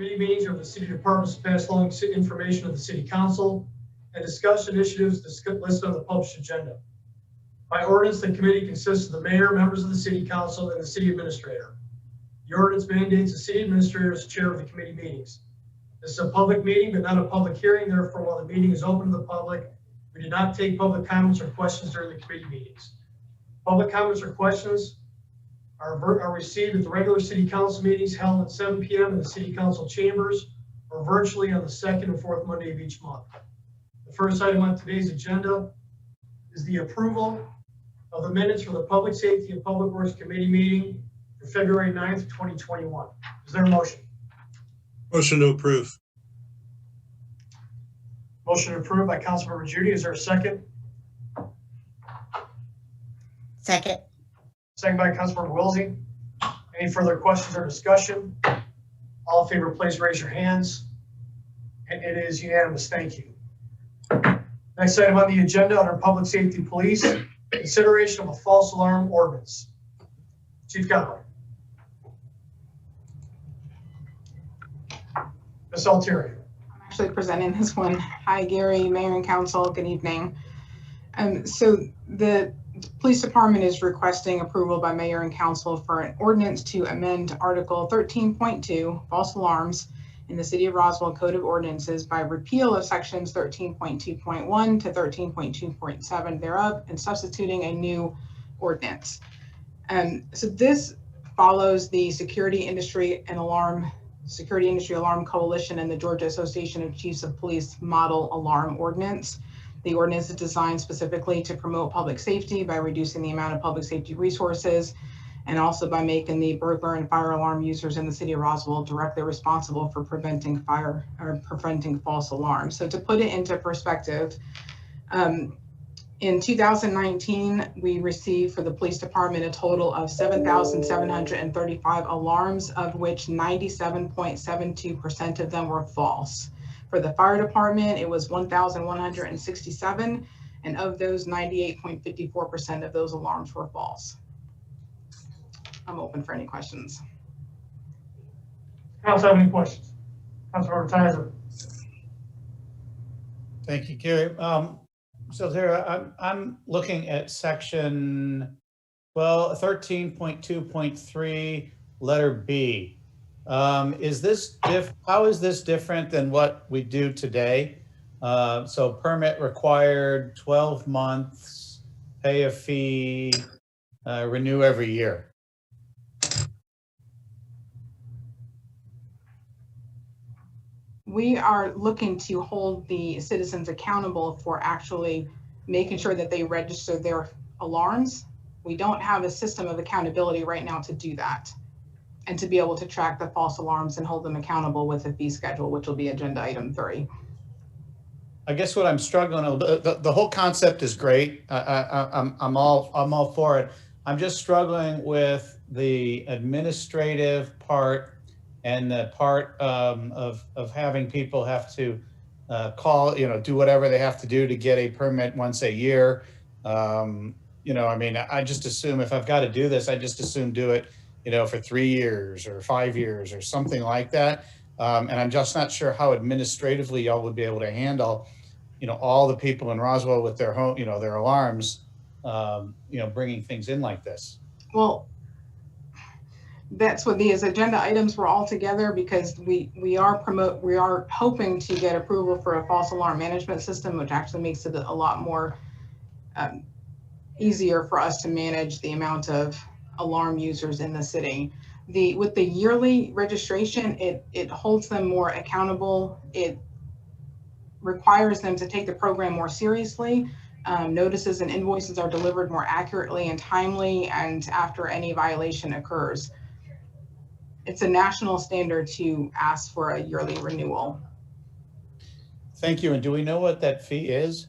committee meetings of the city departments to pass along information to the city council and discuss initiatives listed on the published agenda. By ordinance, the committee consists of the mayor, members of the city council, and the city administrator. The ordinance mandates the city administrator as chair of the committee meetings. This is a public meeting, but not a public hearing. Therefore, while the meeting is open to the public, we do not take public comments or questions during the committee meetings. Public comments or questions are received at the regular city council meetings held at 7 p.m. in the city council chambers or virtually on the second and fourth Monday of each month. The first item on today's agenda is the approval of the minutes for the Public Safety and Public Works Committee meeting for February 9th, 2021. Is there a motion? Motion to approve. Motion approved by Councilmember Judy. Is there a second? Second. Second by Councilmember Wilsey. Any further questions or discussion? All in favor, please raise your hands. And it is unanimous. Thank you. Next item on the agenda under Public Safety Police, consideration of a false alarm ordinance. Chief Conroy. Ms. Altieri. I'm actually presenting this one. Hi, Gary, Mayor and Council. Good evening. So the Police Department is requesting approval by Mayor and Council for an ordinance to amend Article 13.2, false alarms, in the City of Roswell Code of Ordinances by repeal of sections 13.2.1 to 13.2.7 thereof and substituting a new ordinance. So this follows the Security Industry Alarm Coalition and the Georgia Association of Chiefs of Police Model Alarm Ordinance. The ordinance is designed specifically to promote public safety by reducing the amount of public safety resources and also by making the burglar and fire alarm users in the city of Roswell directly responsible for preventing false alarms. So to put it into perspective, in 2019, we received for the police department a total of 7,735 alarms, of which 97.72% of them were false. For the fire department, it was 1,167, and of those, 98.54% of those alarms were false. I'm open for any questions. Council have any questions? Councilmember Tizer. Thank you, Gary. So there, I'm looking at section 13.2.3, letter B. How is this different than what we do today? So permit required, 12 months, pay a fee, renew every year. We are looking to hold the citizens accountable for actually making sure that they register their alarms. We don't have a system of accountability right now to do that and to be able to track the false alarms and hold them accountable with a fee schedule, which will be agenda item 3. I guess what I'm struggling, the whole concept is great. I'm all for it. I'm just struggling with the administrative part and the part of having people have to call, do whatever they have to do to get a permit once a year. I mean, I just assume if I've got to do this, I just assume do it, for 3 years or 5 years or something like that. And I'm just not sure how administratively y'all would be able to handle, all the people in Roswell with their home, their alarms, bringing things in like this. Well, that's what these agenda items were all together because we are hoping to get approval for a false alarm management system, which actually makes it a lot more easier for us to manage the amount of alarm users in the city. With the yearly registration, it holds them more accountable. It requires them to take the program more seriously. Notices and invoices are delivered more accurately and timely and after any violation occurs. It's a national standard to ask for a yearly renewal. Thank you. And do we know what that fee is?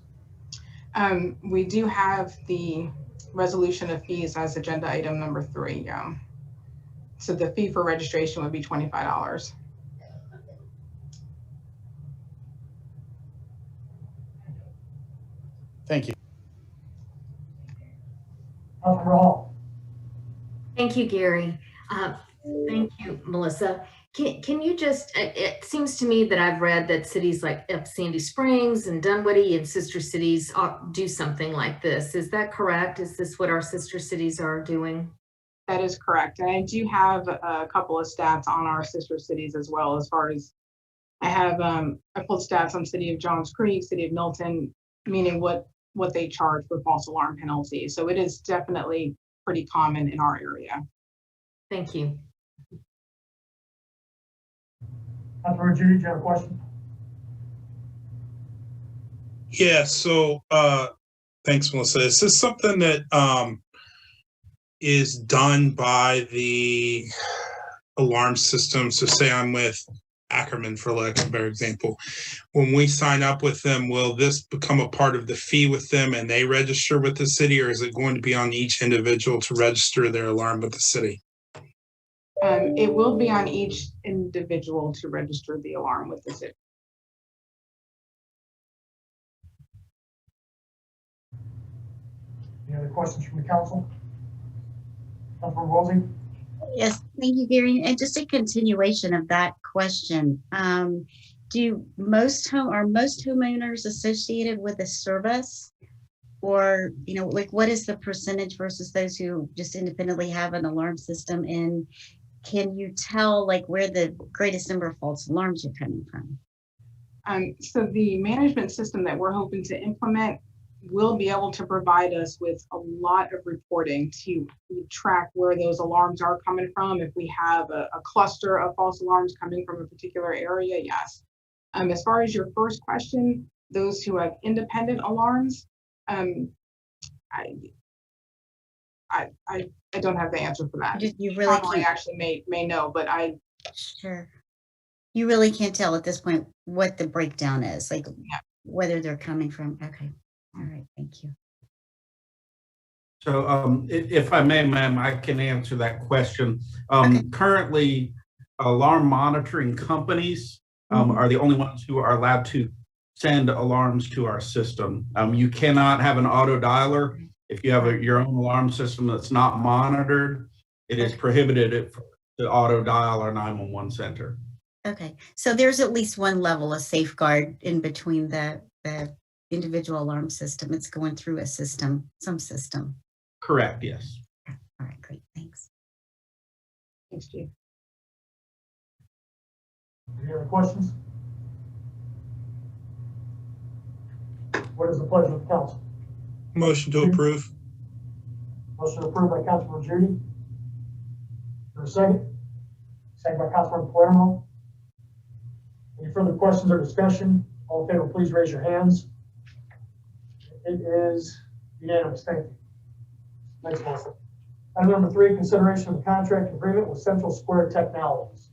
We do have the resolution of fees as agenda item number 3. Yeah. So the fee for registration would be $25. Thank you. Councilmember Hall. Thank you, Gary. Thank you, Melissa. Can you just, it seems to me that I've read that cities like Sandy Springs and Dunwoody and sister cities do something like this. Is that correct? Is this what our sister cities are doing? That is correct. And I do have a couple of stats on our sister cities as well, as far as I pulled stats on City of Johns Creek, City of Milton, meaning what they charge for false alarm penalties. So it is definitely pretty common in our area. Thank you. Councilmember Judy, do you have a question? Yeah, so thanks, Melissa. Is this something that is done by the alarm system? So say I'm with Ackerman, for lack of a better example. When we sign up with them, will this become a part of the fee with them and they register with the city, or is it going to be on each individual to register their alarm with the city? It will be on each individual to register the alarm with the city. Any other questions from the council? Councilmember Woolsey? Yes, thank you, Gary. And just a continuation of that question. Are most homeowners associated with a service? Or, like what is the percentage versus those who just independently have an alarm system? And can you tell like where the greatest number of false alarms are coming from? So the management system that we're hoping to implement will be able to provide us with a lot of reporting to track where those alarms are coming from. If we have a cluster of false alarms coming from a particular area, yes. As far as your first question, those who have independent alarms, I don't have the answer for that. You really can't. Actually may know, but sure. You really can't tell at this point what the breakdown is, like whether they're coming from. Okay. All right, thank you. So if I may, ma'am, I can answer that question. Okay. Currently, alarm monitoring companies are the only ones who are allowed to send alarms to our system. You cannot have an auto dialer. If you have your own alarm system that's not monitored, it is prohibited to auto dial our 911 center. Okay, so there's at least one level of safeguard in between the individual alarm system. It's going through a system, some system. Correct, yes. All right, great, thanks. Thanks, Chief. Any other questions? What is the pleasure of the council? Motion to approve. Motion approved by Councilmember Judy. Is there a second? Second by Councilmember Palermo. Any further questions or discussion? All in favor, please raise your hands. It is unanimous. Thank you. Thanks, Melissa. Item number 3, consideration of the contract agreement with Central Square Technologies.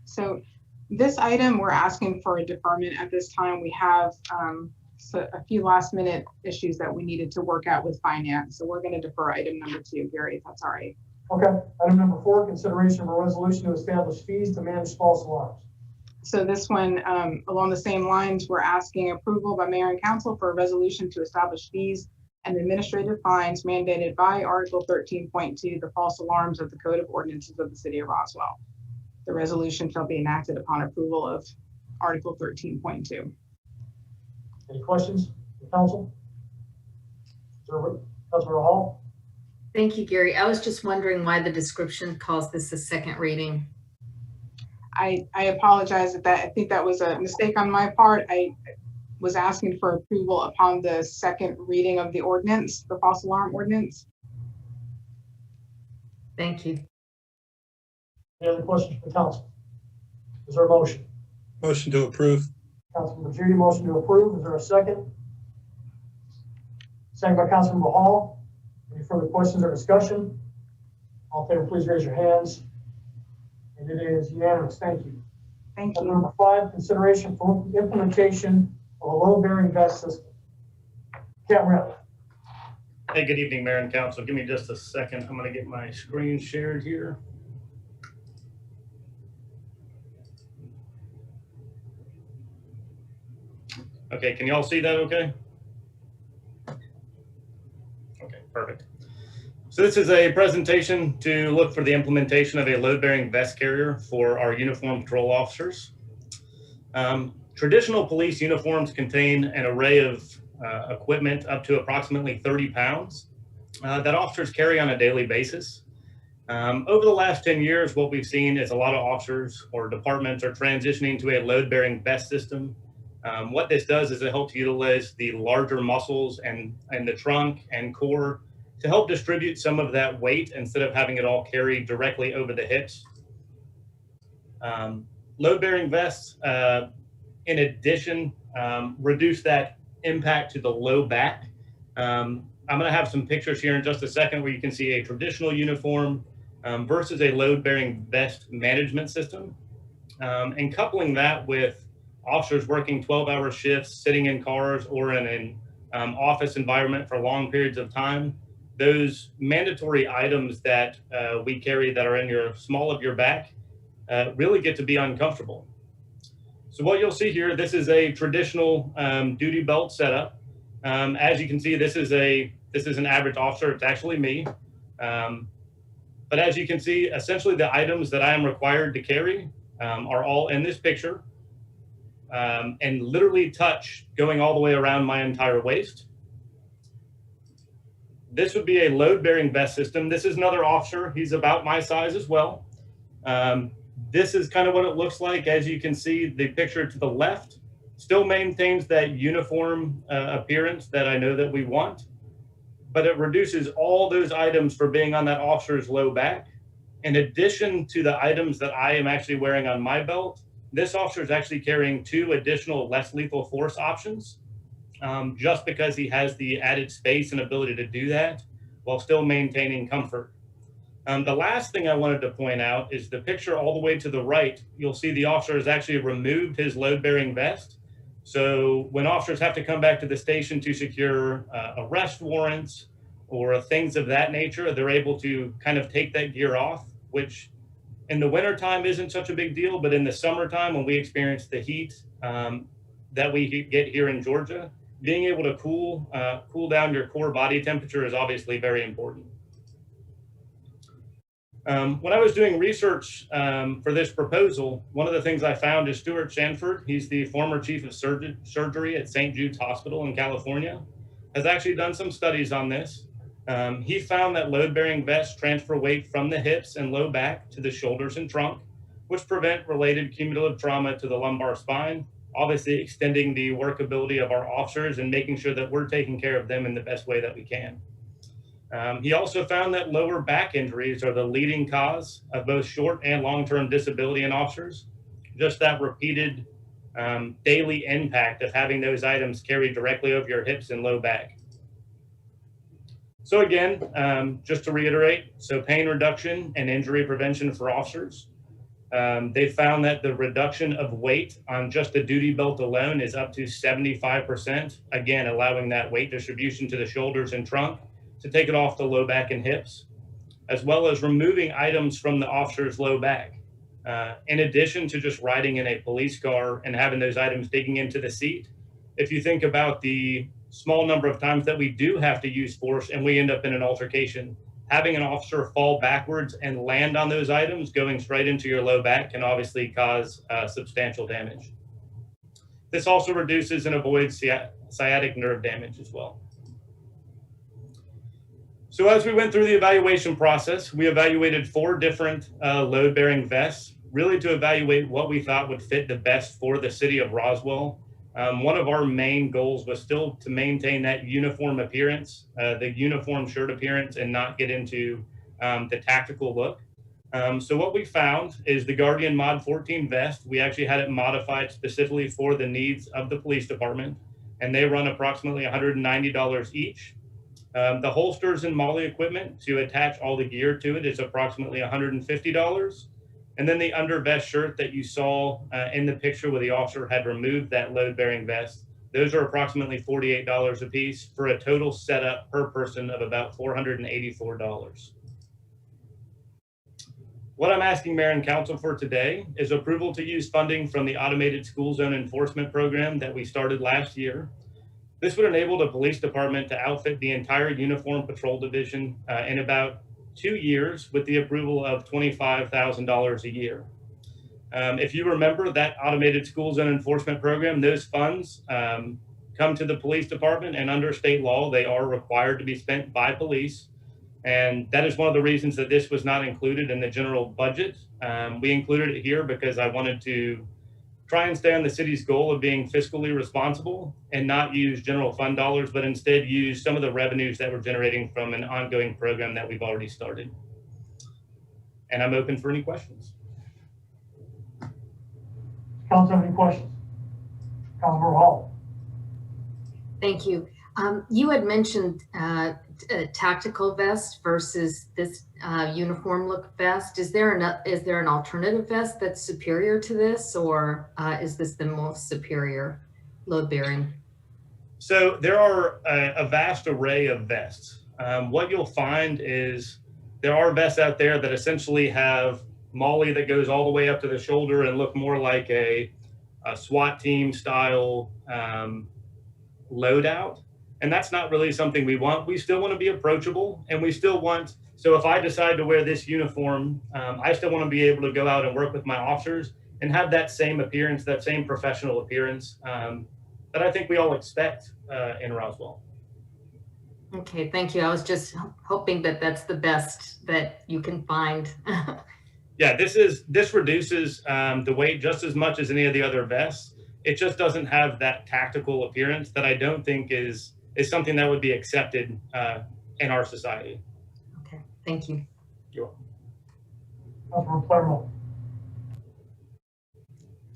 So this item, we're asking for a deferment at this time. We have a few last minute issues that we needed to work out with finance. So we're going to defer item number 2, Gary, if that's all right. Okay. Item number 4, consideration of a resolution to establish fees to manage false alarms. So this one, along the same lines, we're asking approval by mayor and council for a resolution to establish fees and administrative fines mandated by Article 13.2, the false alarms of the Code of Ordinances of the City of Roswell. The resolution shall be enacted upon approval of Article 13.2. Any questions from council? Councilmember Hall? Thank you, Gary. I was just wondering why the description calls this a second reading. I apologize that I think that was a mistake on my part. I was asking for approval upon the second reading of the ordinance, the false alarm ordinance. Thank you. Any other questions from council? Is there a motion? Motion to approve. Councilmember Judy, motion to approve. Is there a second? Second by Councilmember Hall. Any further questions or discussion? All in favor, please raise your hands. And it is unanimous. Thank you. Thank Item you. number 5, consideration for implementation of a load-bearing vest system. Captain Rep. Hey, good evening, Mayor and Council. Give me just a second. I'm going to get my screen shared here. Okay, can you all see that okay? Okay, perfect. So this is a presentation to look for the implementation of a load-bearing vest carrier for our uniformed patrol officers. Traditional police uniforms contain an array of equipment up to approximately 30 pounds that officers carry on a daily basis. Over the last 10 years, what we've seen is a lot of officers or departments are transitioning to a load-bearing vest system. What this does is it helps utilize the larger muscles and the trunk and core to help distribute some of that weight instead of having it all carried directly over the hips. Load-bearing vests, in addition, reduce that impact to the low back. I'm going to have some pictures here in just a second where you can see a traditional uniform versus a load-bearing vest management system. And coupling that with officers working 12-hour shifts, sitting in cars or in an office environment for long periods of time, those mandatory items that we carry that are in your small of your back really get to be uncomfortable. So what you'll see here, this is a traditional duty belt setup. As you can see, this is an average officer. It's actually me. But as you can see, essentially the items that I am required to carry are all in this picture and literally touch going all the way around my entire waist. This would be a load-bearing vest system. This is another officer. He's about my size as well. This is kind of what it looks like. As you can see, the picture to the left still maintains that uniform appearance that I know that we want, but it reduces all those items for being on that officer's low back. In addition to the items that I am actually wearing on my belt, this officer is actually carrying 2 additional less lethal force options, just because he has the added space and ability to do that while still maintaining comfort. The last thing I wanted to point out is the picture all the way to the right. You'll see the officer has actually removed his load-bearing vest. So when officers have to come back to the station to secure arrest warrants or things of that nature, they're able to kind of take that gear off, which in the wintertime isn't such a big deal, but in the summertime when we experience the heat that we get here in Georgia, being able to cool down your core body temperature is obviously very important. When I was doing research for this proposal, one of the things I found is Stuart Shanford. He's the former chief of surgery at St. Jude's Hospital in California, has actually done some studies on this. He found that load-bearing vests transfer weight from the hips and low back to the shoulders and trunk, which prevent related cumulative trauma to the lumbar spine, obviously extending the workability of our officers and making sure that we're taking care of them in the best way that we can. He also found that lower back injuries are the leading cause of both short and long-term disability in officers. Just that repeated daily impact of having those items carried directly over your hips and low back. So again, just to reiterate, so pain reduction and injury prevention for officers. They found that the reduction of weight on just the duty belt alone is up to 75%, again, allowing that weight distribution to the shoulders and trunk to take it off the low back and hips, as well as removing items from the officer's low back. In addition to just riding in a police car and having those items digging into the seat, if you think about the small number of times that we do have to use force and we end up in an altercation, having an officer fall backwards and land on those items going straight into your low back can obviously cause substantial damage. This also reduces and avoids sciatic nerve damage as well. So as we went through the evaluation process, we evaluated 4 different load-bearing vests, really to evaluate what we thought would fit the best for the city of Roswell. One of our main goals was still to maintain that uniform appearance, the uniform shirt appearance, and not get into the tactical look. So what we found is the Guardian Mod 14 vest. We actually had it modified specifically for the needs of the police department, and they run approximately $190 each. The holsters and MOLLE equipment to attach all the gear to it is approximately $150. And then the under vest shirt that you saw in the picture where the officer had removed that load-bearing vest, those are approximately $48 a piece for a total setup per person of about $484. What I'm asking Mayor and Council for today is approval to use funding from the Automated School Zone Enforcement Program that we started last year. This would enable the police department to outfit the entire uniform patrol division in about 2 years with the approval of $25,000 a year. If you remember that automated school zone enforcement program, those funds come to the police department, and under state law, they are required to be spent by police. And that is one of the reasons that this was not included in the general budget. We included it here because I wanted to try and stay on the city's goal of being fiscally responsible and not use general fund dollars, but instead use some of the revenues that we're generating from an ongoing program that we've already started. And I'm open for any questions. Council, have any questions? Councilmember Hall. Thank you. You had mentioned a tactical vest versus this uniform look vest. Is there an alternative vest that's superior to this, or is this the most superior load bearing? So there are a vast array of vests. What you'll find is there are vests out there that essentially have MOLLE that goes all the way up to the shoulder and look more like a SWAT team style loadout. And that's not really something we want. We still want to be approachable, and we still want, so if I decide to wear this uniform, I still want to be able to go out and work with my officers and have that same appearance, that same professional appearance that I think we all expect in Roswell. Okay, thank you. I was just hoping that that's the best that you can find. Yeah, this reduces the weight just as much as any of the other vests. It just doesn't have that tactical appearance that I don't think is something that would be accepted in our society. Okay, thank you. You're welcome. Councilmember Claremont.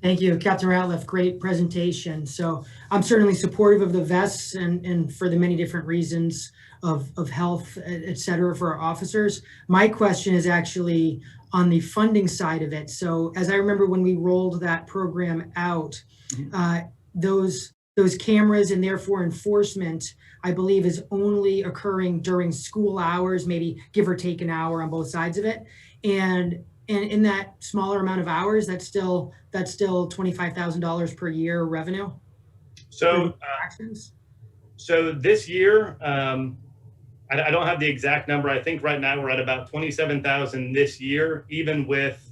Thank you, Captain Ratliff. Great presentation. So I'm certainly supportive of the vests and for the many different reasons of health, et cetera, for our officers. My question is actually on the funding side of it. So as I remember when we rolled that program out, those cameras and therefore enforcement, I believe, is only occurring during school hours, maybe give or take an hour on both sides of it. And in that smaller amount of hours, that's still $25,000 per year revenue. So this year, I don't have the exact number. I think right now we're at about 27,000 this year, even with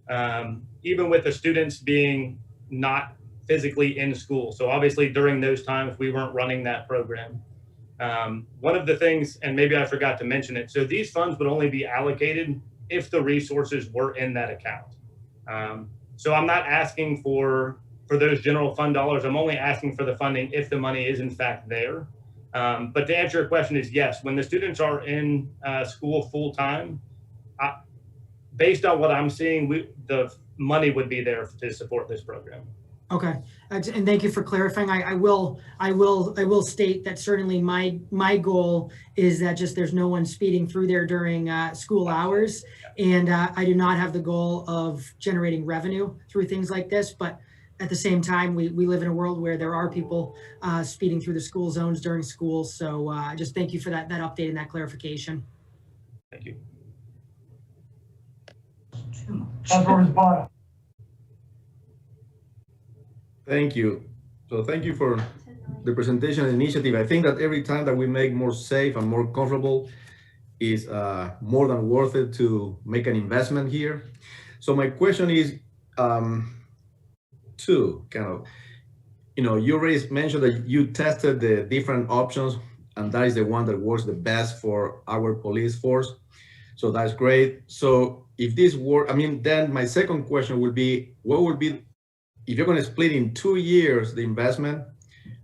the students being not physically in school. So obviously during those times we weren't running that program. One of the things, and maybe I forgot to mention it, so these funds would only be allocated if the resources were in that account. So I'm not asking for those general fund dollars. I'm only asking for the funding if the money is in fact there. But to answer your question is yes, when the students are in school full time, based on what I'm seeing, the money would be there to support this program. Okay, and thank you for clarifying. I will state that certainly my goal is that just there's no one speeding through there during school hours, and I do not have the goal of generating revenue through things like this. But at the same time, we live in a world where there are people speeding through the school zones during school. So I just thank you for that update and that clarification. Thank you. Councilmember Zapata. Thank you. So thank you for the presentation and initiative. I think that every time that we make more safe and more comfortable is more than worth it to make an investment here. So my question is two kind of, you already mentioned that you tested the different options and that is the one that works the best for our police force. So that's great. So if this work, then my second question would be, what would be, if you're going to split in 2 years the investment,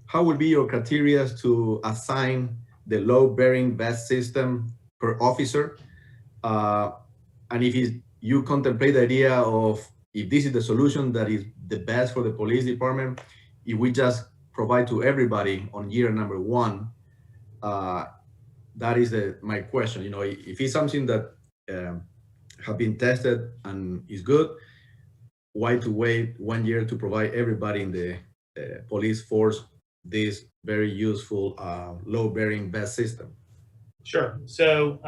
how would be your criteria to assign the load-bearing vest system per officer? And if you contemplate the idea of, if this is the solution that is the best for the police department, if we just provide to everybody on year number 1, that is my question. If it's something that have been tested and is good, why to wait 1 year to provide everybody in the police force this very useful load-bearing vest system? Sure. So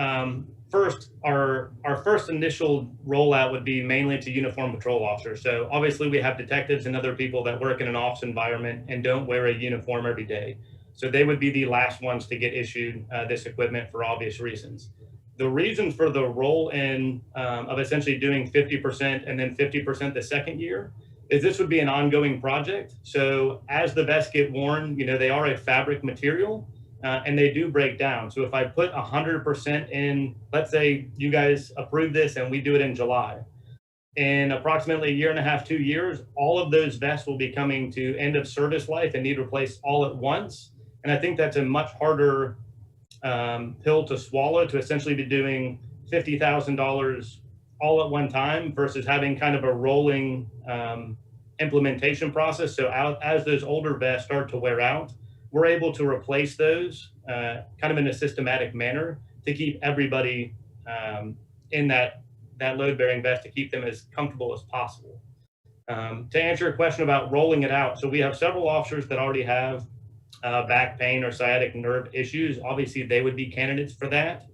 first, our first initial rollout would be mainly to uniform patrol officers. So obviously we have detectives and other people that work in an office environment and don't wear a uniform every day. So they would be the last ones to get issued this equipment for obvious reasons. The reason for the roll-in of essentially doing 50% and then 50% the second year is this would be an ongoing project. So as the vests get worn, you know, they are a fabric material and they do break down. So if I put 100% in, let's say you guys approve this and we do it in July, in approximately a year and a half, 2 years, all of those vests will be coming to end of service life and need replaced all at once. And I think that's a much harder pill to swallow, to essentially be doing $50,000 all at one time versus having kind of a rolling implementation process. So as those older vests start to wear out, we're able to replace those kind of in a systematic manner to keep everybody in that load-bearing vest, to keep them as comfortable as possible. To answer your question about rolling it out, so we have several officers that already have back pain or sciatic nerve issues. Obviously, they would be candidates for that.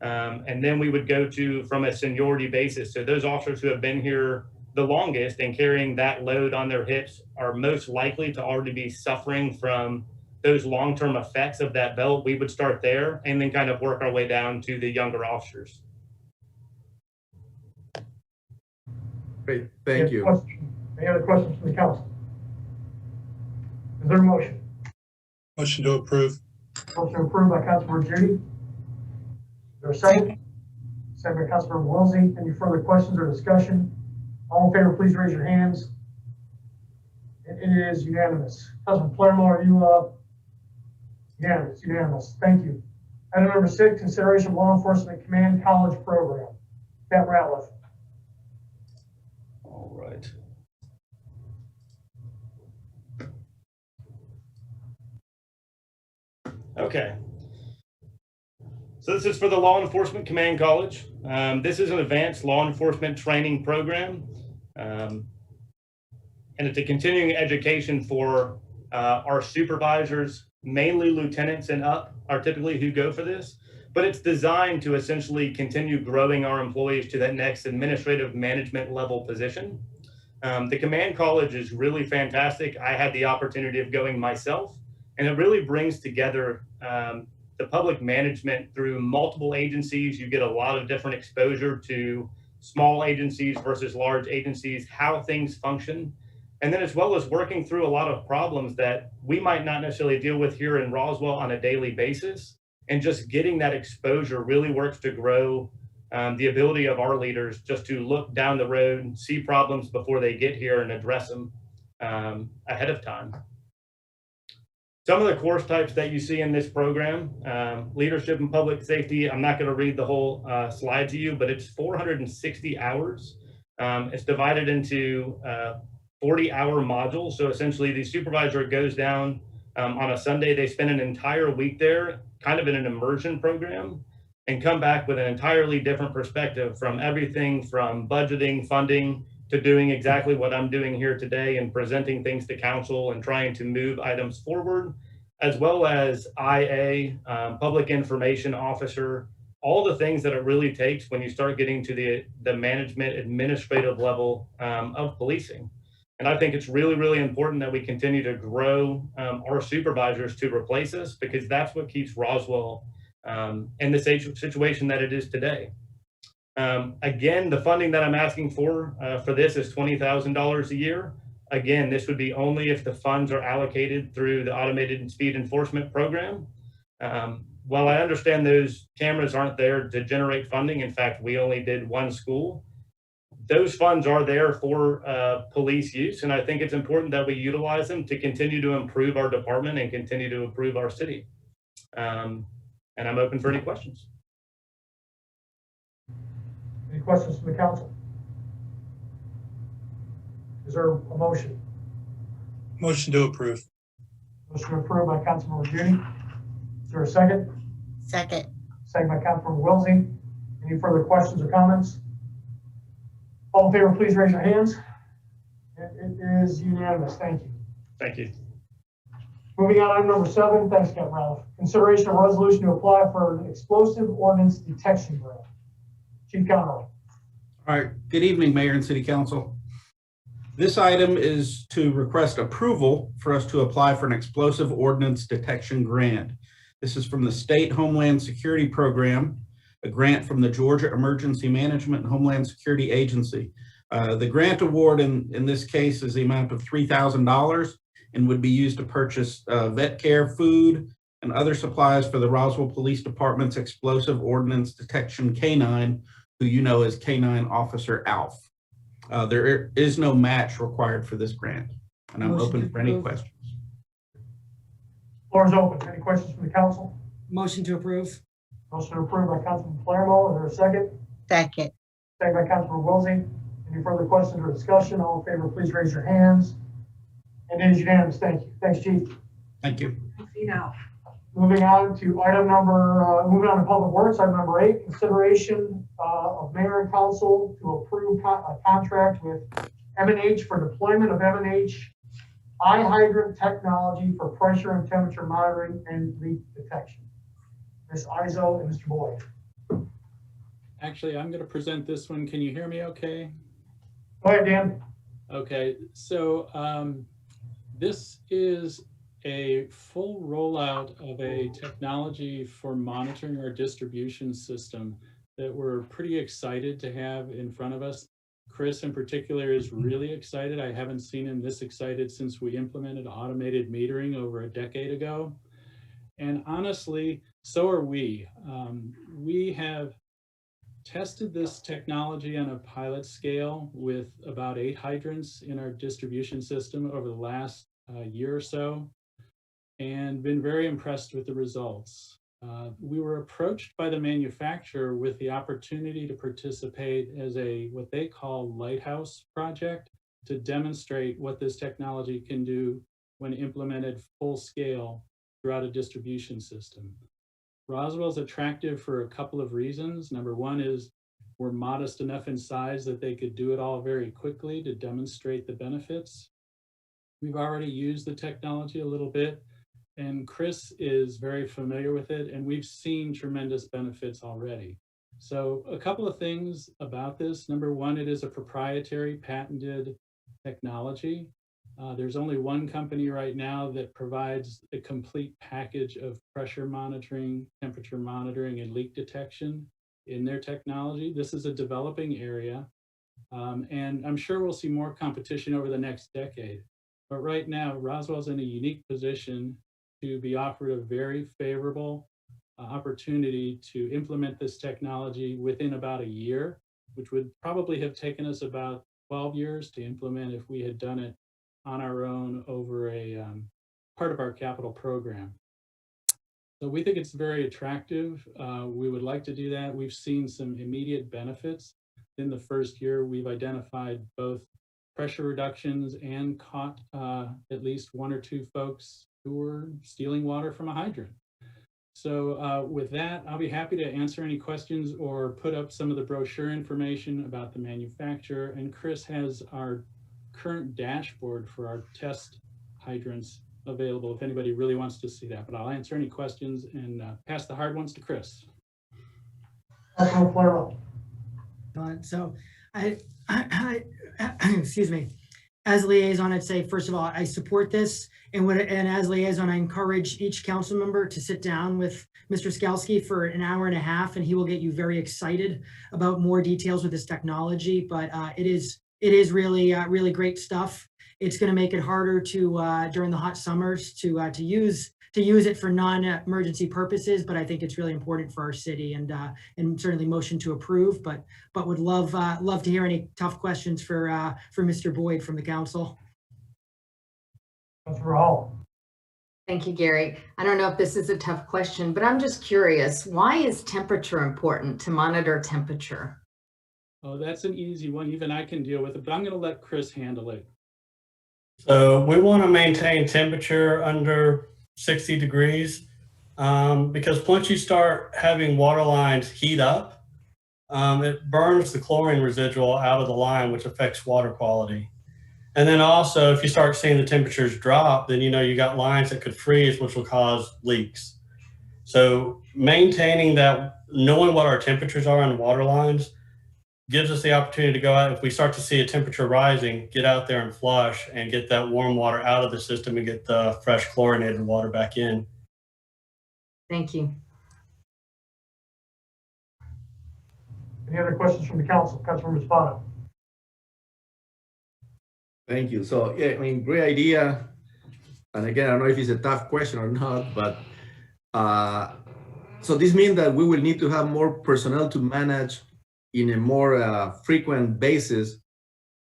And then we would go to from a seniority basis. So those officers who have been here the longest and carrying that load on their hips are most likely to already be suffering from those long-term effects of that belt. We would start there and then kind of work our way down to the younger officers. Great, thank you. Any other questions from the council? Is there a motion? Motion to approve. Motion approved by Councilmember Judy. Is there a second? Second by Councilmember Wilsey. Any further questions or discussion? All in favor, please raise your hands. It is unanimous. Councilman Palermo, are you unanimous? Unanimous. Thank you. Item number 6, consideration of law enforcement command college program. Pat Ratliff. All right. Okay. So this is for the Law Enforcement Command College. This is an advanced law enforcement training program. And it's a continuing education for our supervisors, mainly lieutenants and up are typically who go for this. But it's designed to essentially continue growing our employees to that next administrative management level position. The Command College is really fantastic. I had the opportunity of going myself, and it really brings together the public management through multiple agencies. You get a lot of different exposure to small agencies versus large agencies, how things function. And then as well as working through a lot of problems that we might not necessarily deal with here in Roswell on a daily basis. And just getting that exposure really works to grow the ability of our leaders just to look down the road, see problems before they get here and address them ahead of time. Some of the course types that you see in this program, leadership and public safety, I'm not going to read the whole slide to you, but it's 460 hours. It's divided into 40-hour modules. So essentially the supervisor goes down on a Sunday, they spend an entire week there, kind of in an immersion program, and come back with an entirely different perspective from everything from budgeting, funding, to doing exactly what I'm doing here today and presenting things to council and trying to move items forward, as well as IA, public information officer, all the things that it really takes when you start getting to the management administrative level of policing. And I think it's really, really important that we continue to grow our supervisors to replace us, because that's what keeps Roswell in the situation that it is today. Again, the funding that I'm asking for this is $20,000 a year. Again, this would be only if the funds are allocated through the automated speed enforcement program. While I understand those cameras aren't there to generate funding, in fact, we only did one school. Those funds are there for police use, and I think it's important that we utilize them to continue to improve our department and continue to improve our city. And I'm open for any questions. Any questions from the council? Is there a motion? Motion to approve. Motion approved by Councilmember Judy. Is there a second? Second. Second by Councilmember Wilsey. Any further questions or comments? All in favor, please raise your hands. It is unanimous. Thank you. Thank you. Moving on, item number 7. Thanks, Captain Ralph. Consideration of resolution to apply for an explosive ordnance detection grant. Chief Conroy. All right, good evening, Mayor and City Council. This item is to request approval for us to apply for an explosive ordnance detection grant. This is from the State Homeland Security Program, a grant from the Georgia Emergency Management and Homeland Security Agency. The grant award in this case is the amount of $3,000 and would be used to purchase vet care, food, and other supplies for the Roswell Police Department's explosive ordnance detection K9, who you know as K9 Officer Alf. There is no match required for this grant, and I'm open for any questions. Floor is open. Any questions from the council? Motion to approve. Motion approved by Councilman Palermo. Is there a second? Second. Second by Councilman Wilsey. Any further questions or discussion? All in favor, please raise your hands. And it is unanimous. Thank you. Thanks, Chief. Thank you. Moving on to moving on to Public Works, item number 8, consideration of mayor and council to approve a contract with M&H for deployment of M&H eye hydrant technology for pressure and temperature monitoring and leak detection. Ms. Izzo and Mr. Boyd. Actually, I'm going to present this one. Can you hear me okay? Go ahead, Dan. Okay, so this is a full rollout of a technology for monitoring our distribution system that we're pretty excited to have in front of us. Chris in particular is really excited. I haven't seen him this excited since we implemented automated metering over a decade ago. And honestly, so are we. We have tested this technology on a pilot scale with about 8 hydrants in our distribution system over the last year or so, and been very impressed with the results. We were approached by the manufacturer with the opportunity to participate as what they call lighthouse project to demonstrate what this technology can do when implemented full scale throughout a distribution system. Roswell is attractive for a couple of reasons. Number one is we're modest enough in size that they could do it all very quickly to demonstrate the benefits. We've already used the technology a little bit, and Chris is very familiar with it, and we've seen tremendous benefits already. So a couple of things about this. Number one, it is a proprietary patented technology. There's only one company right now that provides a complete package of pressure monitoring, temperature monitoring, and leak detection in their technology. This is a developing area, and I'm sure we'll see more competition over the next decade. But right now, Roswell's in a unique position to be offered a very favorable opportunity to implement this technology within about a year, which would probably have taken us about 12 years to implement if we had done it on our own over a part of our capital program. So we think it's very attractive. We would like to do that. We've seen some immediate benefits. In the first year, we've identified both pressure reductions and caught at least 1 or 2 folks who were stealing water from a hydrant. So with that, I'll be happy to answer any questions or put up some of the brochure information about the manufacturer. And Chris has our current dashboard for our test hydrants available if anybody really wants to see that. But I'll answer any questions and pass the hard ones to Chris. So I excuse me, as liaison, I'd say, first of all, I support this. And as liaison, I encourage each council member to sit down with Mr. Skalski for an hour and a half, and he will get you very excited about more details with this technology. But it is really, really great stuff. It's going to make it harder to, during the hot summers, to use it for non-emergency purposes. But I think it's really important for our city, and certainly motion to approve. But would love to hear any tough questions for Mr. Boyd from the council. Thank you, Gary. I don't know if this is a tough question, but I'm just curious, why is temperature important to monitor temperature? Oh, that's an easy one. Even I can deal with it, but I'm going to let Chris handle it. So we want to maintain temperature under 60 degrees because once you start having water lines heat up, it burns the chlorine residual out of the line, which affects water quality. And then also, if you start seeing the temperatures drop, then you got lines that could freeze, which will cause leaks. So maintaining that, knowing what our temperatures are on water lines gives us the opportunity to go out. If we start to see a temperature rising, get out there and flush and get that warm water out of the system and get the fresh chlorinated water back in. Thank you. Any other questions from the council? Councilmember Spada. Thank you. So yeah, I mean, great idea. And again, I don't know if it's a tough question or not, but so this means that we will need to have more personnel to manage in a more frequent basis,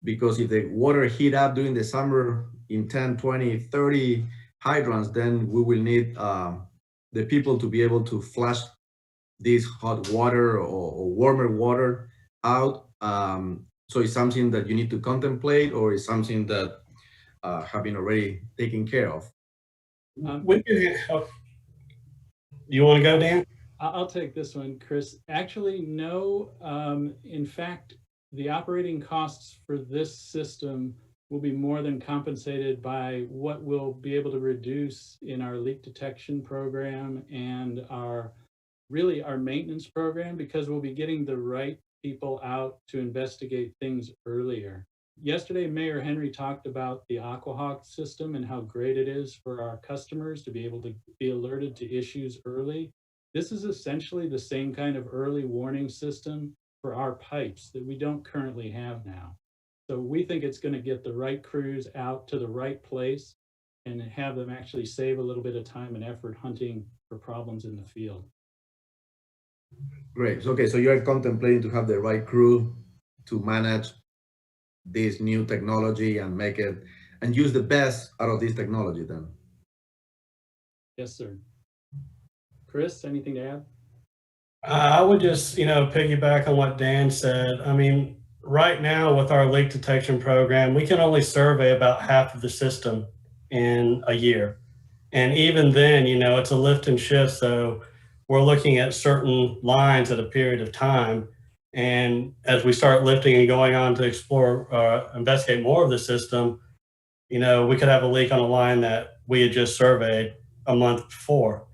because if the water heat up during the summer in 10, 20, 30 hydrants, then we will need the people to be able to flush this hot water or warmer water out. So it's something that you need to contemplate, or is something that have been already taken care of? You want to go, Dan? I'll take this one, Chris. Actually, no. In fact, the operating costs for this system will be more than compensated by what we'll be able to reduce in our leak detection program and our maintenance program, because we'll be getting the right people out to investigate things earlier. Yesterday, Mayor Henry talked about the AquaHawk system and how great it is for our customers to be able to be alerted to issues early. This is essentially the same kind of early warning system for our pipes that we don't currently have now. So we think it's going to get the right crews out to the right place and have them actually save a little bit of time and effort hunting for problems in the field. Great. Okay, so you're contemplating to have the right crew to manage this new technology and make it and use the best out of this technology then? Yes, sir. Chris, anything to add? I would just, piggyback on what Dan said. I mean, right now with our leak detection program, we can only survey about half of the system in a year. And even then, it's a lift and shift. So we're looking at certain lines at a period of time. And as we start lifting and going on to explore, investigate more of the system, we could have a leak on a line that we had just surveyed a month before.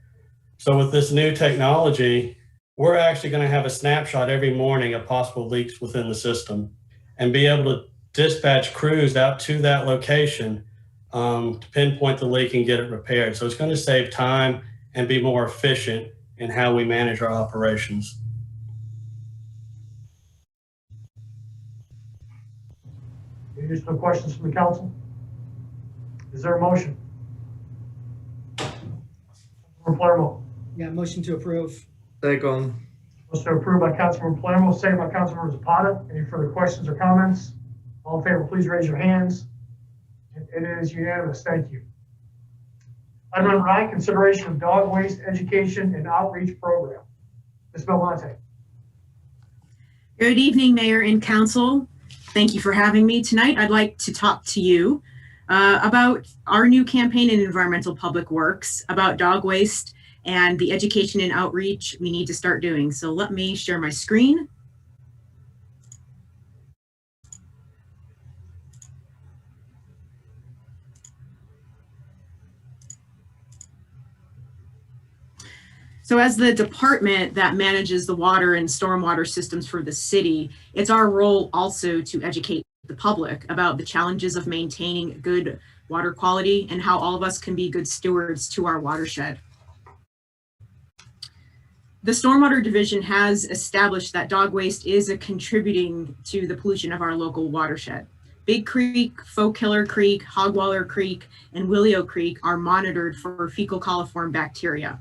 So with this new technology, we're actually going to have a snapshot every morning of possible leaks within the system and be able to dispatch crews out to that location to pinpoint the leak and get it repaired. So it's going to save time and be more efficient in how we manage our operations. Any additional questions from the council? Is there a motion? Councilmember Palermo. Yeah, motion to approve. Second. Motion approved by Councilmember Palermo, second by Councilmember Zapata. Any further questions or comments? All in favor, please raise your hands. It is unanimous. Thank you. Item number 9, consideration of dog waste education and outreach program. Ms. Belmonte. Good evening, Mayor and Council. Thank you for having me tonight. I'd like to talk to you about our new campaign in environmental public works about dog waste and the education and outreach we need to start doing. So let me share my screen. So as the department that manages the water and stormwater systems for the city, it's our role also to educate the public about the challenges of maintaining good water quality and how all of us can be good stewards to our watershed. The Stormwater Division has established that dog waste is contributing to the pollution of our local watershed. Big Creek, Folk Killer Creek, Hogwaller Creek, and Willio Creek are monitored for fecal coliform bacteria.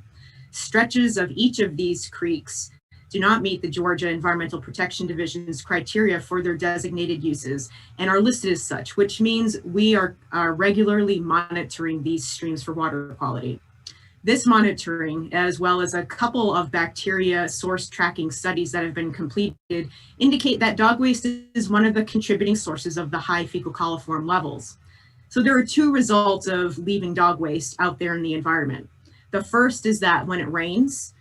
Stretches of each of these creeks do not meet the Georgia Environmental Protection Division's criteria for their designated uses and are listed as such, which means we are regularly monitoring these streams for water quality. This monitoring, as well as a couple of bacteria source tracking studies that have been completed, indicate that dog waste is one of the contributing sources of the high fecal coliform levels. So there are two results of leaving dog waste out there in the environment. The first is that when it rains,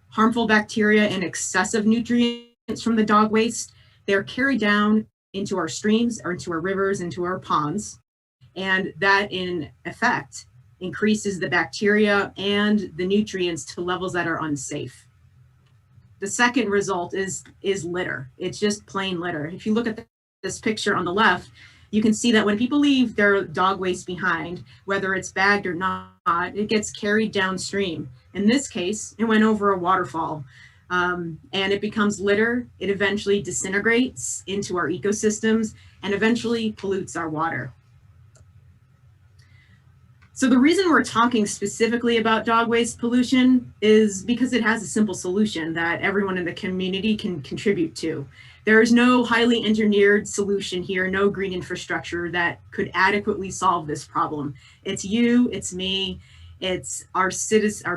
harmful bacteria and excessive nutrients from the dog waste, they're carried down into our streams or into our rivers, into our ponds. And that in effect increases the bacteria and the nutrients to levels that are unsafe. The second result is litter. It's just plain litter. If you look at this picture on the left, you can see that when people leave their dog waste behind, whether it's bagged or not, it gets carried downstream. In this case, it went over a waterfall, and it becomes litter. It eventually disintegrates into our ecosystems and eventually pollutes our water. So the reason we're talking specifically about dog waste pollution is because it has a simple solution that everyone in the community can contribute to. There is no highly engineered solution here, no green infrastructure that could adequately solve this problem. It's you, it's me, it's our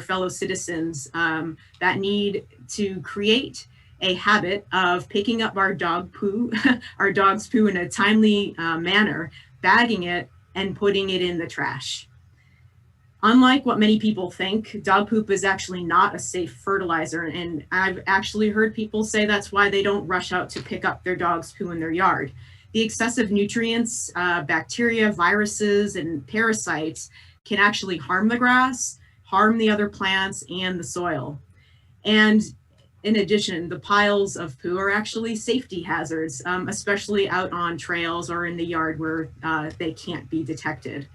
fellow citizens that need to create a habit of picking up our dog poo, our dog's poo in a timely manner, bagging it and putting it in the trash. Unlike what many people think, dog poop is actually not a safe fertilizer. And I've actually heard people say that's why they don't rush out to pick up their dog's poo in their yard. The excessive nutrients, bacteria, viruses, and parasites can actually harm the grass, harm the other plants and the soil. And in addition, the piles of poo are actually safety hazards, especially out on trails or in the yard where they can't be detected.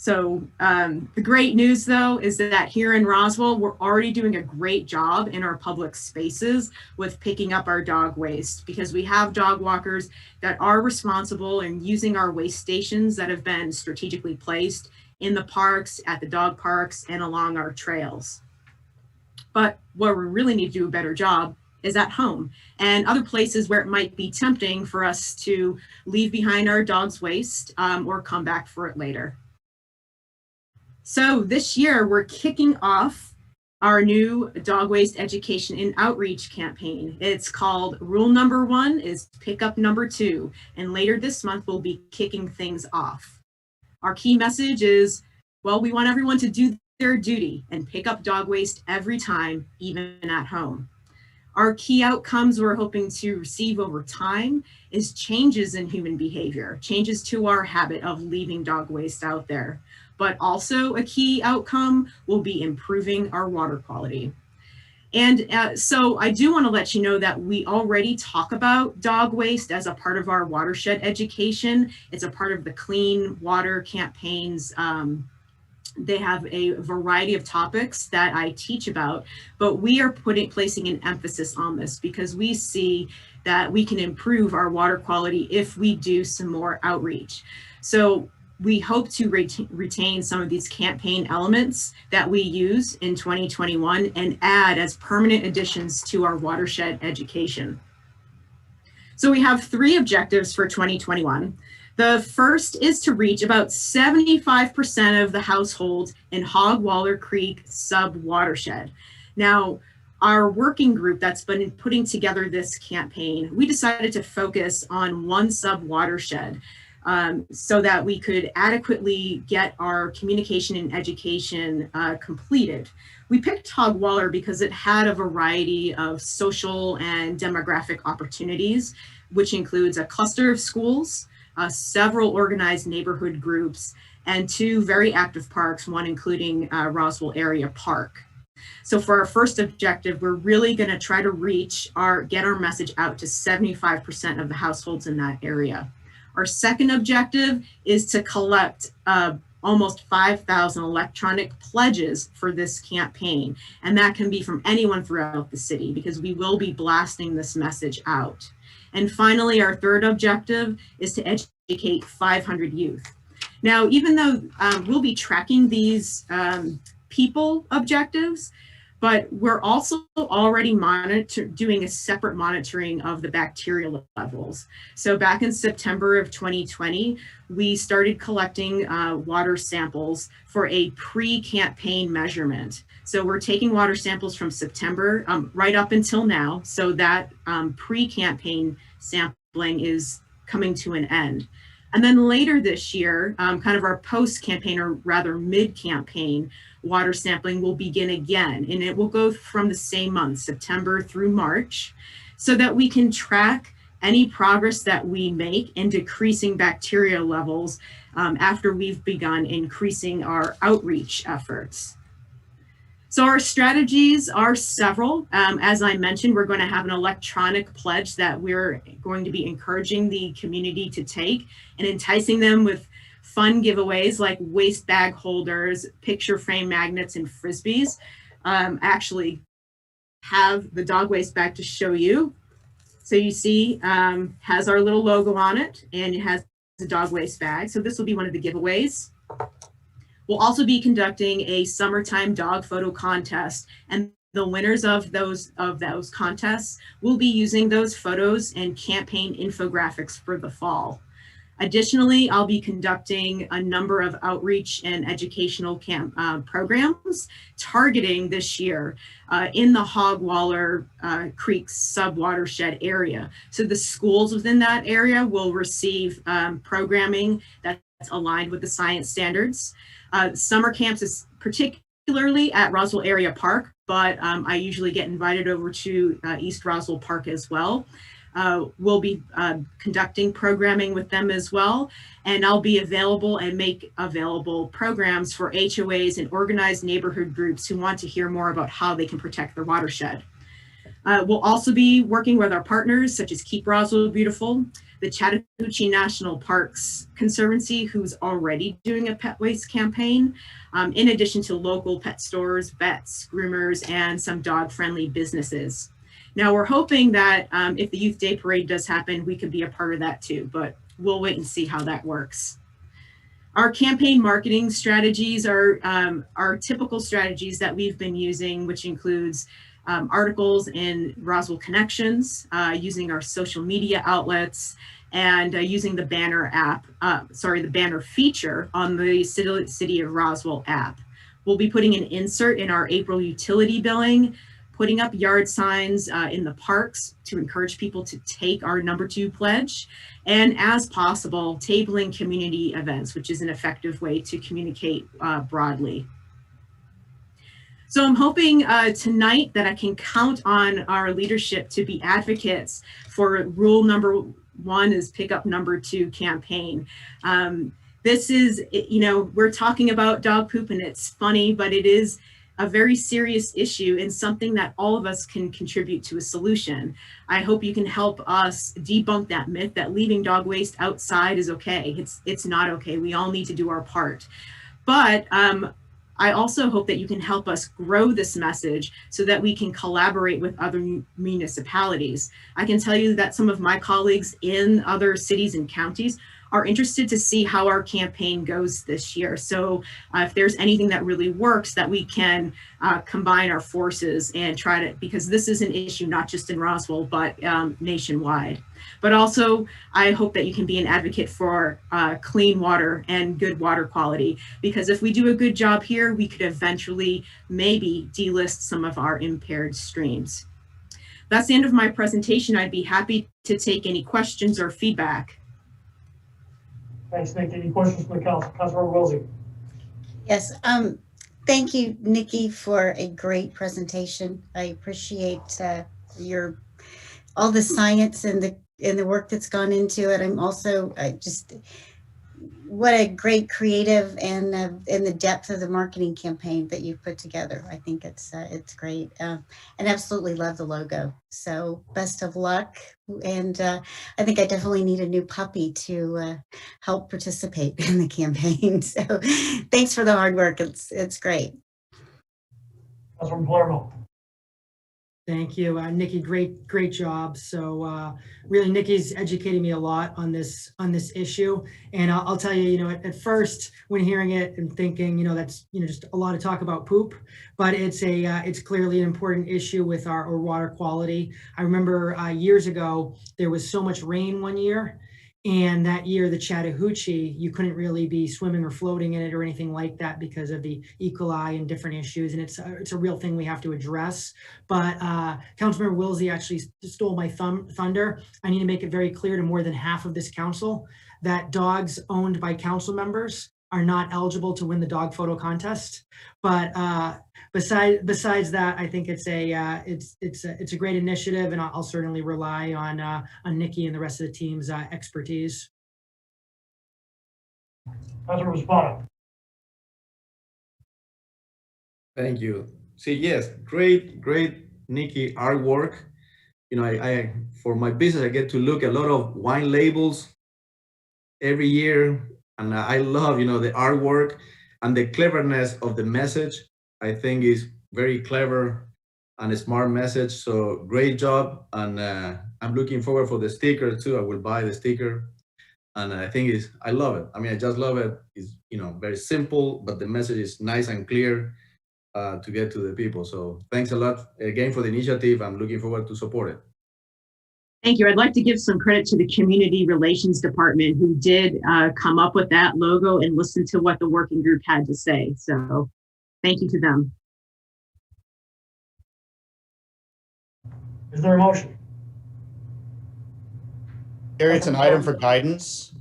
So the great news, though, is that here in Roswell, we're already doing a great job in our public spaces with picking up our dog waste, because we have dog walkers that are responsible in using our waste stations that have been strategically placed in the parks, at the dog parks, and along our trails. But where we really need to do a better job is at home and other places where it might be tempting for us to leave behind our dog's waste or come back for it later. So this year, we're kicking off our new dog waste education and outreach campaign. It's called Rule Number 1 is Pickup Number 2, and later this month, we'll be kicking things off. Our key message is, well, we want everyone to do their duty and pick up dog waste every time, even at home. Our key outcomes we're hoping to receive over time is changes in human behavior, changes to our habit of leaving dog waste out there. But also a key outcome will be improving our water quality. And so I do want to let you know that we already talk about dog waste as a part of our watershed education. It's a part of the Clean Water campaigns. They have a variety of topics that I teach about, but we are placing an emphasis on this because we see that we can improve our water quality if we do some more outreach. So we hope to retain some of these campaign elements that we use in 2021 and add as permanent additions to our watershed education. So we have 3 objectives for 2021. The first is to reach about 75% of the households in Hogwaller Creek sub-watershed. Now, our working group that's been putting together this campaign, we decided to focus on one sub-watershed so that we could adequately get our communication and education completed. We picked Hogwaller because it had a variety of social and demographic opportunities, which includes a cluster of schools, several organized neighborhood groups, and 2 very active parks, one including Roswell Area Park. So for our first objective, we're really going to try to get our message out to 75% of the households in that area. Our second objective is to collect almost 5,000 electronic pledges for this campaign. And that can be from anyone throughout the city because we will be blasting this message out. And finally, our third objective is to educate 500 youth. Now, even though we'll be tracking these people objectives, but we're also already doing a separate monitoring of the bacterial levels. So back in September of 2020, we started collecting water samples for a pre-campaign measurement. So we're taking water samples from September right up until now. So that pre-campaign sampling is coming to an end. And then later this year, kind of our post-campaign or rather mid-campaign water sampling will begin again, and it will go from the same month, September through March, so that we can track any progress that we make in decreasing bacteria levels after we've begun increasing our outreach efforts. So our strategies are several. As I mentioned, we're going to have an electronic pledge that we're going to be encouraging the community to take and enticing them with fun giveaways like waste bag holders, picture frame magnets, and Frisbees. Actually have the dog waste bag to show you. So you see, has our little logo on it, and it has the dog waste bag. So this will be one of the giveaways. We'll also be conducting a summertime dog photo contest, and the winners of those contests will be using those photos and campaign infographics for the fall. Additionally, I'll be conducting a number of outreach and educational programs targeting this year in the Hogwaller Creek subwatershed area. So the schools within that area will receive programming that's aligned with the science standards. Summer camps is particularly at Roswell Area Park, but I usually get invited over to East Roswell Park as well. We'll be conducting programming with them as well, and I'll be available and make available programs for HOAs and organized neighborhood groups who want to hear more about how they can protect their watershed. We'll also be working with our partners such as Keep Roswell Beautiful, the Chattahoochee National Parks Conservancy, who's already doing a pet waste campaign, in addition to local pet stores, vets, groomers, and some dog-friendly businesses. Now we're hoping that if the Youth Day Parade does happen, we could be a part of that too, but we'll wait and see how that works. Our campaign marketing strategies are typical strategies that we've been using, which includes articles in Roswell Connections, using our social media outlets, and using the banner the banner feature on the City of Roswell app. We'll be putting an insert in our April utility billing, putting up yard signs in the parks to encourage people to take our #2 pledge, and as possible, tabling community events, which is an effective way to communicate broadly. So I'm hoping tonight that I can count on our leadership to be advocates for rule #1 is pick up #2 campaign. This is, we're talking about dog poop and it's funny, but it is a very serious issue and something that all of us can contribute to a solution. I hope you can help us debunk that myth that leaving dog waste outside is okay. It's not okay. We all need to do our part. But I also hope that you can help us grow this message so that we can collaborate with other municipalities. I can tell you that some of my colleagues in other cities and counties are interested to see how our campaign goes this year. So if there's anything that really works, that we can combine our forces and try to, because this is an issue not just in Roswell, but nationwide. But also, I hope that you can be an advocate for clean water and good water quality, because if we do a good job here, we could eventually maybe delist some of our impaired streams. That's the end of my presentation. I'd be happy to take any questions or feedback. Thanks, Nick. Any questions from the council? Councilmember Wilsey. Yes, thank you, Nikki, for a great presentation. I appreciate all the science and the work that's gone into it. I'm also what a great creative and the depth of the marketing campaign that you've put together. I think it's great, and absolutely love the logo. So best of luck, and I think I definitely need a new puppy to help participate in the campaign. So thanks for the hard work. It's great. Councilmember Palermo. Thank you, Nikki. Great job. So really, Nikki's educating me a lot on this issue. And I'll tell you, at first when hearing it and thinking, that's just a lot of talk about poop, but it's clearly an important issue with our water quality. I remember years ago there was so much rain one year. And that year, the Chattahoochee, you couldn't really be swimming or floating in it or anything like that because of the E. coli and different issues. And it's a real thing we have to address. But Councilmember Wilsey actually stole my thunder. I need to make it very clear to more than half of this council that dogs owned by council members are not eligible to win the dog photo contest. But besides that, I think it's a great initiative, and I'll certainly rely on Nikki and the rest of the team's expertise. Councilmember Spada. Thank you. see, yes, great, Nikki, artwork. You know, I for my business, I get to look at a lot of wine labels every year, and I love, you know, the artwork and the cleverness of the message. I think is very clever and a smart message. So great job, and I'm looking forward for the sticker too. I will buy the sticker, and I think I love it. I mean, I just love it. It's, you know, very simple, but the message is nice and clear to get to the people. So thanks a lot again for the initiative. I'm looking forward to support it. Thank you. I'd like to give some credit to the Community Relations Department who did come up with that logo and listen to what the working group had to say. So thank you to them. Is there a motion? Gary, it's an item for guidance.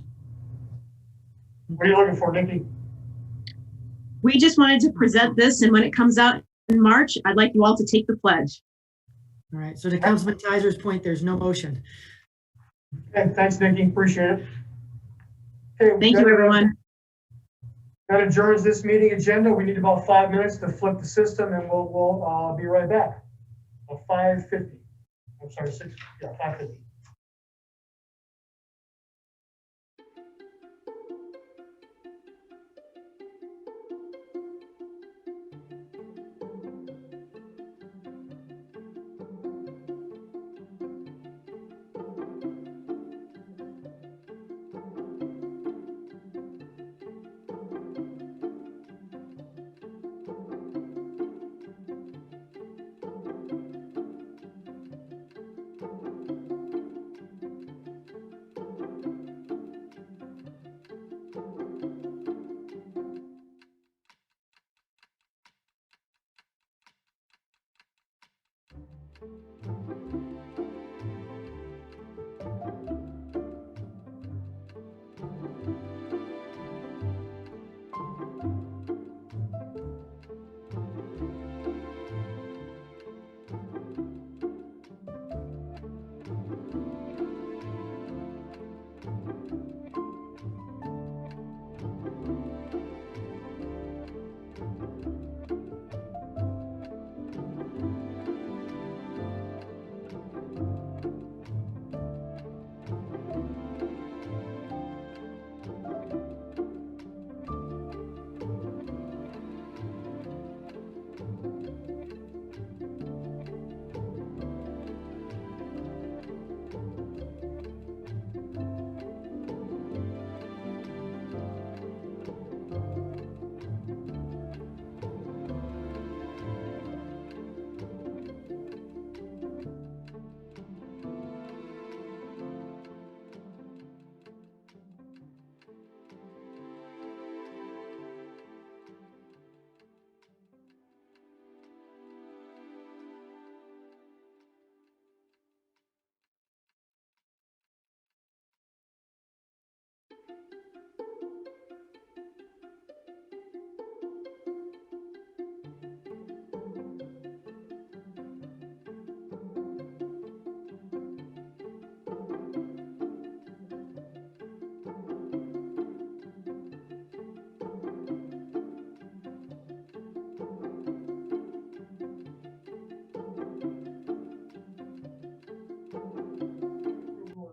What are you looking for, Nikki? We just wanted to present this, and when it comes out in March, I'd like you all to take the pledge. All right, so to Councilman Tiser's point, there's no motion. Okay, thanks, Nikki, appreciate it. Okay, Thank you, everyone. That adjourns this meeting agenda. We need about 5 minutes to flip the system, and we'll be right back. 5:50. I'm sorry, 6. Yeah, 5:50.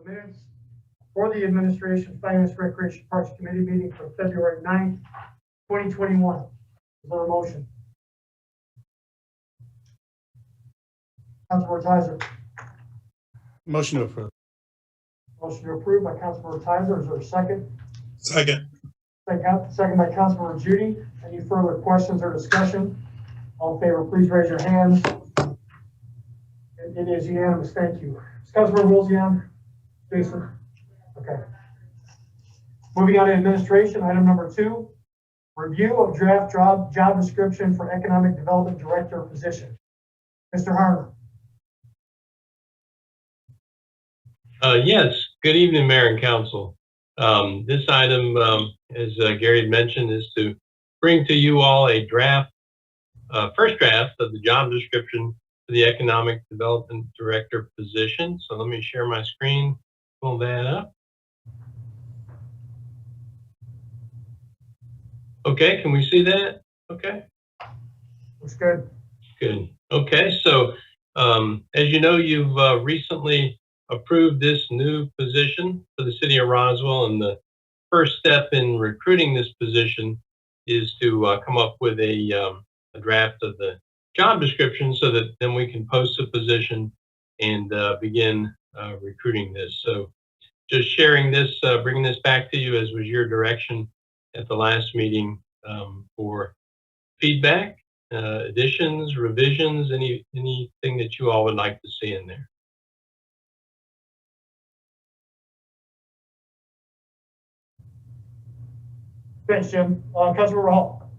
Minutes for the Administration, Finance, Recreation, Parks Committee meeting for February 9th, 2021. Is there a motion? Councilmember Tiser. Motion to approve. Motion to approve by Councilmember Tiser. Is there a second? Second. Second by Councilmember Judy. Any further questions or discussion? All in favor, please raise your hands. It is unanimous. Thank you. Is Councilmember Wilson? Jason? Okay. Moving on to administration, item number 2, review of draft job description for economic development director position. Mr. Harner. Yes, good evening, Mayor and Council. This item, as Gary had mentioned, is to bring to you all a draft, first draft of the job description for the economic development director position. So let me share my screen. Pull that up. Okay, can we see that? Okay. Looks good. Good. Okay, so as you know, you've recently approved this new position for the city of Roswell, and the first step in recruiting this position is to come up with a draft of the job description so that then we can post the position and begin recruiting this. So just sharing this, bringing this back to you as was your direction at the last meeting for feedback, additions, revisions, anything that you all would like to see in there. Thanks, Jim. Councilmember Hall.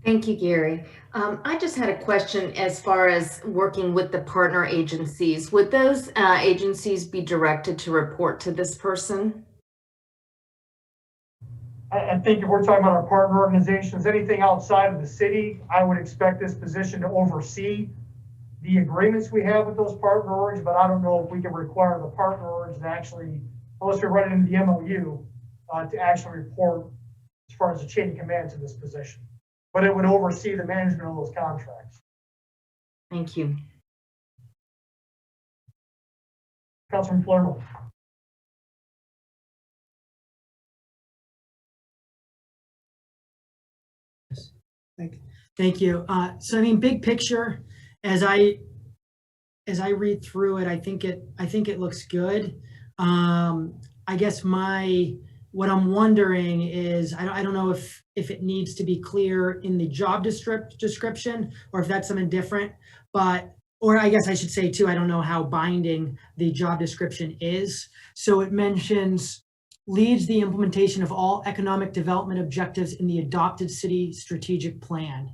Thank you, Gary. I just had a question as far as working with the partner agencies. Would those agencies be directed to report to this person? I think if we're talking about our partner organizations, anything outside of the city, I would expect this position to oversee the agreements we have with those partner orgs, but I don't know if we can require the partner orgs to actually, unless we run it into the MOU, to actually report as far as the chain of command to this position. But it would oversee the management of those contracts. Thank you. Councilman Palermo. Thank you. So I mean, big picture, as I read through it, I think it looks good. I guess what I'm wondering is, I don't know if it needs to be clear in the job description or if that's something different, or I guess I should say too, I don't know how binding the job description is. So it mentions leads the implementation of all economic development objectives in the adopted city strategic plan.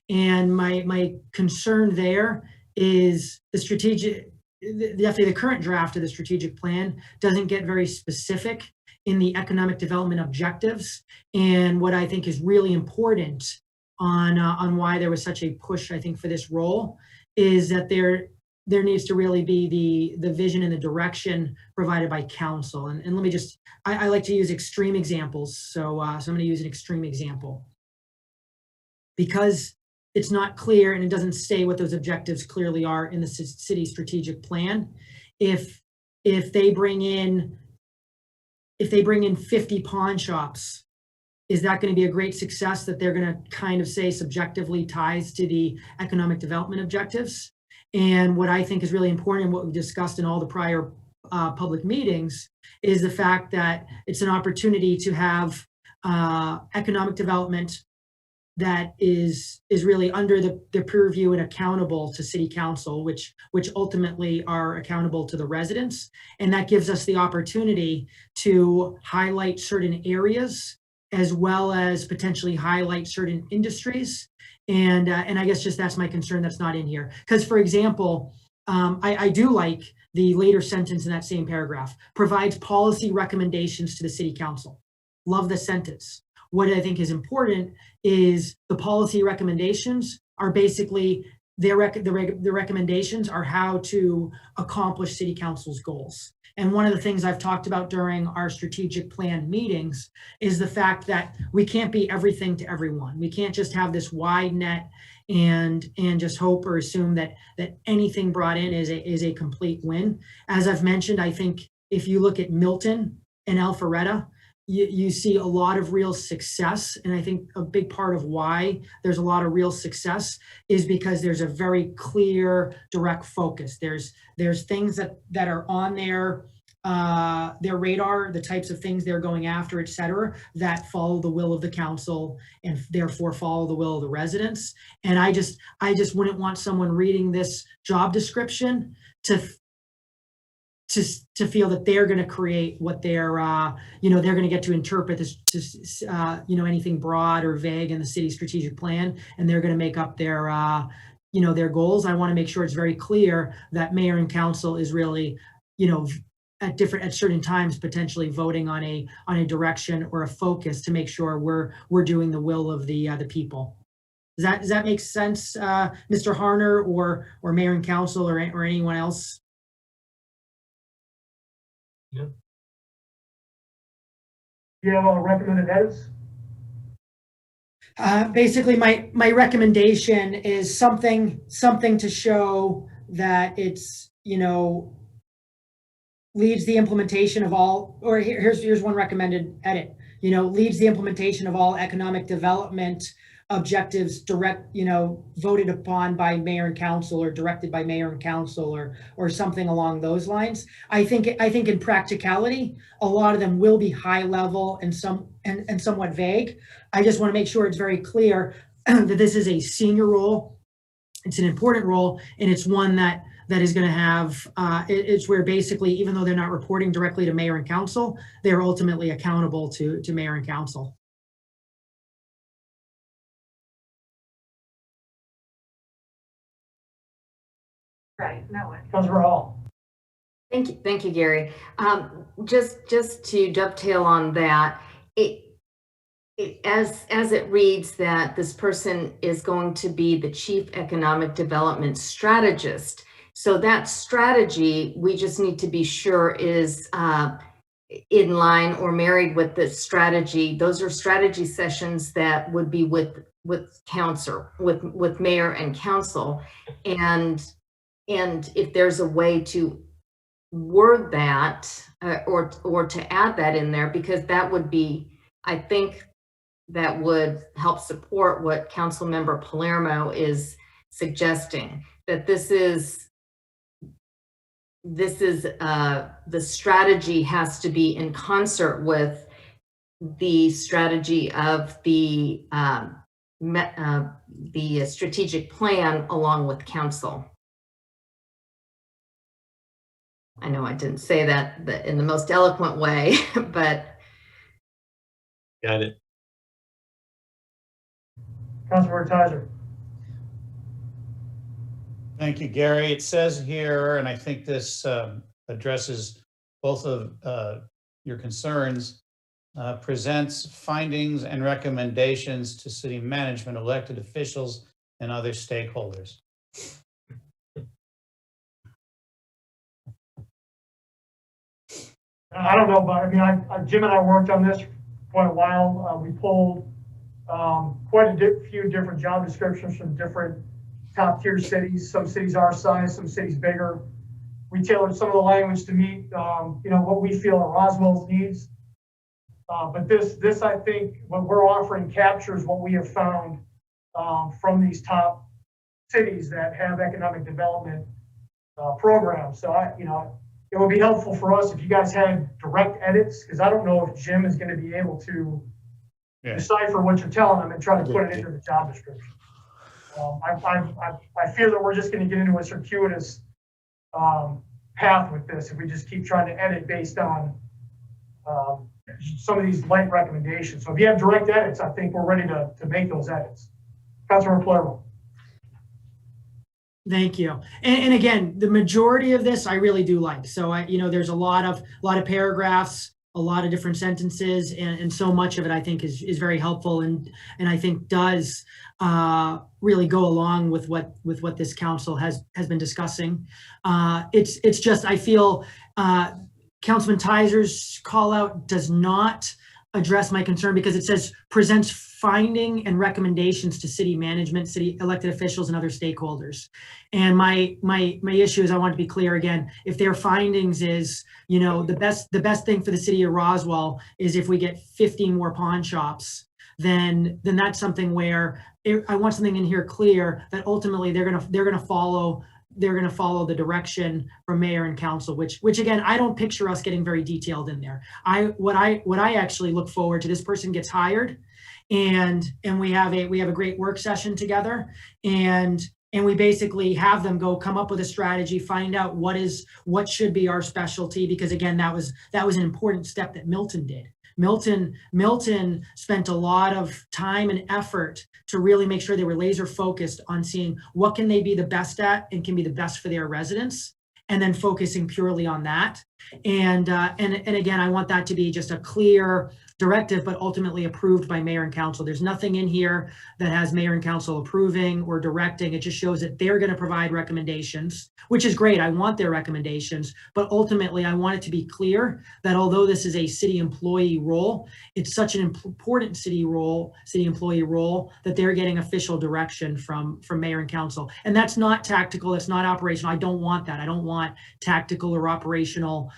And my concern there is definitely the current draft of the strategic plan doesn't get very specific in the economic development objectives. And what I think is really important on why there was such a push, I think, for this role is that there needs to really be the vision and the direction provided by council. And let me just, I like to use extreme examples. So I'm going to use an extreme example. Because it's not clear and it doesn't say what those objectives clearly are in the city strategic plan. If they bring in 50 pawn shops, is that going to be a great success that they're going to kind of say subjectively ties to the economic development objectives? And what I think is really important and what we discussed in all the prior public meetings is the fact that it's an opportunity to have economic development that is really under the purview and accountable to city council, which ultimately are accountable to the residents. And that gives us the opportunity to highlight certain areas as well as potentially highlight certain industries. And I guess just that's my concern that's not in here. Because for example, I do like the later sentence in that same paragraph, provides policy recommendations to the city council. Love the sentence. What I think is important is the policy recommendations are basically the recommendations are how to accomplish city council's goals. And one of the things I've talked about during our strategic plan meetings is the fact that we can't be everything to everyone. We can't just have this wide net and just hope or assume that anything brought in is a complete win. As I've mentioned, I think if you look at Milton and Alpharetta, you see a lot of real success. And I think a big part of why there's a lot of real success is because there's a very clear, direct focus. There's things that are on their radar, the types of things they're going after, et cetera, that follow the will of the council and therefore follow the will of the residents. And I just wouldn't want someone reading this job description to feel that they're going to create what they're they're going to get to interpret this anything broad or vague in the city strategic plan, and they're going to make up their their goals. I want to make sure it's very clear that mayor and council is really at certain times potentially voting on a direction or a focus to make sure we're doing the will of the people. Does that make sense, Mr. Harner or mayor and council or anyone else? Yeah. Do you have recommended edits? Basically, my recommendation is something to show that it's, leads the implementation of all, or here's one recommended edit, leads the implementation of all economic development objectives voted upon by mayor and council or directed by mayor and council or something along those lines. I think in practicality, a lot of them will be high level and somewhat vague. I just want to make sure it's very clear that this is a senior role. It's an important role, and it's one that is going to have, it's where basically, even though they're not reporting directly to mayor and council, they're ultimately accountable to mayor and council. Right, no, Councilor Hall. Thank you, Gary. Just to dovetail on that, as it reads that this person is going to be the chief economic development strategist. So that strategy, we just need to be sure is in line or married with the strategy. Those are strategy sessions that would be with council, with mayor and council, and if there's a way to word that or to add that in there, because that would be, I think that would help support what Councilmember Palermo is suggesting, that this is the strategy has to be in concert with the strategy of the strategic plan along with council. I know I didn't say that in the most eloquent way, but. Got it. Councilor Tizer. Thank you, Gary. It says here, and I think this addresses both of your concerns, presents findings and recommendations to city management, elected officials, and other stakeholders. I don't know, but I mean, Jim and I worked on this for quite a while. We pulled quite a few different job descriptions from different top tier cities, some cities our size, some cities bigger. We tailored some of the language to meet, what we feel are Roswell's needs. But this, I think, what we're offering captures what we have found from these top cities that have economic development programs. So it would be helpful for us if you guys had direct edits, because I don't know if Jim is going to be able to decipher what you're telling him and try to put it into the job description. I fear that we're just going to get into a circuitous path with this if we just keep trying to edit based on some of these light recommendations. So if you have direct edits, I think we're ready to make those edits. Councilor Palermo. Thank you. And again, the majority of this I really do like. So there's a lot of paragraphs, a lot of different sentences, and so much of it I think is very helpful and I think does really go along with what this council has been discussing. It's just, I feel Councilman Tizer's call out does not address my concern, because it says presents finding and recommendations to city management, city elected officials, and other stakeholders. And my issue is, I want to be clear again, if their findings is, the best thing for the city of Roswell is if we get 15 more pawn shops, then that's something where I want something in here clear that ultimately they're gonna follow the direction from mayor and council, which again, I don't picture us getting very detailed in there. What I actually look forward to, this person gets hired and we have a great work session together, and we basically have them go come up with a strategy, find out what should be our specialty, because again, that was an important step that Milton did. Milton spent a lot of time and effort to really make sure they were laser focused on seeing what can they be the best at and can be the best for their residents, and then focusing purely on that. And again, I want that to be just a clear directive, but ultimately approved by mayor and council. There's nothing in here that has mayor and council approving or directing. It just shows that they're going to provide recommendations, which is great. I want their recommendations, but ultimately I want it to be clear that although this is a city employee role, it's such an important city employee role that they're getting official direction from mayor and council. And that's not tactical. That's not operational. I don't want that. I don't want tactical or operational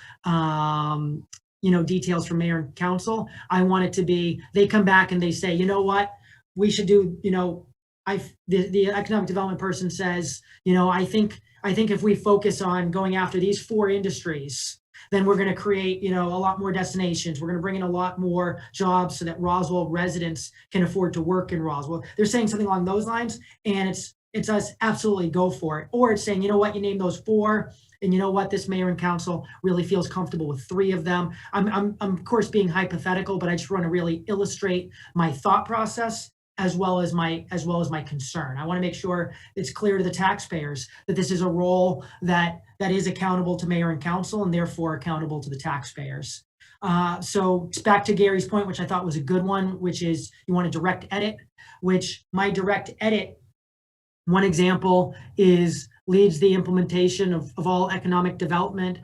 details from mayor and council. I want it to be, they come back and they say, you know what, we should do, the economic development person says, I think if we focus on going after these 4 industries, then we're going to create, a lot more destinations. We're going to bring in a lot more jobs so that Roswell residents can afford to work in Roswell. They're saying something along those lines, and it's us absolutely go for it. Or it's saying, you know what, you name those 4, and you know what, this mayor and council really feels comfortable with 3 of them. I'm of course being hypothetical, but I just want to really illustrate my thought process as well as my concern. I want to make sure it's clear to the taxpayers that this is a role that is accountable to mayor and council and therefore accountable to the taxpayers. So it's back to Gary's point, which I thought was a good one, which is you want a direct edit, which my direct edit, one example is leads the implementation of all economic development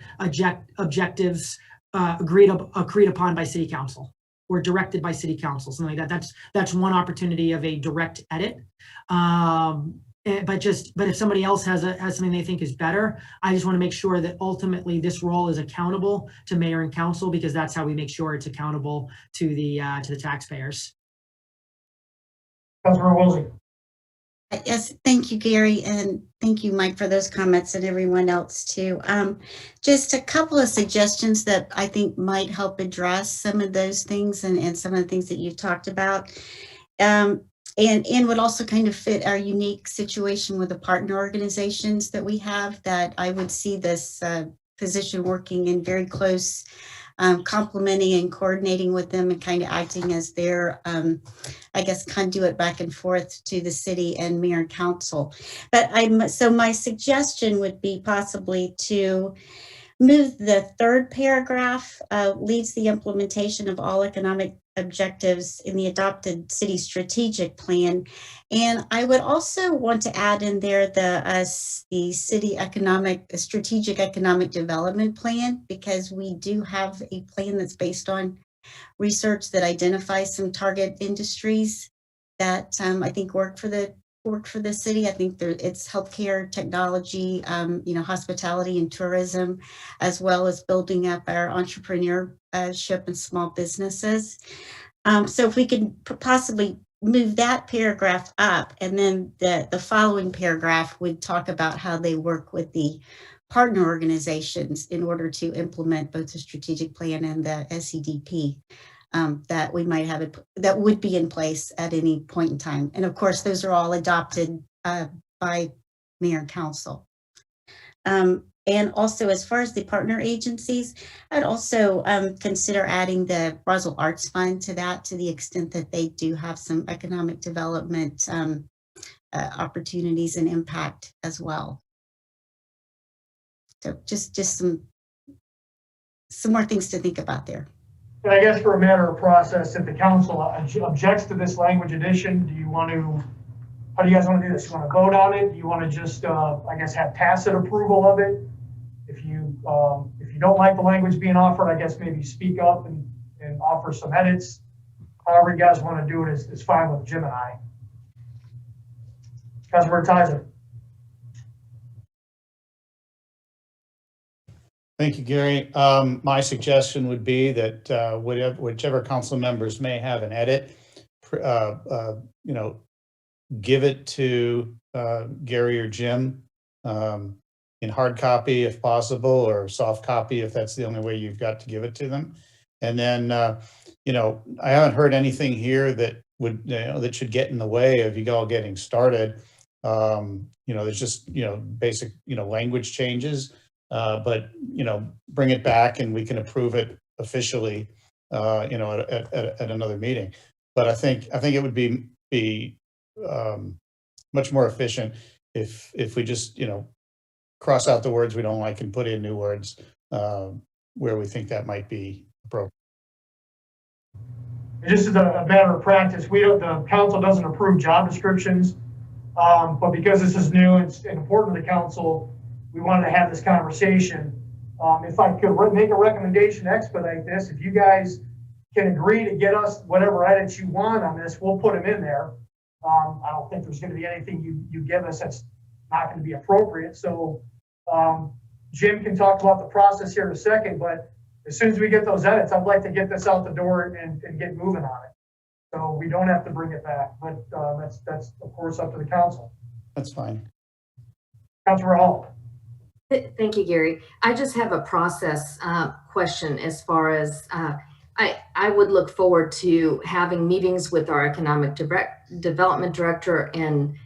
objectives agreed upon by city council or directed by city council, something like that. That's one opportunity of a direct edit. But if somebody else has something they think is better, I just want to make sure that ultimately this role is accountable to mayor and council, because that's how we make sure it's accountable to the taxpayers. Councilor Woolsey. Yes, thank you, Gary, and thank you, Mike, for those comments, and everyone else too. Just a couple of suggestions that I think might help address some of those things and some of the things that you've talked about. And would also kind of fit our unique situation with the partner organizations that we have, that I would see this position working in very close complementing and coordinating with them and kind of acting as their, I guess, conduit back and forth to the city and mayor and council. But so my suggestion would be possibly to move the 3rd paragraph, leads the implementation of all economic objectives in the adopted city strategic plan. And I would also want to add in there the city strategic economic development plan, because we do have a plan that's based on research that identifies some target industries that I think work for the city. I think it's healthcare, technology, hospitality and tourism, as well as building up our entrepreneurship and small businesses. So if we can possibly move that paragraph up, and then the following paragraph would talk about how they work with the partner organizations in order to implement both the strategic plan and the SEDP. That we might have that would be in place at any point in time. And of course, those are all adopted by mayor and council. And also, as far as the partner agencies, I'd also consider adding the Roswell Arts Fund to that, to the extent that they do have some economic development opportunities and impact as well. So just some more things to think about there. And I guess for a matter of process, if the council objects to this language addition, how do you guys want to do this? You want to vote on it? Do you want to just, I guess, have tacit approval of it? If you don't like the language being offered, I guess maybe speak up and offer some edits. However you guys want to do it is fine with Jim and I. Councilor Tizer. Thank you, Gary. My suggestion would be that whichever council members may have an edit, give it to Gary or Jim in hard copy if possible, or soft copy if that's the only way you've got to give it to them. And then, I haven't heard anything here that would, that should get in the way of you all getting started. There's just, basic, language changes. But bring it back and we can approve it officially, at another meeting. But I think it would be much more efficient if we just cross out the words we don't like and put in new words. where we think that might be appropriate. Just as a matter of practice, the council doesn't approve job descriptions, but because this is new and important to the council, we wanted to have this conversation. If I could make a recommendation to expedite this, if you guys can agree to get us whatever edits you want on this, we'll put them in there. I don't think there's going to be anything you give us that's not going to be appropriate. So Jim can talk about the process here in a second, but as soon as we get those edits, I'd like to get this out the door and get moving on it. So we don't have to bring it back, but that's of course up to the council. That's fine. Councilor Hall. Thank you, Gary. I just have a process question as far as I would look forward to having meetings with our economic development director and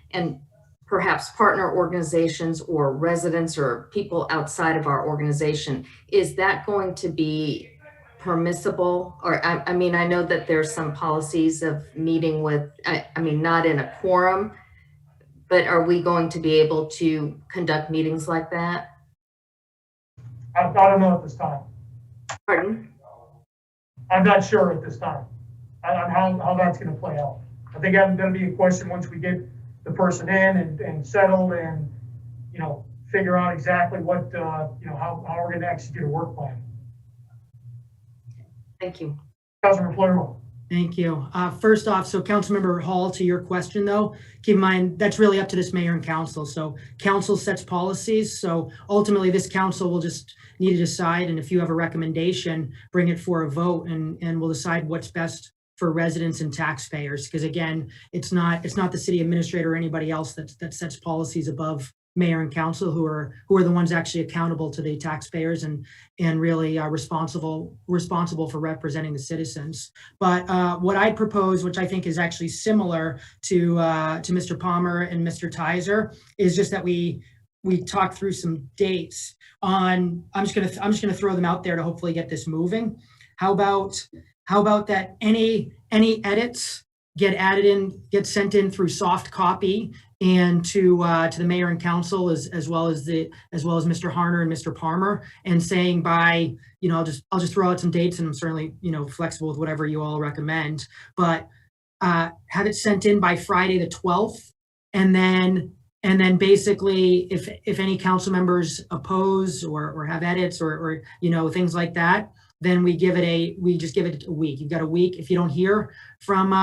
perhaps partner organizations or residents or people outside of our organization. Is that going to be permissible? Or I mean, I know that there's some policies of meeting with, I mean, not in a quorum, but are we going to be able to conduct meetings like that? I don't know at this time. Pardon? I'm not sure at this time on how that's going to play out. I think that's going to be a question once we get the person in and settled and, you know, figure out exactly what, you know, how we're going to execute a work plan. Thank you. Councilman Palermo. Thank you. First off, so Councilmember Hall, to your question though, keep in mind that's really up to this mayor and council. So council sets policies. So ultimately this council will just need to decide. And if you have a recommendation, bring it for a vote and we'll decide what's best for residents and taxpayers. Because again, it's not the city administrator or anybody else that sets policies above mayor and council, who are the ones actually accountable to the taxpayers and really responsible for representing the citizens. But what I propose, which I think is actually similar to Mr. Palmer and Mr. Tizer, is just that we talk through some dates on. I'm just gonna throw them out there to hopefully get this moving. How about that any edits get sent in through soft copy and to the mayor and council as well as Mr. Harner and Mr. Palmer, and saying by, you know, I'll just throw out some dates, and I'm certainly, you know, flexible with whatever you all recommend, but have it sent in by Friday the 12th, and then basically if any council members oppose or have edits or you know, things like that, then we just give it a week. You've got a week. If you don't hear from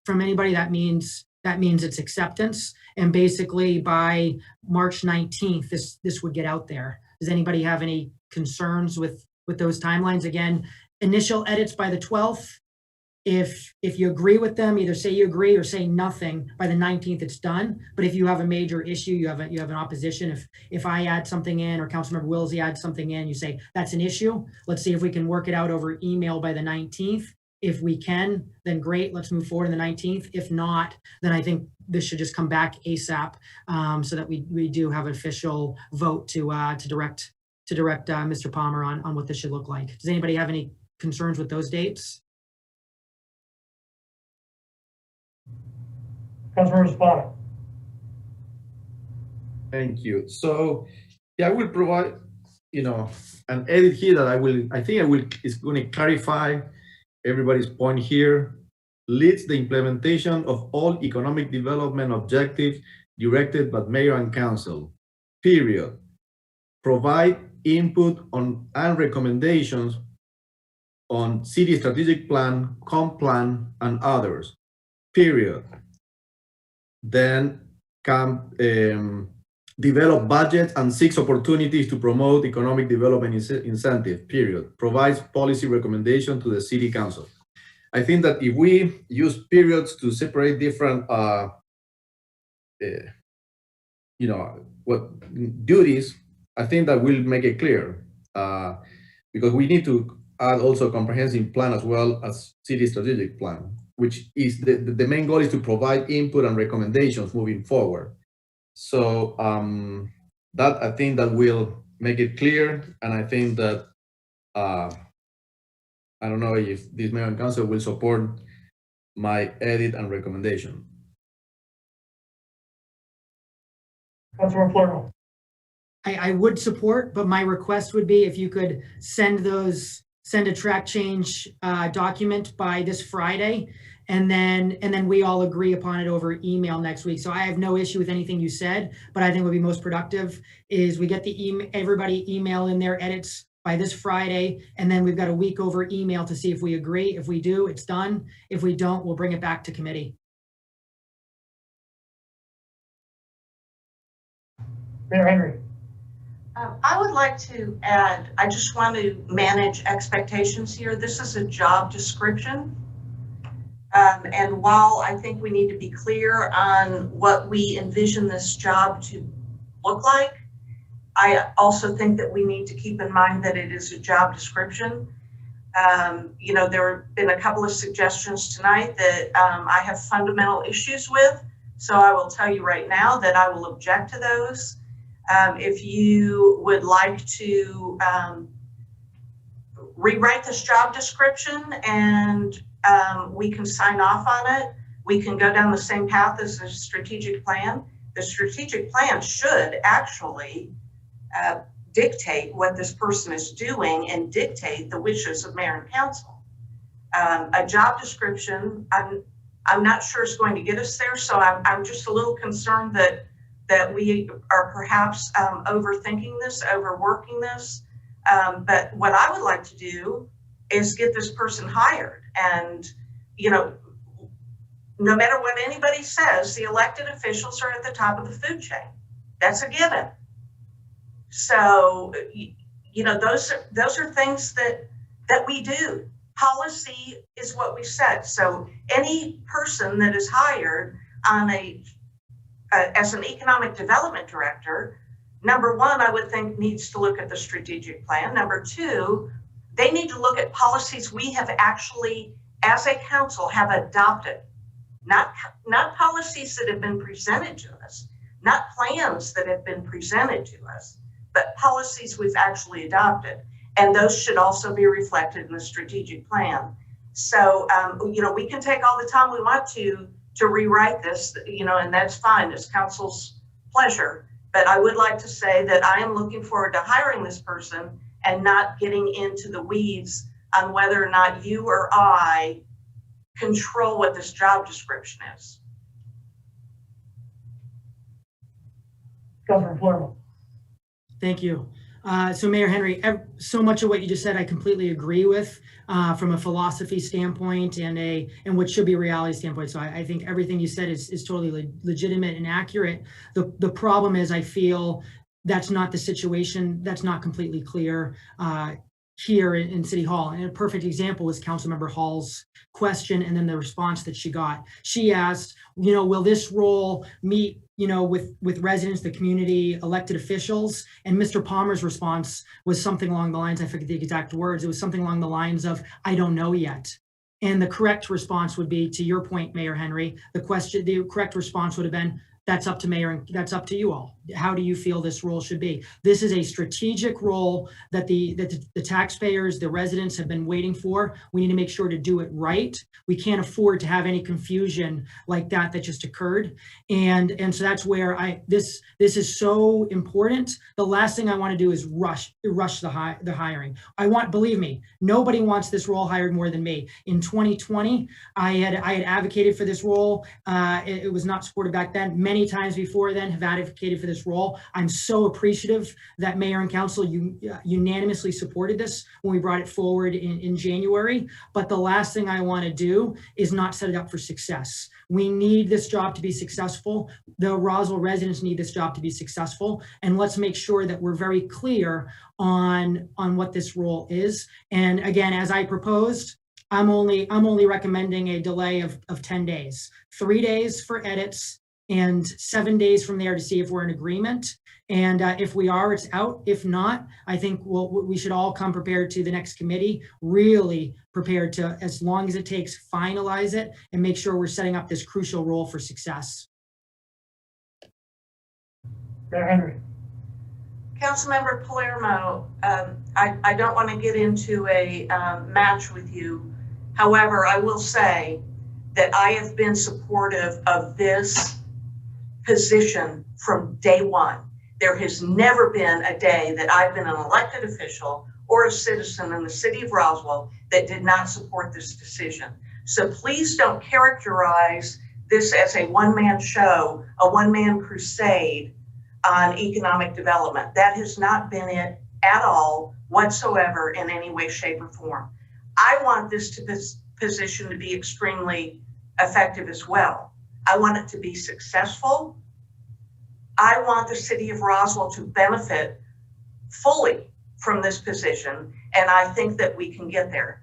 anybody, that means it's acceptance. And basically by March 19th, this would get out there. Does anybody have any concerns with those timelines? Again, initial edits by the 12th. If you agree with them, either say you agree or say nothing. By the 19th, it's done. But if you have a major issue, you have an opposition. If I add something in, or Councilmember Wilsey adds something in, you say that's an issue. Let's see if we can work it out over email by the 19th. If we can, then great, let's move forward on the 19th. If not, then I think this should just come back ASAP, so that we do have an official vote to direct Mr. Palmer on what this should look like. Does anybody have any concerns with those dates? Councilmember Zapata. Thank you. So yeah, I will provide, you know, an edit here that is going to clarify everybody's point here. Leads the implementation of all economic development objectives directed by mayor and council, period. Provide input on and recommendations on city strategic plan, comp plan, and others, period. Then develop budget and seeks opportunities to promote economic development incentive, period. Provides policy recommendation to the city council. I think that if we use periods to separate different, you know, what duties, I think that will make it clear, because we need to add also a comprehensive plan as well as city strategic plan, which is the main goal is to provide input and recommendations moving forward. So that I think that will make it clear, and I think that I don't know if this mayor and council will support my edit and recommendation. Councilor Palermo. I would support, but my request would be if you could send a track change document by this Friday, and then we all agree upon it over email next week. So I have no issue with anything you said, but I think would be most productive is we get the everybody email in their edits by this Friday, and then we've got a week over email to see if we agree. If we do, it's done. If we don't, we'll bring it back to committee. Mayor Henry. I would like to add, I just want to manage expectations here. This is a job description. And while I think we need to be clear on what we envision this job to look like, I also think that we need to keep in mind that it is a job description. You know, there have been a couple of suggestions tonight that I have fundamental issues with. So I will tell you right now that I will object to those. If you would like to rewrite this job description and we can sign off on it, we can go down the same path as the strategic plan. The strategic plan should actually dictate what this person is doing and dictate the wishes of mayor and council. A job description, I'm not sure is going to get us there. So I'm just a little concerned that we are perhaps overthinking this, overworking this. But what I would like to do is get this person hired. And, you know, no matter what anybody says, the elected officials are at the top of the food chain. That's a given. So, you know, those are things that we do. Policy is what we set. So any person that is hired on as an economic development director, number one, I would think needs to look at the strategic plan. Number two, they need to look at policies we have actually, as a council, have adopted. Not policies that have been presented to us, not plans that have been presented to us, but policies we've actually adopted. And those should also be reflected in the strategic plan. So, you know, we can take all the time we want to rewrite this, you know, and that's fine. It's council's pleasure. But I would like to say that I am looking forward to hiring this person and not getting into the weeds on whether or not you or I control what this job description is. Councilor Palermo. Thank you. So Mayor Henry, so much of what you just said, I completely agree with from a philosophy standpoint and what should be a reality standpoint. So I think everything you said is totally legitimate and accurate. The problem is I feel that's not the situation. That's not completely clear here in City Hall. And a perfect example was Councilmember Hall's question and then the response that she got. She asked, you know, will this role meet, you know, with residents, the community, elected officials? And Mr. Palmer's response was something along the lines, I forget the exact words, it was something along the lines of, I don't know yet. And the correct response would be, to your point, Mayor Henry, the correct response would have been, that's up to Mayor and that's up to you all. How do you feel this role should be? This is a strategic role that the taxpayers, the residents have been waiting for. We need to make sure to do it right. We can't afford to have any confusion like that just occurred. And so that's where this is so important. The last thing I want to do is rush the hiring. Believe me, nobody wants this role hired more than me. In 2020, I had advocated for this role. It was not supported back then. Many times before then have advocated for this role. I'm so appreciative that Mayor and Council unanimously supported this when we brought it forward in January. But the last thing I want to do is not set it up for success. We need this job to be successful. The Roswell residents need this job to be successful. And let's make sure that we're very clear on what this role is. And again, as I proposed, I'm only recommending a delay of 10 days, 3 days for edits, and 7 days from there to see if we're in agreement. And if we are, it's out. If not, I think we should all come prepared to the next committee, really prepared to, as long as it takes, finalize it and make sure we're setting up this crucial role for success. Mayor Henry. Councilmember Palermo, I don't want to get into a match with you. However, I will say that I have been supportive of this position from day one. There has never been a day that I've been an elected official or a citizen in the city of Roswell that did not support this decision. So please don't characterize this as a one-man show, a one-man crusade on economic development. That has not been it at all whatsoever in any way, shape, or form. I want this position to be extremely effective as well. I want it to be successful. I want the city of Roswell to benefit fully from this position, and I think that we can get there.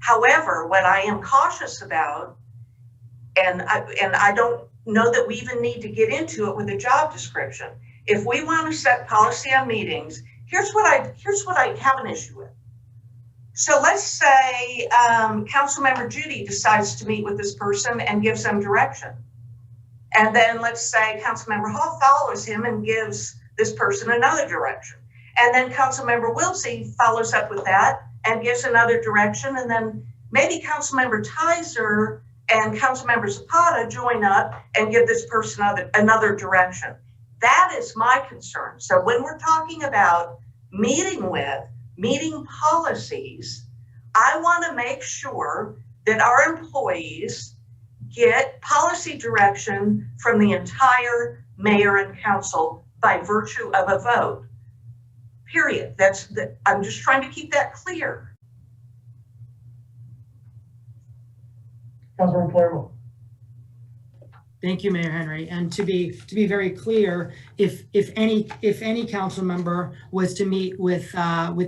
However, what I am cautious about, and I don't know that we even need to get into it with a job description. If we want to set policy on meetings, here's what I have an issue with. So let's say Councilmember Judy decides to meet with this person and gives them direction. And then let's say Councilmember Hall follows him and gives this person another direction. And then Councilmember Wilsey follows up with that and gives another direction. And then maybe Councilmember Tizer and Councilmember Zapata join up and give this person another direction. That is my concern. So when we're talking about meeting policies, I want to make sure that our employees get policy direction from the entire mayor and council by virtue of a vote. Period. I'm just trying to keep that clear. Councilor Palermo. Thank you, Mayor Henry. And to be very clear, if any council member was to meet with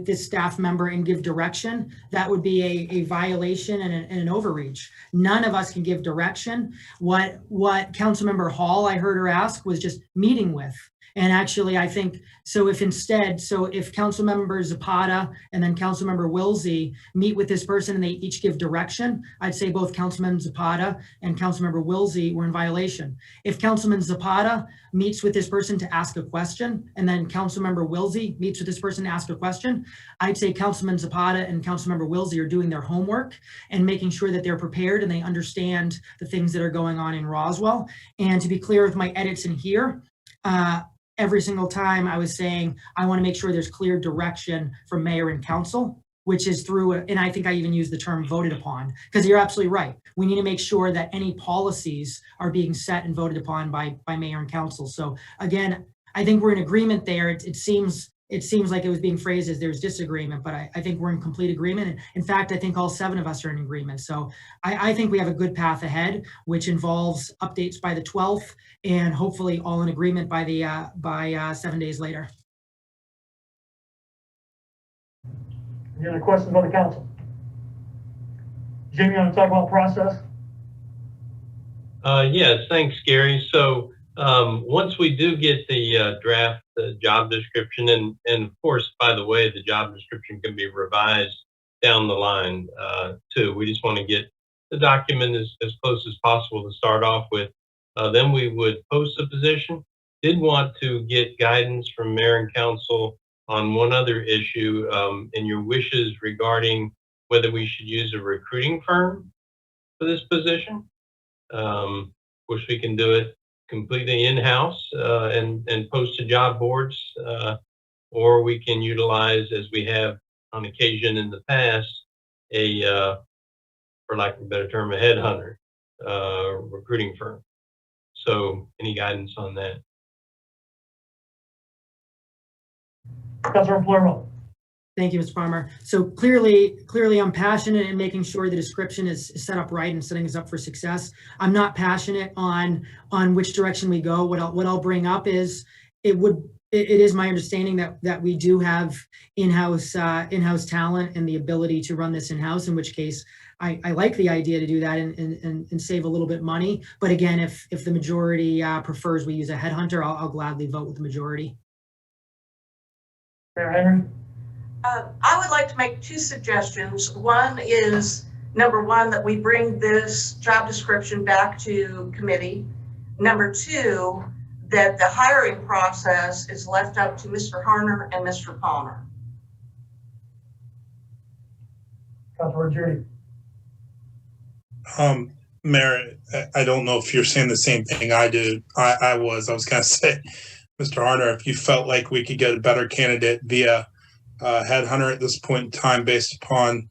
this staff member and give direction, that would be a violation and an overreach. None of us can give direction. What Councilmember Hall, I heard her ask, was just meeting with. And actually, I think, so if Councilmember Zapata and then Councilmember Wilsey meet with this person and they each give direction, I'd say both Councilman Zapata and Councilmember Wilsey were in violation. If Councilman Zapata meets with this person to ask a question, and then Councilmember Wilsey meets with this person to ask a question, I'd say Councilman Zapata and Councilmember Wilsey are doing their homework and making sure that they're prepared and they understand the things that are going on in Roswell. And to be clear with my edits in here, every single time I was saying, I want to make sure there's clear direction from mayor and council, which is through, and I think I even use the term voted upon, because you're absolutely right. We need to make sure that any policies are being set and voted upon by mayor and council. So again, I think we're in agreement there. It seems like it was being phrased as there's disagreement, but I think we're in complete agreement. And in fact, I think all 7 of us are in agreement. So I think we have a good path ahead, which involves updates by the 12th and hopefully all in agreement by 7 days later. Any other questions by the council? Jamie, you want to talk about process? Yes, thanks, Gary. So once we do get the draft job description, and of course, by the way, the job description can be revised down the line too. We just want to get the document as close as possible to start off with. Then we would post the position. Did want to get guidance from mayor and council on one other issue and your wishes regarding whether we should use a recruiting firm for this position. Of course, we can do it completely in-house and post to job boards, or we can utilize, as we have on occasion in the past, for lack of a better term, a headhunter recruiting firm. So any guidance on that? Councilor Palermo. Thank you, Mr. Palmer. So clearly I'm passionate in making sure the description is set up right and setting us up for success. I'm not passionate on which direction we go. What I'll bring up is it is my understanding that we do have in-house talent and the ability to run this in-house, in which case I like the idea to do that and save a little bit money. But again, if the majority prefers we use a headhunter, I'll gladly vote with the majority. Mayor Henry. I would like to make 2 suggestions. One is, number 1, that we bring this job description back to committee. Number 2, that the hiring process is left up to Mr. Harner and Mr. Palmer. Councilor Judy. Mayor, I don't know if you're saying the same thing I do. I was going to say, Mr. Harner, if you felt like we could get a better candidate via headhunter at this point in time based upon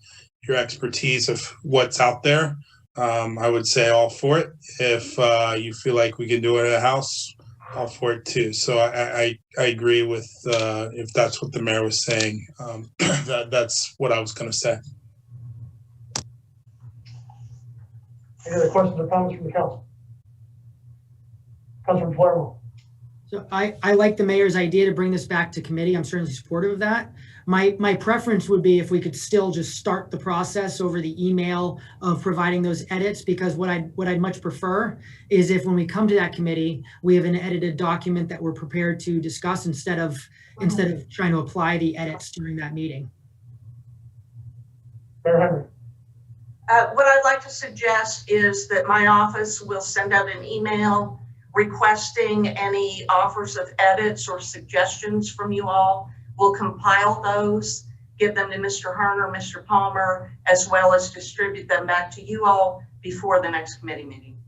your expertise of what's out there, I would say all for it. If you feel like we can do it at a house, all for it too. So I agree with if that's what the mayor was saying. That's what I was going to say. Any other questions or comments from the council? Councilman Palermo. So I like the mayor's idea to bring this back to committee. I'm certainly supportive of that. My preference would be if we could still just start the process over the email of providing those edits, because what I'd much prefer is if when we come to that committee, we have an edited document that we're prepared to discuss instead of trying to apply the edits during that meeting. Mayor Henry. What I'd like to suggest is that my office will send out an email requesting any offers of edits or suggestions from you all. We'll compile those, give them to Mr. Harner, Mr. Palmer, as well as distribute them back to you all before the next committee meeting.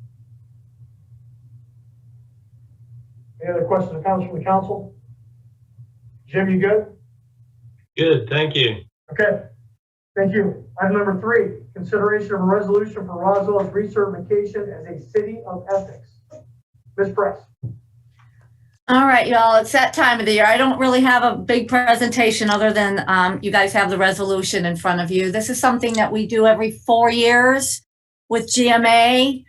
Any other questions or comments from the council? Jim, you good? Good, thank you. Okay, thank you. Item number 3, consideration of a resolution for Roswell's recertification as a city of ethics. Ms. Price. All right, y'all, it's that time of the year. I don't really have a big presentation other than you guys have the resolution in front of you. This is something that we do every 4 years with GMA,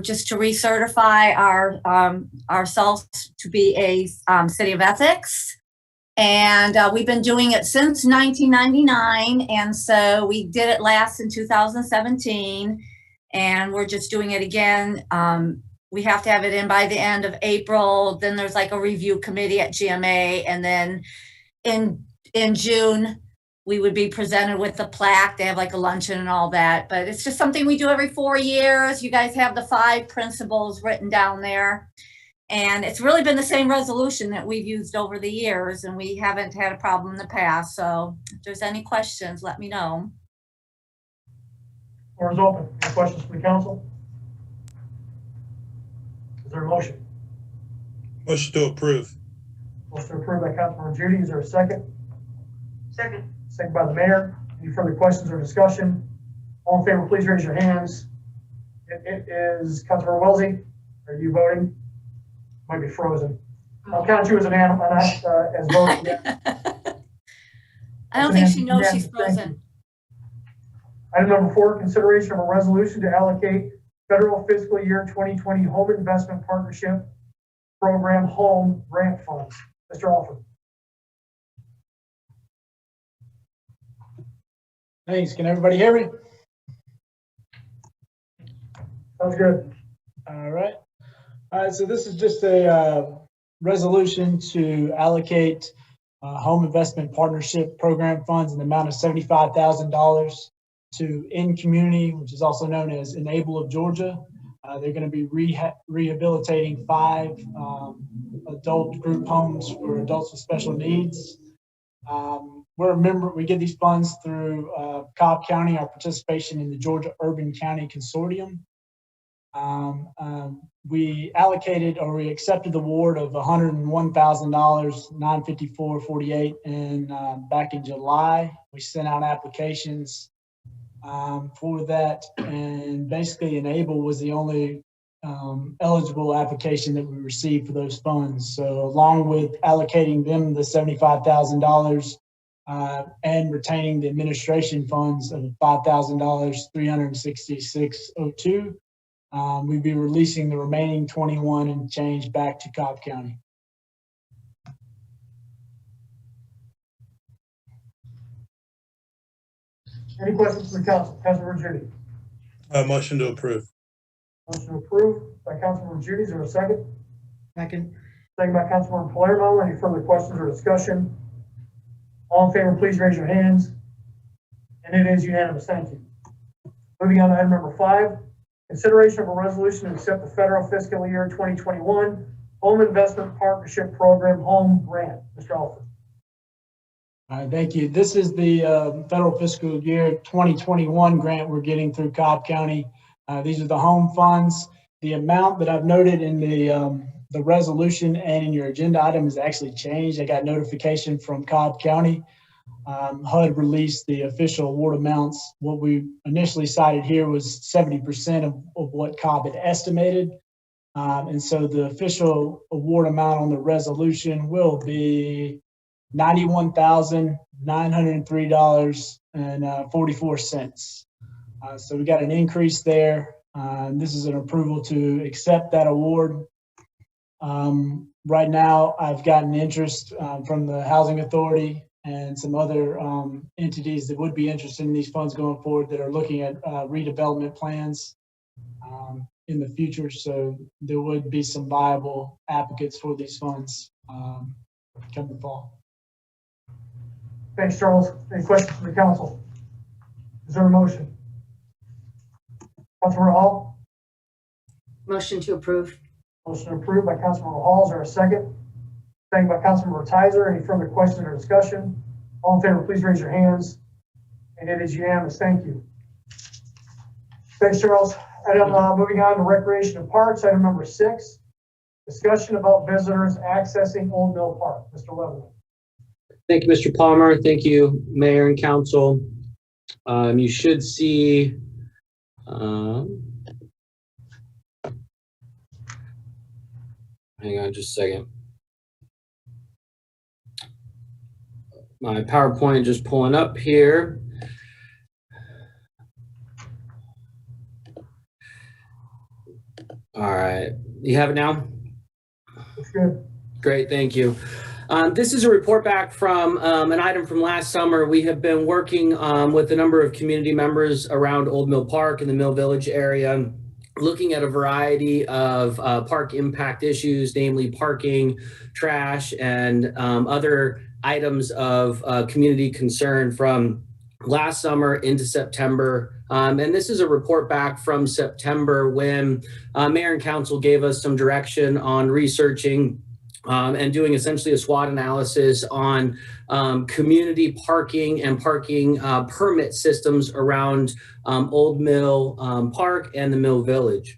just to recertify ourselves to be a city of ethics. And we've been doing it since 1999. And so we did it last in 2017, and we're just doing it again. We have to have it in by the end of April. Then there's like a review committee at GMA. And then in June, we would be presented with the plaque. They have like a luncheon and all that. But it's just something we do every 4 years. You guys have the 5 principles written down there. And it's really been the same resolution that we've used over the years. And we haven't had a problem in the past. So if there's any questions, let me know. Floor is open. Any questions from the council? Is there a motion? Motion to approve. Motion to approve by Councilman Judy. Is there a second? Second. Second by the mayor. Any further questions or discussion? All in favor, please raise your hands. It is Councilman Wellesley. Are you voting? Might be frozen. I'll count you as an animal, as voting. I don't think she knows she's frozen. Item number 4, consideration of a resolution to allocate federal fiscal year 2020 Home Investment Partnership Program Home Grant Funds. Mr. Alford. Thanks. Can everybody hear me? Sounds good. All right. So this is just a resolution to allocate Home Investment Partnership Program funds in the amount of $75,000 to In Community, which is also known as Enable of Georgia. They're going to be rehabilitating 5 adult group homes for adults with special needs. We're a member, we get these funds through Cobb County, our participation in the Georgia Urban County Consortium. We allocated, or we accepted the award of $101,000, $954.48, and back in July. We sent out applications for that, and basically Enable was the only eligible application that we received for those funds. So along with allocating them the $75,000 and retaining the administration funds of $5,000, $366.02, we'd be releasing the remaining 21 and change back to Cobb County. Any questions from the council? Councilman Judy. Motion to approve. Motion approved by Councilman Judy. Is there a second? Second. Second by Councilman Palermo. Any further questions or discussion? All in favor, please raise your hands. And it is unanimous. Thank you. Moving on to item number 5, consideration of a resolution to accept the federal fiscal year 2021 Home Investment Partnership Program Home Grant. Mr. Alford. All right, thank you. This is the federal fiscal year 2021 grant we're getting through Cobb County. These are the home funds. The amount that I've noted in the the resolution and in your agenda item has actually changed. I got notification from Cobb County. HUD released the official award amounts. What we initially cited here was 70% of what Cobb had estimated. And so the official award amount on the resolution will be $91,903.44. So we got an increase there. This is an approval to accept that award. Right now, I've gotten interest from the Housing Authority and some other entities that would be interested in these funds going forward that are looking at redevelopment plans in the future. So there would be some viable applicants for these funds come the fall. Thanks, Charles. Any questions from the council? Is there a motion? Councilmember Hall? Motion to approve. Motion approved by Councilmember Hall. Is there a second? Second by Councilmember Tizer. Any further questions or discussion? All in favor, please raise your hands. And it is unanimous. Thank you. Thanks, Charles. Item, moving on to Recreation and Parks. Item number 6, discussion about visitors accessing Old Mill Park. Mr. Leatherman. Thank you, Mr. Palmer. Thank you, Mayor and Council. You should see hang on just a second. My PowerPoint just pulling up here. All right, you have it now? That's good. Great, thank you. This is a report back from an item from last summer. We have been working with a number of community members around Old Mill Park in the Mill Village area, looking at a variety of park impact issues, namely parking, trash, and other items of community concern from last summer into September. And this is a report back from September when Mayor and Council gave us some direction on researching and doing essentially a SWOT analysis on community parking and parking permit systems around Old Mill Park and the Mill Village.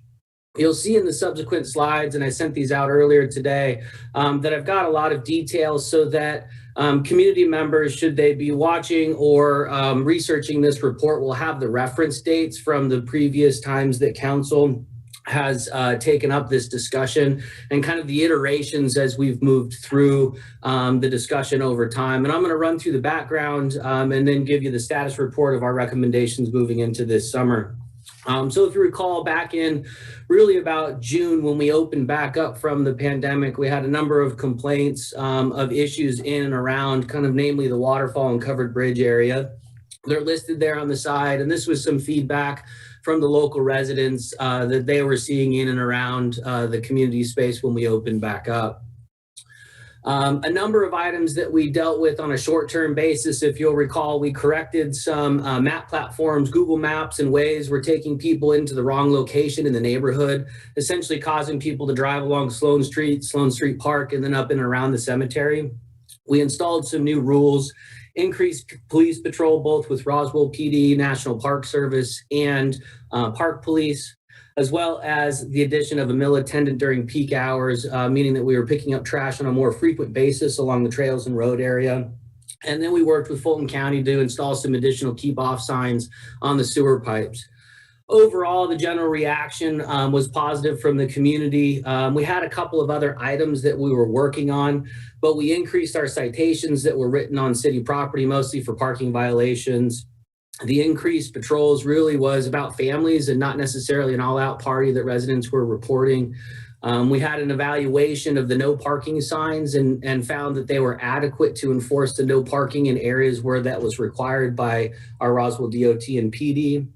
You'll see in the subsequent slides, and I sent these out earlier today, that I've got a lot of details so that community members, should they be watching or researching this report, will have the reference dates from the previous times that Council has taken up this discussion and kind of the iterations as we've moved through the discussion over time. And I'm going to run through the background and then give you the status report of our recommendations moving into this summer. So if you recall, back in really about June, when we opened back up from the pandemic, we had a number of complaints of issues in and around kind of namely the waterfall and covered bridge area. They're listed there on the side, and this was some feedback from the local residents that they were seeing in and around the community space when we opened back up. A number of items that we dealt with on a short-term basis. If you'll recall, we corrected some map platforms. Google Maps and Waze were taking people into the wrong location in the neighborhood, essentially causing people to drive along Sloan Street Park, and then up and around the cemetery. We installed some new rules, increased police patrol, both with Roswell PD, National Park Service, and Park Police, as well as the addition of a mill attendant during peak hours, meaning that we were picking up trash on a more frequent basis along the trails and road area. And then we worked with Fulton County to install some additional keep off signs on the sewer pipes. Overall, the general reaction was positive from the community. We had a couple of other items that we were working on, but we increased our citations that were written on city property, mostly for parking violations. The increased patrols really was about families and not necessarily an all-out party that residents were reporting. We had an evaluation of the no parking signs and found that they were adequate to enforce the no parking in areas where that was required by our Roswell DOT and PD.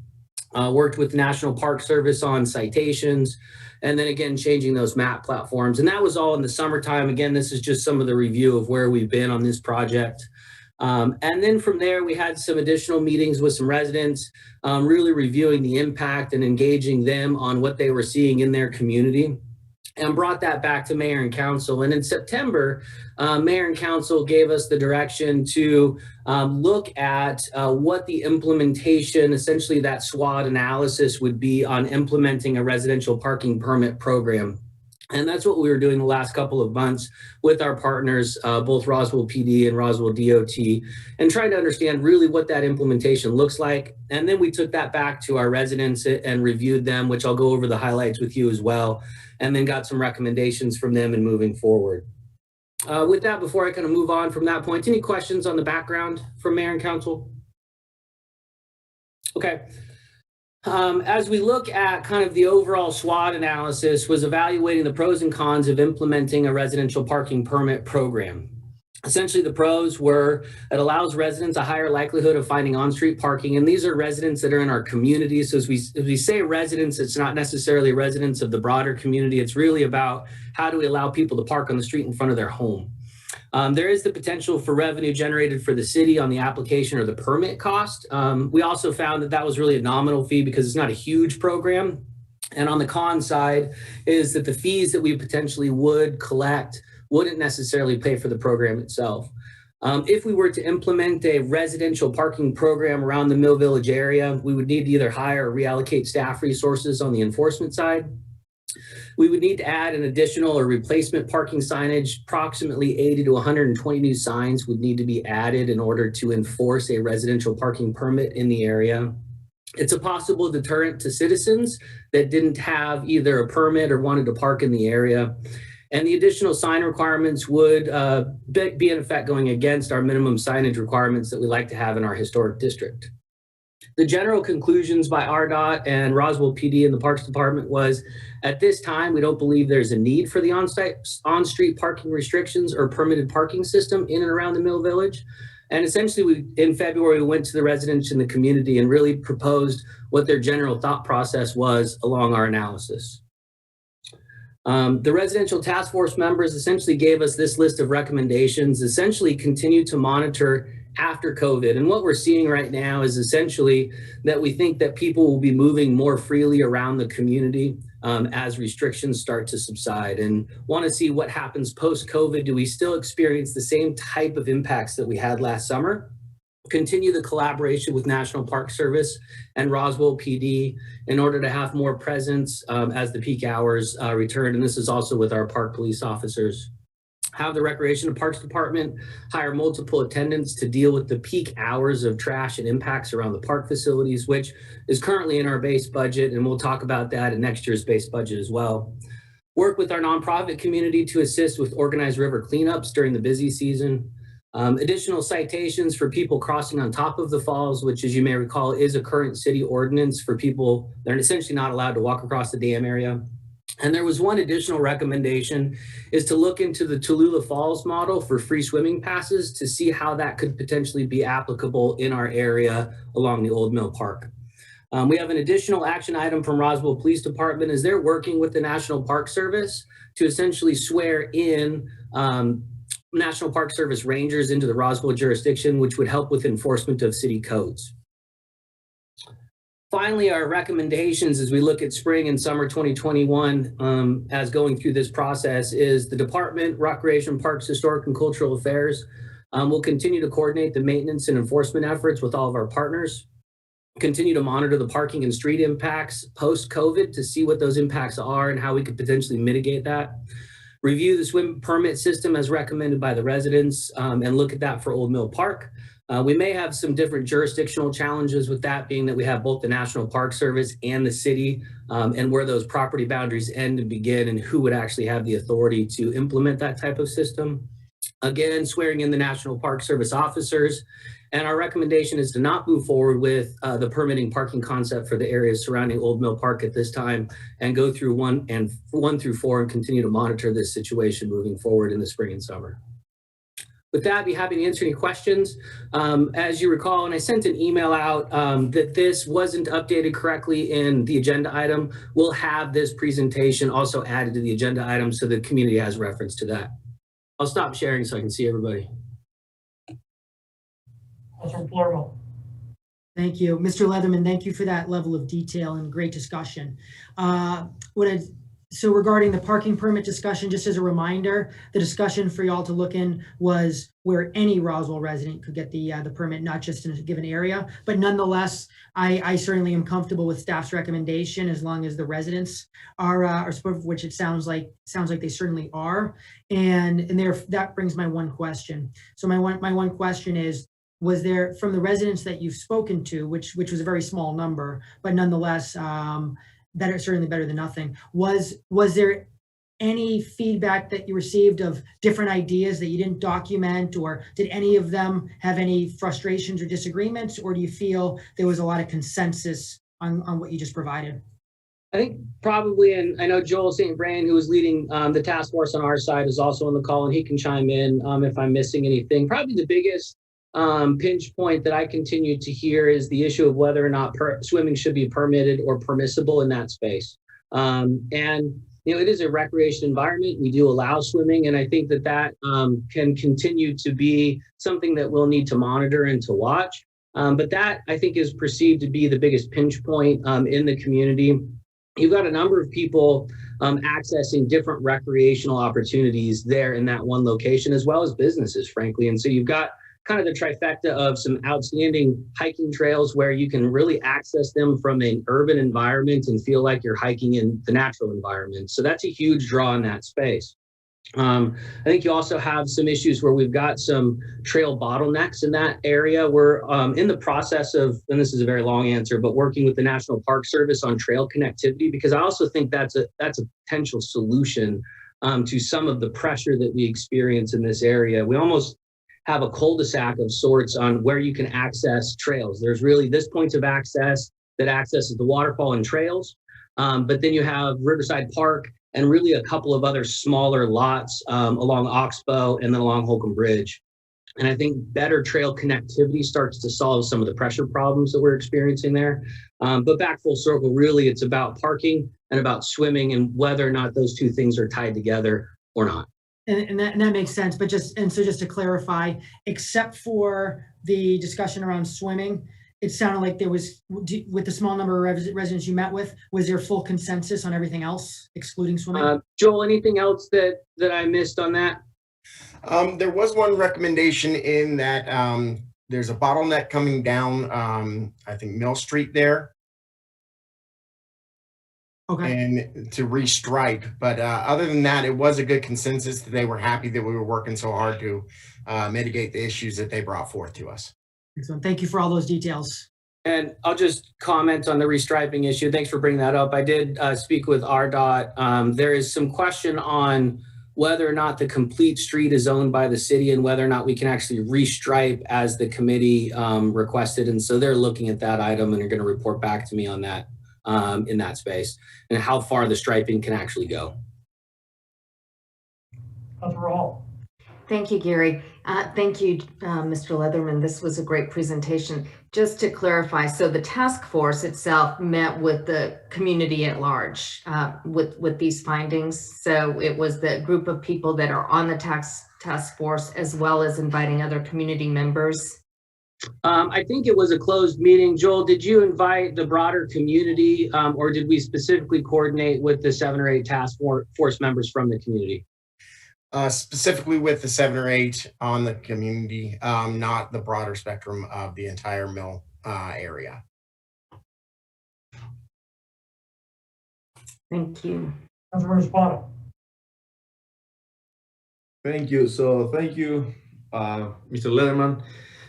Worked with the National Park Service on citations, and then again, changing those map platforms. And that was all in the summertime. Again, this is just some of the review of where we've been on this project. And then from there, we had some additional meetings with some residents, really reviewing the impact and engaging them on what they were seeing in their community, and brought that back to Mayor and Council. And in September, Mayor and Council gave us the direction to look at what the implementation, essentially that SWOT analysis, would be on implementing a residential parking permit program. And that's what we were doing the last couple of months with our partners, both Roswell PD and Roswell DOT, and trying to understand really what that implementation looks like. And then we took that back to our residents and reviewed them, which I'll go over the highlights with you as well, and then got some recommendations from them in moving forward. With that, before I kind of move on from that point, any questions on the background from Mayor and Council? Okay. As we look at kind of the overall SWOT analysis, was evaluating the pros and cons of implementing a residential parking permit program. Essentially, the pros were it allows residents a higher likelihood of finding on-street parking, and these are residents that are in our community. So as we say residents, it's not necessarily residents of the broader community. It's really about how do we allow people to park on the street in front of their home. There is the potential for revenue generated for the city on the application or the permit cost. We also found that that was really a nominal fee because it's not a huge program. And on the con side is that the fees that we potentially would collect wouldn't necessarily pay for the program itself. If we were to implement a residential parking program around the Mill Village area, we would need to either hire or reallocate staff resources on the enforcement side. We would need to add an additional or replacement parking signage. Approximately 80 to 120 new signs would need to be added in order to enforce a residential parking permit in the area. It's a possible deterrent to citizens that didn't have either a permit or wanted to park in the area. And the additional sign requirements would be in effect going against our minimum signage requirements that we like to have in our historic district. The general conclusions by RDOT and Roswell PD and the Parks Department was, at this time, we don't believe there's a need for the on-street parking restrictions or permitted parking system in and around the Mill Village. And essentially, in February, we went to the residents in the community and really proposed what their general thought process was along our analysis. The residential task force members essentially gave us this list of recommendations, essentially continue to monitor after COVID. And what we're seeing right now is essentially that we think that people will be moving more freely around the community as restrictions start to subside, and want to see what happens post-COVID. Do we still experience the same type of impacts that we had last summer? Continue the collaboration with National Park Service and Roswell PD in order to have more presence as the peak hours return. And this is also with our park police officers. Have the Recreation and Parks Department hire multiple attendants to deal with the peak hours of trash and impacts around the park facilities, which is currently in our base budget. And we'll talk about that in next year's base budget as well. Work with our nonprofit community to assist with organized river cleanups during the busy season. Additional citations for people crossing on top of the falls, which, as you may recall, is a current city ordinance for people that are essentially not allowed to walk across the dam area. And there was one additional recommendation is to look into the Tallulah Falls model for free swimming passes to see how that could potentially be applicable in our area along the Old Mill Park. We have an additional action item from Roswell Police Department as they're working with the National Park Service to essentially swear in National Park Service rangers into the Roswell jurisdiction, which would help with enforcement of city codes. Finally, our recommendations as we look at spring and summer 2021 as going through this process is the Department, Recreation, Parks, Historic, and Cultural Affairs will continue to coordinate the maintenance and enforcement efforts with all of our partners. Continue to monitor the parking and street impacts post-COVID to see what those impacts are and how we could potentially mitigate that. Review the swim permit system as recommended by the residents and look at that for Old Mill Park. We may have some different jurisdictional challenges with that, being that we have both the National Park Service and the city and where those property boundaries end and begin and who would actually have the authority to implement that type of system. Again, swearing in the National Park Service officers. And our recommendation is to not move forward with the permitting parking concept for the areas surrounding Old Mill Park at this time and go through 1 through 4 and continue to monitor this situation moving forward in the spring and summer. With that, I'd be happy to answer any questions. As you recall, and I sent an email out that this wasn't updated correctly in the agenda item, we'll have this presentation also added to the agenda item so the community has reference to that. I'll stop sharing so I can see everybody. Thank you. Mr. Leatherman, thank you for that level of detail and great discussion. What I'd So regarding the parking permit discussion, just as a reminder, the discussion for y'all to look in was where any Roswell resident could get the permit, not just in a given area. But nonetheless, I certainly am comfortable with staff's recommendation as long as the residents are supportive, which it sounds like they certainly are. And there, that brings my one question. So my one question is, was there, from the residents that you've spoken to, which was a very small number, but nonetheless, certainly better than nothing. Was there any feedback that you received of different ideas that you didn't document, or did any of them have any frustrations or disagreements, or do you feel there was a lot of consensus on what you just provided? I think probably, and I know Joel St. Brand, who is leading the task force on our side, is also on the call, and he can chime in if I'm missing anything. Probably the biggest pinch point that I continue to hear is the issue of whether or not swimming should be permitted or permissible in that space. And it is a recreation environment. We do allow swimming, and I think that can continue to be something that we'll need to monitor and to watch. But that, I think, is perceived to be the biggest pinch point in the community. You've got a number of people accessing different recreational opportunities there in that one location, as well as businesses, frankly. And so you've got kind of the trifecta of some outstanding hiking trails where you can really access them from an urban environment and feel like you're hiking in the natural environment. So that's a huge draw in that space. I think you also have some issues where we've got some trail bottlenecks in that area. We're in the process of, and this is a very long answer, but working with the National Park Service on trail connectivity, because I also think that's a potential solution to some of the pressure that we experience in this area. We almost have a cul-de-sac of sorts on where you can access trails. There's really this point of access that accesses the waterfall and trails, but then you have Riverside Park and really a couple of other smaller lots along Oxbow and then along Holcomb Bridge. And I think better trail connectivity starts to solve some of the pressure problems that we're experiencing there. But back full circle, really, it's about parking and about swimming and whether or not those two things are tied together or not. And that makes sense, but just to clarify, except for the discussion around swimming, it sounded like there was, with the small number of residents you met with, was there full consensus on everything else, excluding swimming? Joel, anything else that I missed on that? There was one recommendation in that there's a bottleneck coming down, I think, Mill Street there. Okay. And to restripe, but other than that, it was a good consensus that they were happy that we were working so hard to mitigate the issues that they brought forth to us. Excellent. Thank you for all those details. And I'll just comment on the restriping issue. Thanks for bringing that up. I did speak with RDOT. There is some question on whether or not the complete street is owned by the city and whether or not we can actually restripe as the committee requested. And so they're looking at that item and are going to report back to me on that in that space and how far the striping can actually go. Overall. Thank you, Gary. Thank you, Mr. Leatherman. This was a great presentation. Just to clarify, so the task force itself met with the community at large with these findings. So it was the group of people that are on the task force, as well as inviting other community members. I think it was a closed meeting. Joel, did you invite the broader community or did we specifically coordinate with the 7 or 8 task force members from the community? Specifically with the 7 or 8 on the community, not the broader spectrum of the entire mill area. Thank you. Councilmember Spano. Thank you. So thank you, Mr. Leatherman.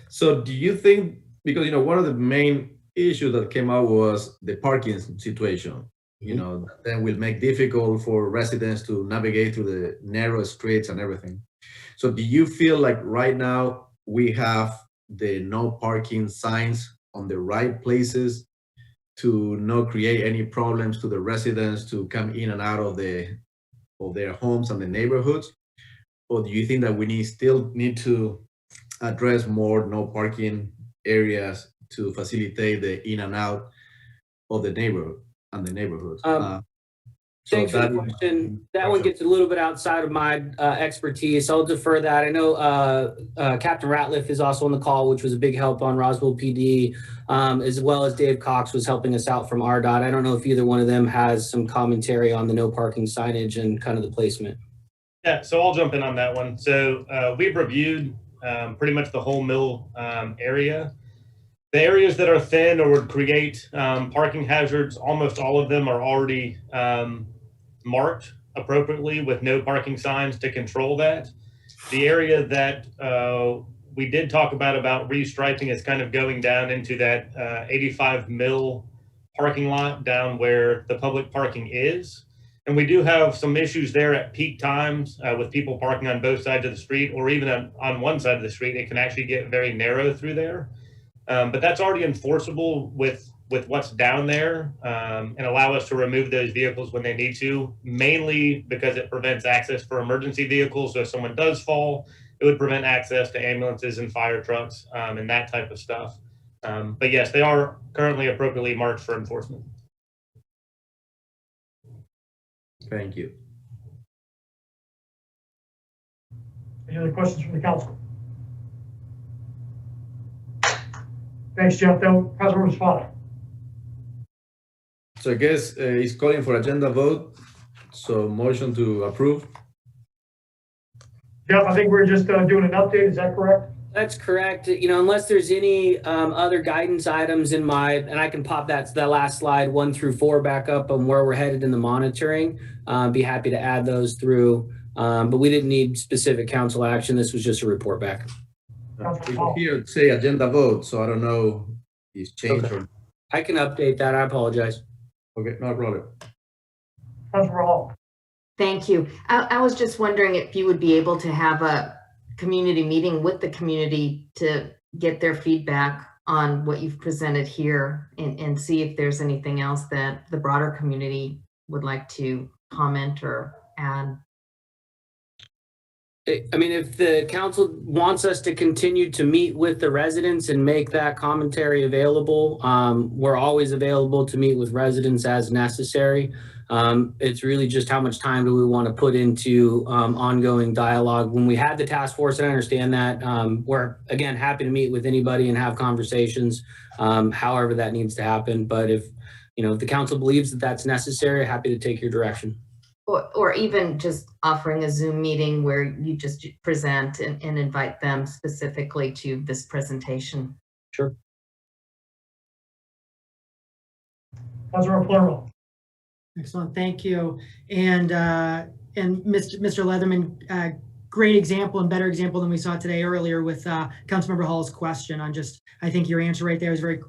So do you think, because, one of the main issues that came out was the parking situation, that will make difficult for residents to navigate through the narrow streets and everything. So do you feel like right now we have the no parking signs on the right places to not create any problems to the residents to come in and out of their homes and the neighborhoods? Or do you think that we still need to address more no parking areas to facilitate the in and out of the neighborhood and the neighborhoods? So Thanks for the question. That one gets a little bit outside of my expertise. I'll defer that. I know Captain Ratliff is also on the call, which was a big help on Roswell PD, as well as Dave Cox was helping us out from RDOT. I don't know if either one of them has some commentary on the no parking signage and kind of the placement. Yeah, so I'll jump in on that one. So we've reviewed pretty much the whole mill area. The areas that are thin or would create parking hazards, almost all of them are already marked appropriately with no parking signs to control that. The area that we did talk about restriping is kind of going down into that 85 mil parking lot down where the public parking is. And we do have some issues there at peak times with people parking on both sides of the street, or even on one side of the street. It can actually get very narrow through there. But that's already enforceable with what's down there, and allow us to remove those vehicles when they need to, mainly because it prevents access for emergency vehicles. So if someone does fall, it would prevent access to ambulances and fire trucks and that type of stuff. But yes, they are currently appropriately marked for enforcement. Thank you. Any other questions from the council? Thanks, Jeff. Councilmember Spada. So I guess he's calling for agenda vote. So motion to approve. Jeff, I think we're just doing an update. Is that correct? That's correct. You know, unless there's any other guidance items in my, and I can pop that last slide 1 through 4 back up on where we're headed in the monitoring. Be happy to add those through, but we didn't need specific council action. This was just a report back. Here say agenda vote, so I don't know if it's changed. Okay. I can update that. I apologize. Okay, no problem. Councilmember Hall. Thank you. I was just wondering if you would be able to have a community meeting with the community to get their feedback on what you've presented here and see if there's anything else that the broader community would like to comment or add. I mean, if the council wants us to continue to meet with the residents and make that commentary available, we're always available to meet with residents as necessary. It's really just how much time do we want to put into ongoing dialogue. When we had the task force, and I understand that, we're, again, happy to meet with anybody and have conversations, however that needs to happen. But if the council believes that that's necessary, happy to take your direction. Or even just offering a Zoom meeting where you just present and invite them specifically to this presentation. Sure. Councilmember Palermo. Excellent, thank you. And Mr. Leatherman, great example and better example than we saw today earlier with Councilmember Hall's question on just, I think your answer right there is very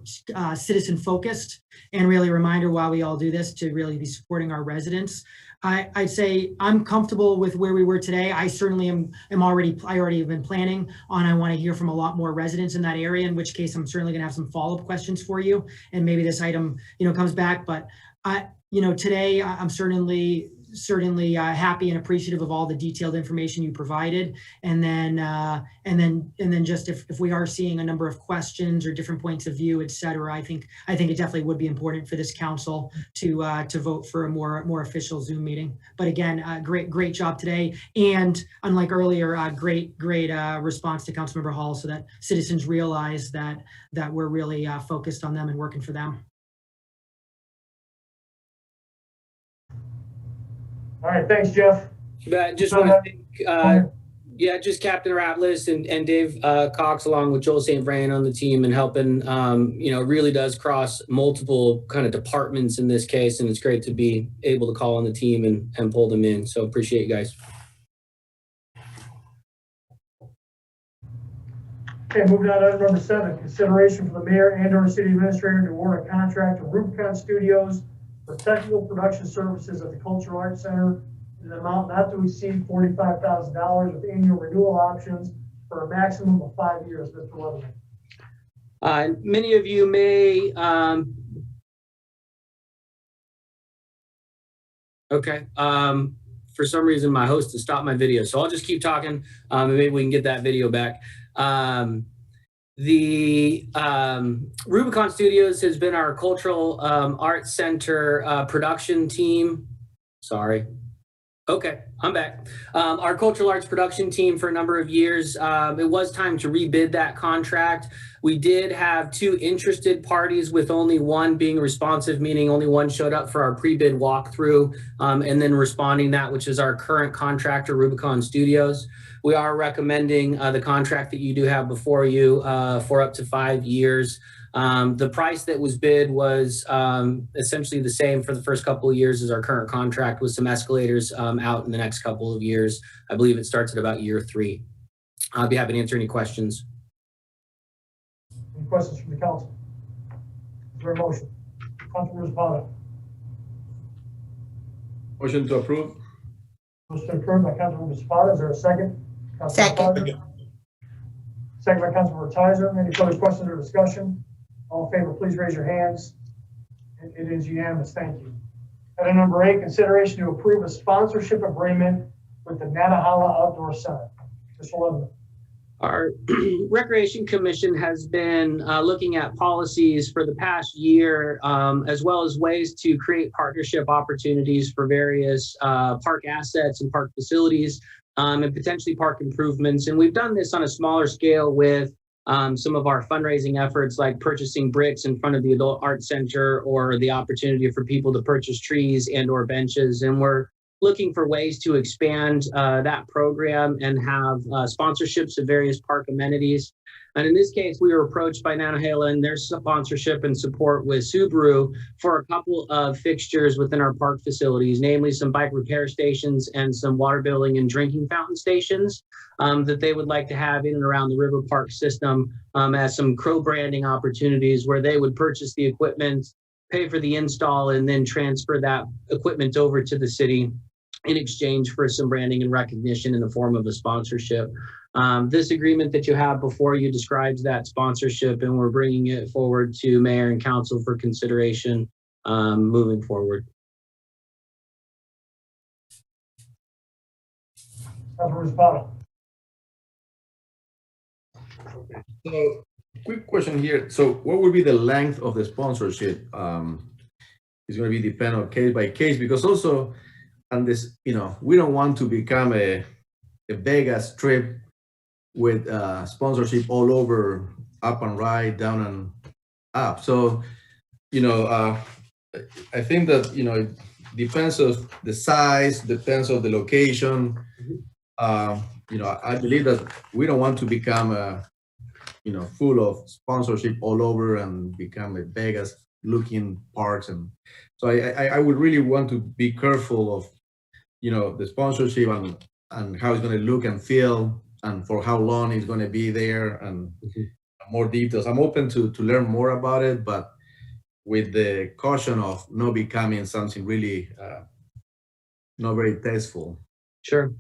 citizen focused and really a reminder why we all do this, to really be supporting our residents. I'd say I'm comfortable with where we were today. I certainly am already have been planning on, I want to hear from a lot more residents in that area, in which case I'm certainly going to have some follow-up questions for you. And maybe this item, comes back, but today I'm certainly happy and appreciative of all the detailed information you provided. And then just if we are seeing a number of questions or different points of view, et cetera, I think it definitely would be important for this council to vote for a more official Zoom meeting. But again, great job today. And unlike earlier, great response to Councilmember Hall, so that citizens realize that we're really focused on them and working for them. All right, thanks, Jeff. Just want to thank, just Captain Ratliff and Dave Cox, along with Joel St. Vrain on the team and helping. Really does cross multiple kind of departments in this case, and it's great to be able to call on the team and pull them in. So appreciate you guys. Okay, moving on to item number 7, consideration for the mayor and/or city administrator to award a contract to Rubicon Studios for technical production services at the Cultural Arts Center in an amount not to exceed $45,000 with annual renewal options for a maximum of 5 years. Mr. Leatherman. Many of you may, for some reason my host has stopped my video, so I'll just keep talking and maybe we can get that video back. The Rubicon Studios has been our Cultural Arts Center production team Sorry. Okay, I'm back. Our cultural arts production team for a number of years, it was time to rebid that contract. We did have 2 interested parties with only one being responsive, meaning only one showed up for our pre-bid walkthrough and then responding that, which is our current contractor, Rubicon Studios. We are recommending the contract that you do have before you for up to 5 years. The price that was bid was essentially the same for the first couple of years as our current contract, with some escalators out in the next couple of years. I believe it starts at about year 3. I'll be happy to answer any questions. Any questions from the council? Is there a motion? Councilmember Zapata. Motion to approve. Motion approved by Councilmember Zapata. Is there a second? Second. Second by Councilmember Tizer. Any further questions or discussion? All in favor, please raise your hands. It is unanimous. Thank you. Item number 8, consideration to approve a sponsorship agreement with the Nanahala Outdoor Center. Mr. Lebanon. Our Recreation Commission has been looking at policies for the past year, as well as ways to create partnership opportunities for various park assets and park facilities, and potentially park improvements. And we've done this on a smaller scale with some of our fundraising efforts, like purchasing bricks in front of the Adult Art Center, or the opportunity for people to purchase trees and or benches. And we're looking for ways to expand that program and have sponsorships of various park amenities. And in this case, we were approached by Nanahala and their sponsorship and support with Subaru for a couple of fixtures within our park facilities, namely some bike repair stations and some water billing and drinking fountain stations that they would like to have in and around the River Park system as some co-branding opportunities where they would purchase the equipment, pay for the install, and then transfer that equipment over to the city in exchange for some branding and recognition in the form of a sponsorship. This agreement that you have before you describes that sponsorship, and we're bringing it forward to Mayor and Council for consideration moving forward. So, quick question here. So, what would be the length of the sponsorship? It's going to be depend on case by case, because also, and this, we don't want to become a Vegas trip with sponsorship all over, up and right, down and up. So, I think that it depends of the size, depends of the location. I believe that we don't want to become full of sponsorship all over and become a Vegas looking parks. And so I would really want to be careful of the sponsorship and how it's going to look and feel, and for how long it's going to be there, and more details. I'm open to learn more about it, but with the caution of not becoming something really not very tasteful. Sure.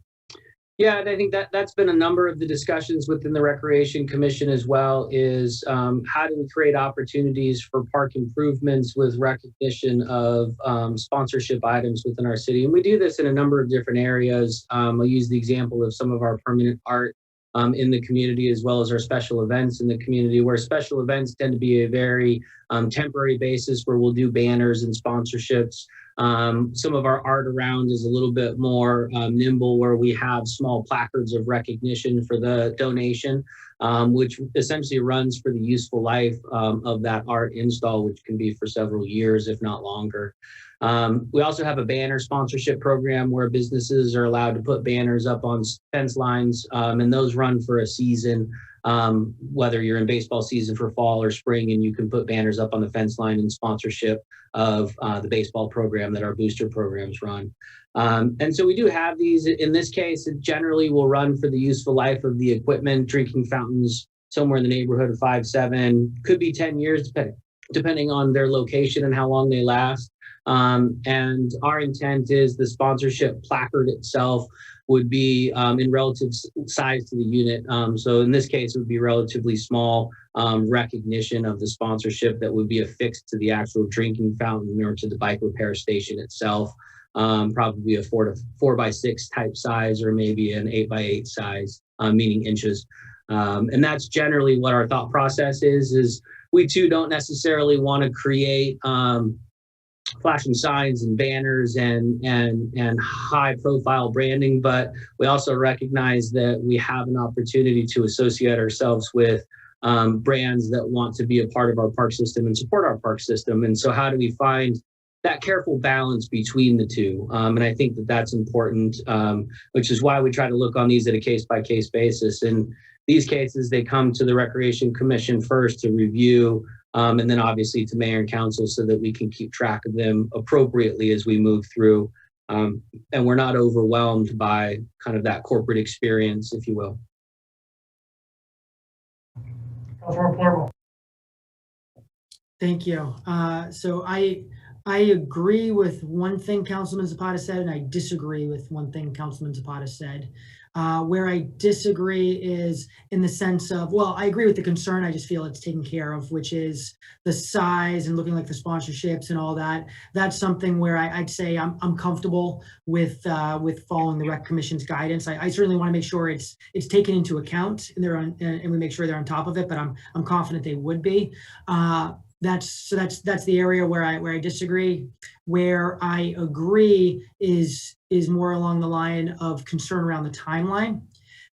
Yeah, and I think that's been a number of the discussions within the Recreation Commission as well, is how do we create opportunities for park improvements with recognition of sponsorship items within our city. And we do this in a number of different areas. I'll use the example of some of our permanent art in the community, as well as our special events in the community, where special events tend to be a very temporary basis where we'll do banners and sponsorships. Some of our art around is a little bit more nimble, where we have small placards of recognition for the donation, which essentially runs for the useful life of that art install, which can be for several years, if not longer. We also have a banner sponsorship program where businesses are allowed to put banners up on fence lines, and those run for a season, whether you're in baseball season for fall or spring, and you can put banners up on the fence line in sponsorship of the baseball program that our booster programs run. And so we do have these. In this case, it generally will run for the useful life of the equipment. Drinking fountains somewhere in the neighborhood of 5-7, could be 10 years, depending on their location and how long they last. And our intent is the sponsorship placard itself would be in relative size to the unit. So in this case, it would be relatively small recognition of the sponsorship that would be affixed to the actual drinking fountain or to the bike repair station itself. Probably a 4x6 type size, or maybe an 8x8 size, meaning inches. And that's generally what our thought process is we too don't necessarily want to create flashing signs and banners and high profile branding, but we also recognize that we have an opportunity to associate ourselves with brands that want to be a part of our park system and support our park system. And so how do we find that careful balance between the two? And I think that that's important, which is why we try to look on these at a case-by-case basis. In these cases, they come to the Recreation Commission first to review, and then obviously to mayor and council so that we can keep track of them appropriately as we move through. And we're not overwhelmed by kind of that corporate experience, if you will. Councilmember Palermo. Thank you. So I agree with one thing Councilman Zapata said, and I disagree with one thing Councilman Zapata said. Where I disagree is in the sense of, well, I agree with the concern. I just feel it's taken care of, which is the size and looking like the sponsorships and all that. That's something where I'd say I'm comfortable with following the Rec Commission's guidance. I certainly want to make sure it's taken into account and we make sure they're on top of it. But I'm confident they would be. That's the area where I disagree. Where I agree is more along the line of concern around the timeline,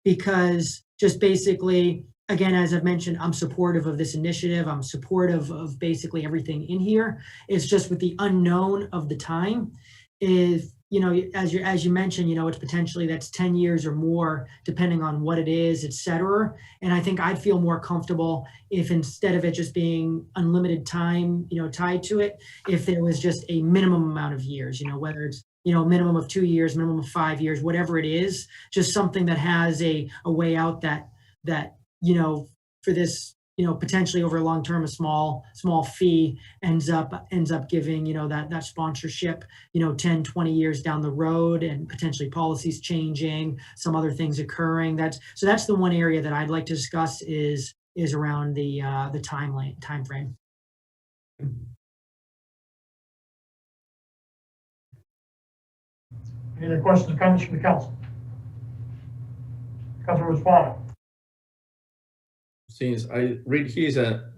because just basically, again, as I've mentioned, I'm supportive of this initiative. I'm supportive of basically everything in here. It's just with the unknown of the time is, you know, as you mentioned, you know, it's potentially that's 10 years or more, depending on what it is, et cetera. And I think I'd feel more comfortable if instead of it just being unlimited time, you know, tied to it, if there was just a minimum amount of years, you know, whether it's, you know, minimum of 2 years, minimum of 5 years, whatever it is, just something that has a way out that, you know, for this, you know, potentially over a long term, a small fee ends up giving, you know, that sponsorship, you know, 10, 20 years down the road, and potentially policies changing, some other things occurring. That's the one area that I'd like to discuss is around the time frame. Any other questions or comments from the council? Councilmember Zapata. Since I read here is a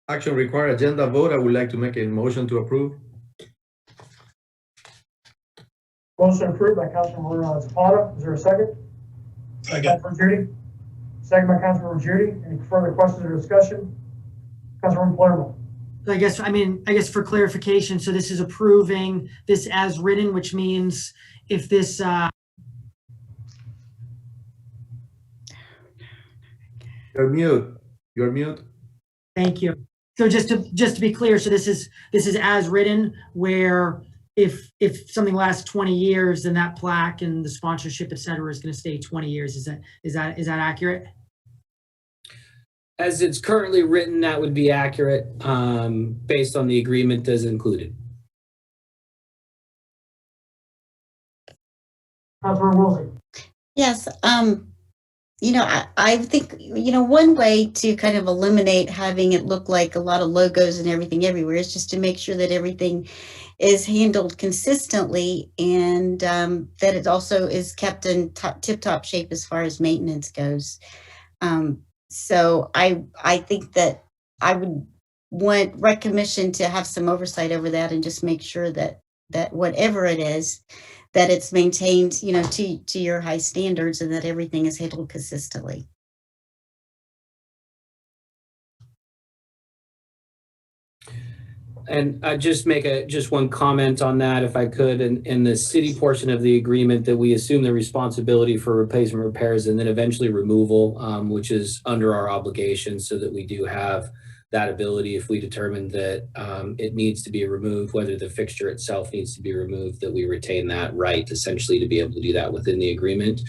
action required agenda vote, I would like to make a motion to approve. Motion approved by Councilmember Zapata. Is there a second? Second. Councilmember Judy. Second by Councilmember Judy. Any further questions or discussion? Councilmember Palermo. I guess for clarification, so this is approving this as written, which means if this You're mute. Thank you. So just to be clear, so this is as written, where if something lasts 20 years, then that plaque and the sponsorship, et cetera, is going to stay 20 years. Is that accurate? As it's currently written, that would be accurate, based on the agreement as included. Councilmember Wilson. Yes, you know, I think, you know, one way to kind of eliminate having it look like a lot of logos and everything everywhere is just to make sure that everything is handled consistently, and that it also is kept in tip-top shape as far as maintenance goes. So I think that I would want Rec Commission to have some oversight over that and just make sure that whatever it is, that it's maintained, you know, to your high standards, and that everything is handled consistently. And I just make just one comment on that, if I could, in the city portion of the agreement, that we assume the responsibility for replacement repairs and then eventually removal, which is under our obligation, so that we do have that ability if we determine that it needs to be removed, whether the fixture itself needs to be removed, that we retain that right essentially to be able to do that within the agreement.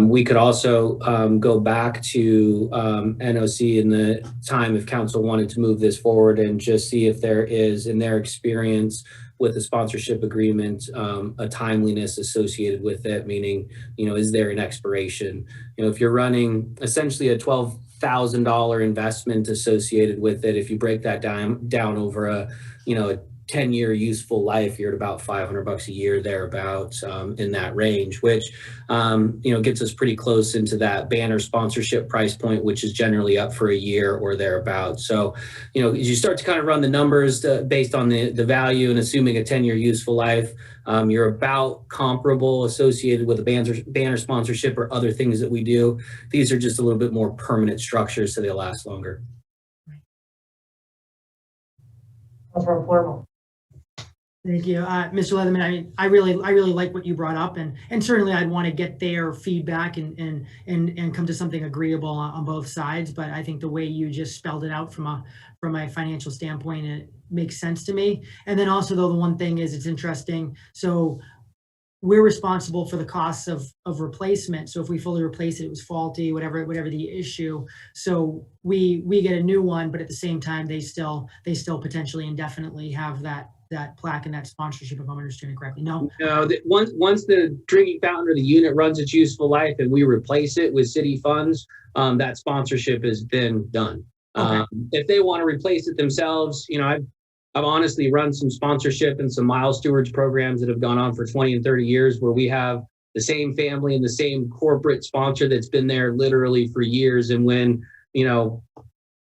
We could also go back to NOC in the time if council wanted to move this forward and just see if there is, in their experience with the sponsorship agreement, a timeliness associated with it, meaning, you know, is there an expiration? You know, if you're running essentially a $12,000 investment associated with it, if you break that down over a, you know, a 10-year useful life, you're at about $500 a year thereabouts, in that range, which gets us pretty close into that banner sponsorship price point, which is generally up for a year or thereabouts. So, as you start to kind of run the numbers based on the value and assuming a 10-year useful life, you're about comparable associated with a banner sponsorship or other things that we do. These are just a little bit more permanent structures, so they last longer. Councilmember Palermo. Thank you, Mr. Leatherman. I really like what you brought up, and certainly I'd want to get their feedback and come to something agreeable on both sides. But I think the way you just spelled it out from a financial standpoint, it makes sense to me. And then also, though, the one thing is, it's interesting. So we're responsible for the costs of replacement. So if we fully replace it, it was faulty, whatever the issue. So we get a new one, but at the same time, they still potentially indefinitely have that plaque and that sponsorship, if I'm understanding correctly. No, once the drinking fountain or the unit runs its useful life and we replace it with city funds, that sponsorship has been done. Okay. If they want to replace it themselves, I've honestly run some sponsorship and some mile stewards programs that have gone on for 20 and 30 years where we have the same family and the same corporate sponsor that's been there literally for years. And when,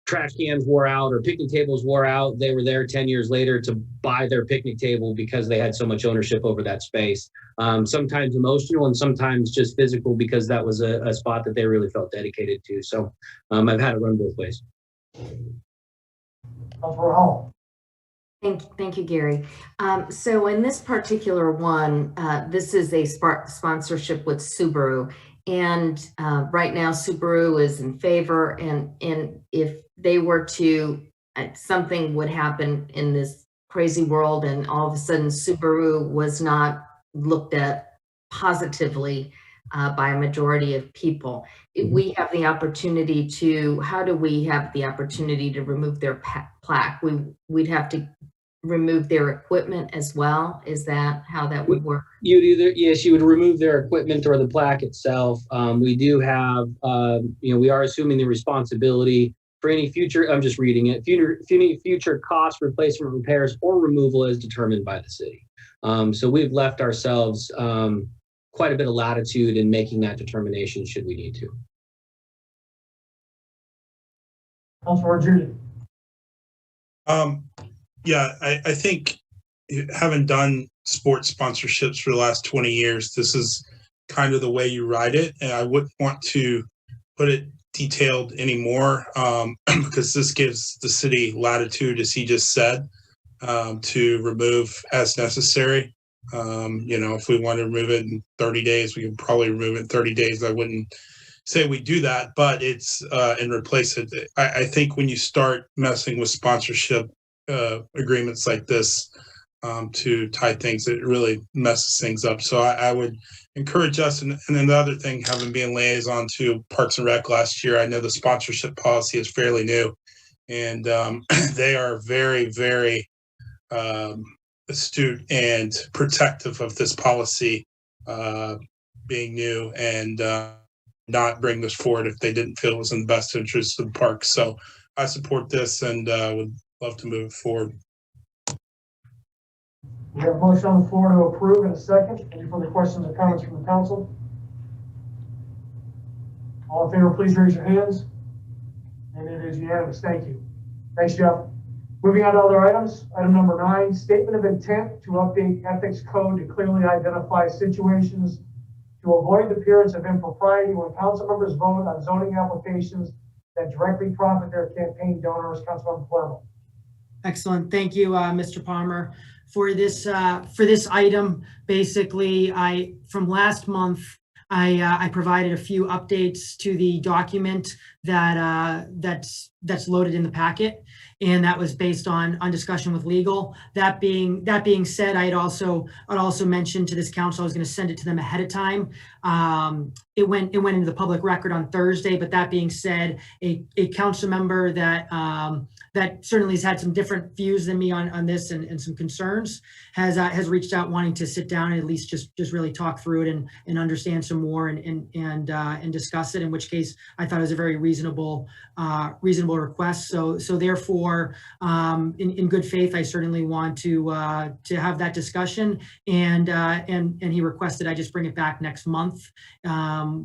trash cans wore out or picnic tables wore out, they were there 10 years later to buy their picnic table because they had so much ownership over that space. Sometimes emotional and sometimes just physical because that was a spot that they really felt dedicated to. So I've had it run both ways. Thank you, Gary. So in this particular one, this is a sponsorship with Subaru. And right now, Subaru is in favor. And if they were to, something would happen in this crazy world, and all of a sudden Subaru was not looked at positively by a majority of people, we have the opportunity to, how do we have the opportunity to remove their plaque? We'd have to remove their equipment as well. Is that how that would work? You would remove their equipment or the plaque itself. We do have, we are assuming the responsibility for any future, I'm just reading it, any future cost, replacement, repairs, or removal as determined by the city. So we've left ourselves quite a bit of latitude in making that determination should we need to. Councilor Judy. Yeah, I think having done sports sponsorships for the last 20 years, this is kind of the way you write it. And I wouldn't want to put it detailed anymore because this gives the city latitude, as he just said, to remove as necessary. If we want to remove it in 30 days, we can probably remove it in 30 days. I wouldn't say we do that, but it's and replace it. I think when you start messing with sponsorship agreements like this to tie things, it really messes things up. So I would encourage us. And then the other thing, having been liaison to Parks and Rec last year, I know the sponsorship policy is fairly new, and they are very, very astute and protective of this policy being new and not bring this forward if they didn't feel it was in the best interest of the park. So I support this and would love to move forward. We have a motion on the floor to approve in a second. Any further questions or comments from the council? All in favor, please raise your hands. And it is unanimous. Thank you. Thanks, Jeff. Moving on to other items. Item number 9, statement of intent to update ethics code to clearly identify situations to avoid the appearance of impropriety when council members vote on zoning applications that directly profit their campaign donors. Councilmember Palermo. Excellent. Thank you, Mr. Palmer. For this item, basically, from last month, I provided a few updates to the document that's loaded in the packet, and that was based on discussion with legal. That being said, I'd also mentioned to this council I was going to send it to them ahead of time. It went into the public record on Thursday. But that being said, a council member that certainly has had some different views than me on this and some concerns has reached out wanting to sit down and at least just really talk through it and understand some more and discuss it. In which case, I thought it was a very reasonable reasonable request. So therefore, in good faith, I certainly want to have that discussion. And he requested I just bring it back next month,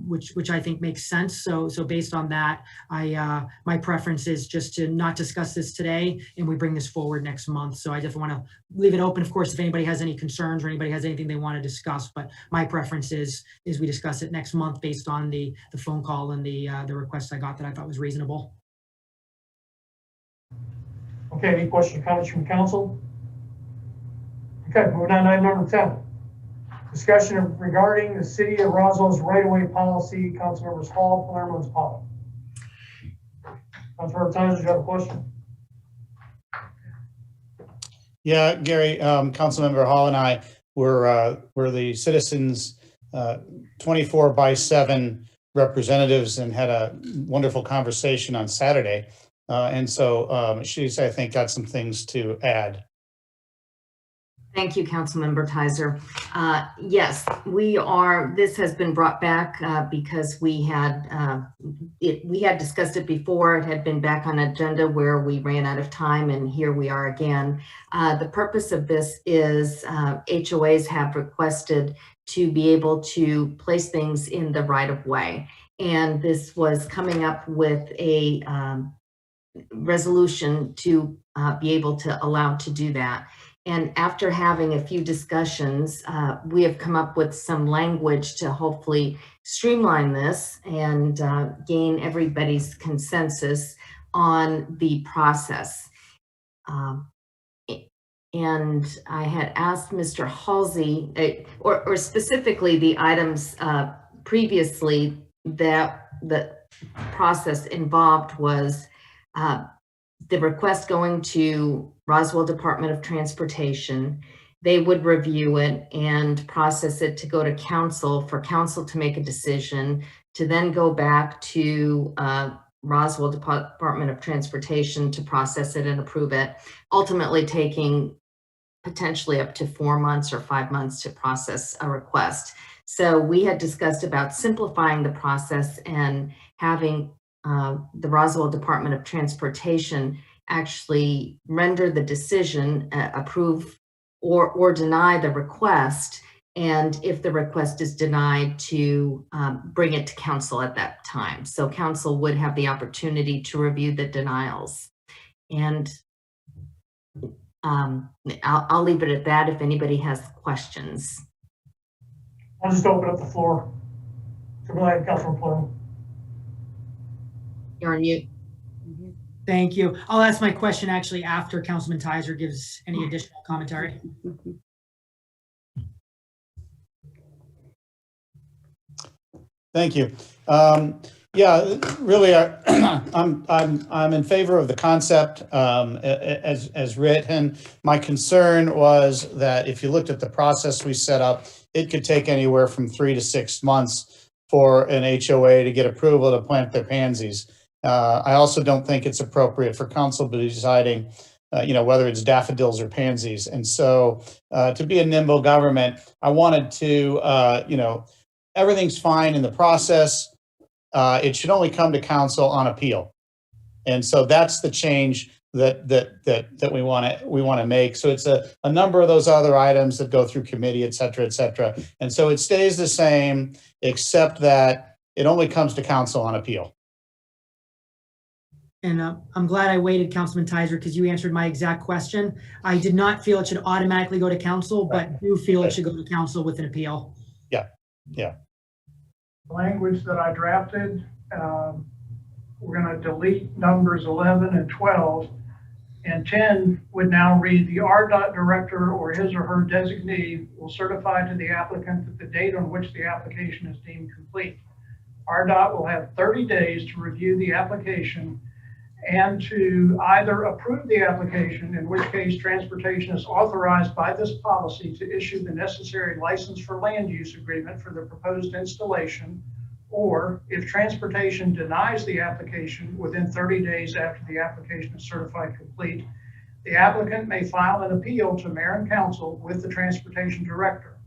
which I think makes sense. So based on that, my preference is just to not discuss this today, and we bring this forward next month. So I just want to leave it open, of course, if anybody has any concerns or anybody has anything they want to discuss. But my preference is we discuss it next month based on the phone call and the request I got that I thought was reasonable. Okay, any questions or comments from council? Okay, moving on to item number 10. Discussion regarding the city of Roswell's right-of-way policy. Council members Hall, Palermo, and Zapata. Councilmember Tynes, you have a question? Yeah, Gary, Councilmember Hall and I were the citizens 24/7 representatives and had a wonderful conversation on Saturday. And so she's, I think, got some things to add. Thank you, Councilmember Tyzer. Yes, this has been brought back because we had discussed it before. It had been back on agenda where we ran out of time, and here we are again. The purpose of this is HOAs have requested to be able to place things in the right of way. And this was coming up with a resolution to be able to allow to do that. And after having a few discussions, we have come up with some language to hopefully streamline this and gain everybody's consensus on the process. And I had asked Mr. Halsey, or specifically the items previously that the process involved was the request going to Roswell Department of Transportation. They would review it and process it to go to council for council to make a decision, to then go back to Roswell Department of Transportation to process it and approve it, ultimately taking potentially up to 4 months or 5 months to process a request. So we had discussed about simplifying the process and having the Roswell Department of Transportation actually render the decision, approve or deny the request, and if the request is denied, to bring it to council at that time. So council would have the opportunity to review the denials. And I'll leave it at that if anybody has questions. I'll just open up the floor. So go ahead, Councilman Palermo. You're on mute. Thank you. I'll ask my question actually after Councilman Tyzer gives any additional commentary. Thank you. Yeah, really, I'm in favor of the concept as written. My concern was that if you looked at the process we set up, it could take anywhere from 3 to 6 months for an HOA to get approval to plant their pansies. I also don't think it's appropriate for council to be deciding, whether it's daffodils or pansies. And so to be a nimble government, I wanted to, everything's fine in the process. It should only come to council on appeal. And so that's the change that we want to make. So it's a number of those other items that go through committee, et cetera, et cetera. And so it stays the same, except that it only comes to council on appeal. And I'm glad I waited, Councilman Tyzer, because you answered my exact question. I did not feel it should automatically go to council, but do feel it should go to council with an appeal. Yeah, yeah. Language that I drafted, we're going to delete numbers 11 and 12, and 10 would now read: the RDOT director or his or her designee will certify to the applicant that the date on which the application is deemed complete. RDOT will have 30 days to review the application and to either approve the application, in which case transportation is authorized by this policy to issue the necessary license for land use agreement for the proposed installation, or if transportation denies the application within 30 days after the application is certified complete, the applicant may file an appeal to mayor and council with the transportation director.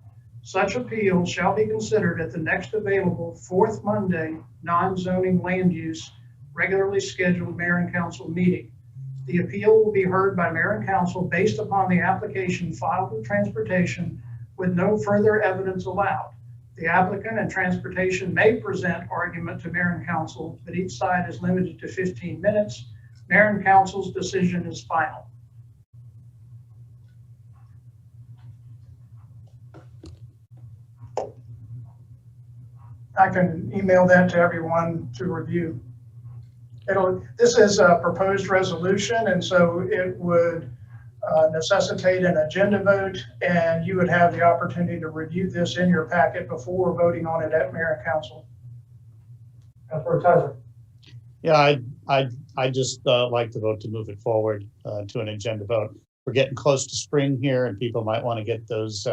Such appeal shall be considered at the next available fourth Monday non-zoning land use regularly scheduled mayor and council meeting. The appeal will be heard by mayor and council based upon the application filed with transportation with no further evidence allowed. The applicant and transportation may present argument to mayor and council, but each side is limited to 15 minutes. Mayor and council's decision is final. I can email that to everyone to review. This is a proposed resolution, and so it would necessitate an agenda vote, and you would have the opportunity to review this in your packet before voting on it at mayor and council. Councilor Tizer. Yeah, I'd just like to vote to move it forward to an agenda vote. We're getting close to spring here, and people might want to get those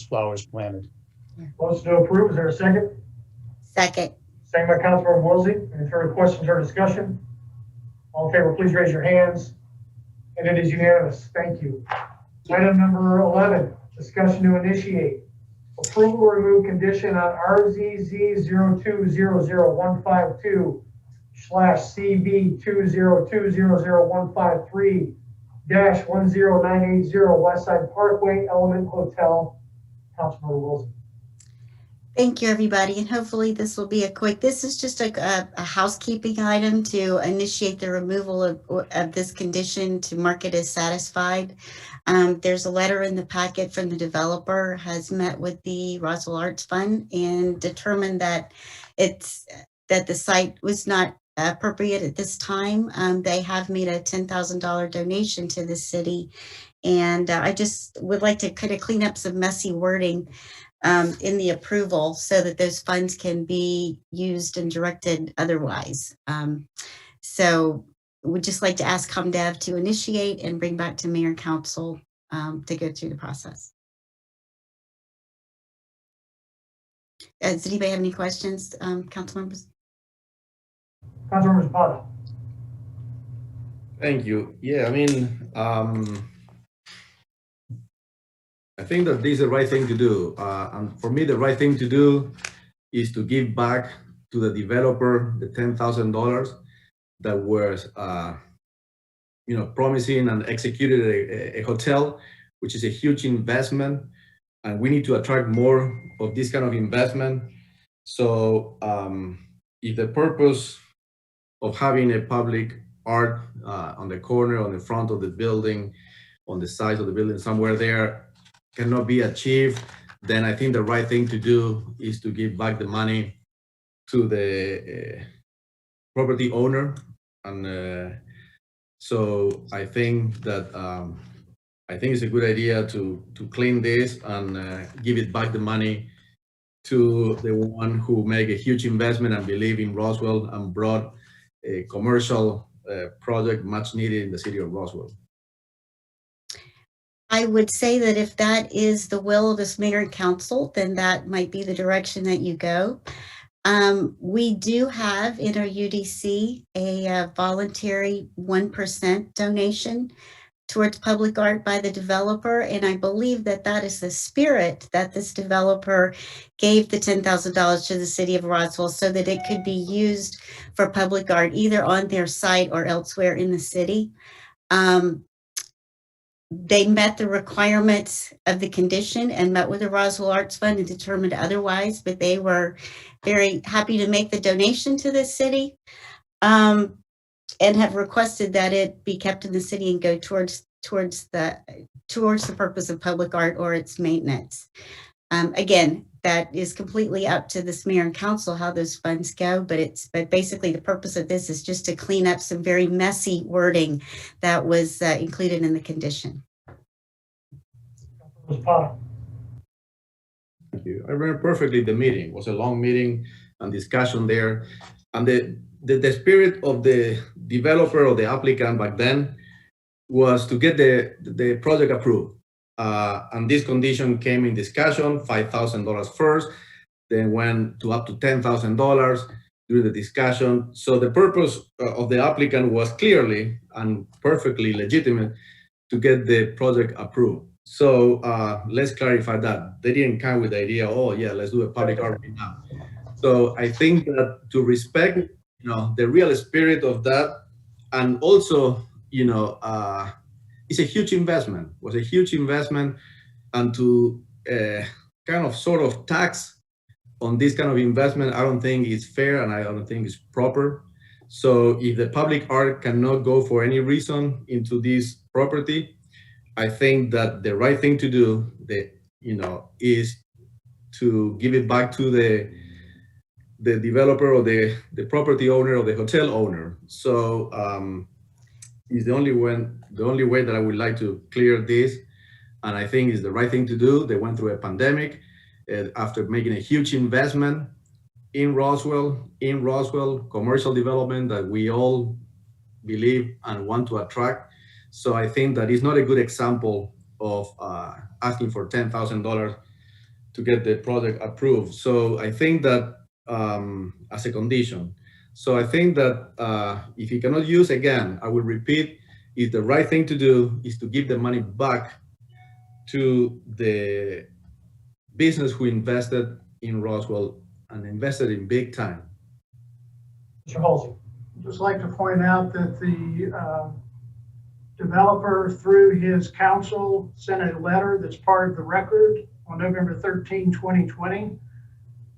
flowers planted. Motion to approve. Is there a second? Second. Second by Councilmember Woolsey. Any further questions or discussion? All in favor, please raise your hands. And it is unanimous. Thank you. Item number 11, discussion to initiate. Approval to remove condition on RZZ 02-0200153-102000153-10980 Westside Parkway Element Hotel. Councilmember Wilson. Thank you, everybody, and hopefully this will be this is just a housekeeping item to initiate the removal of this condition to mark it as satisfied. There's a letter in the packet from the developer, has met with the Roswell Arts Fund and determined that the site was not appropriate at this time. They have made a $10,000 donation to the city, and I just would like to kind of clean up some messy wording in the approval so that those funds can be used and directed otherwise. So we'd just like to ask ComDev to initiate and bring back to mayor and council to go through the process. Does anybody have any questions, council members? Councilmember Zapata. Thank you. Yeah, I mean, I think that this is the right thing to do. And for me, the right thing to do is to give back to the developer the $10,000 that was, promising and executed a hotel, which is a huge investment. And we need to attract more of this kind of investment. So if the purpose of having a public art on the corner, on the front of the building, on the sides of the building, somewhere there, cannot be achieved, then I think the right thing to do is to give back the money to the property owner. And so I think that it's a good idea to clean this and give it back the money to the one who made a huge investment and believe in Roswell and brought a commercial project much needed in the city of Roswell. I would say that if that is the will of this mayor and council, then that might be the direction that you go. We do have in our UDC a voluntary 1% donation towards public art by the developer. And I believe that that is the spirit that this developer gave the $10,000 to the city of Roswell so that it could be used for public art either on their site or elsewhere in the city. They met the requirements of the condition and met with the Roswell Arts Fund and determined otherwise, but they were very happy to make the donation to the city and have requested that it be kept in the city and go towards the purpose of public art or its maintenance. Again, that is completely up to this mayor and council how those funds go, but basically the purpose of this is just to clean up some very messy wording that was included in the condition. Thank you. I remember perfectly the meeting. It was a long meeting and discussion there. And the spirit of the developer or the applicant back then was to get the project approved. And this condition came in discussion, $5,000 first, then went to up to $10,000 during the discussion. So the purpose of the applicant was clearly and perfectly legitimate to get the project approved. So let's clarify that. They didn't come with the idea, oh yeah, let's do a public art right now. So I think that to respect the real spirit of that. And also, it's a huge investment, was a huge investment, and to kind of sort of tax on this kind of investment, I don't think it's fair, and I don't think it's proper. So if the public art cannot go for any reason into this property, I think that the right thing to do, is to give it back to the developer or the property owner or the hotel owner. So it's the only way that I would like to clear this, and I think it's the right thing to do. They went through a pandemic after making a huge investment in Roswell, commercial development that we all believe and want to attract. So I think that is not a good example of asking for $10,000 to get the project approved. So I think that as a condition. So I think that if you cannot use, again, I will repeat, is the right thing to do is to give the money back to the business who invested in Roswell and invested in big time. Mr. Halsey. I'd just like to point out that the developer, through his counsel, sent a letter that's part of the record on November 13, 2020.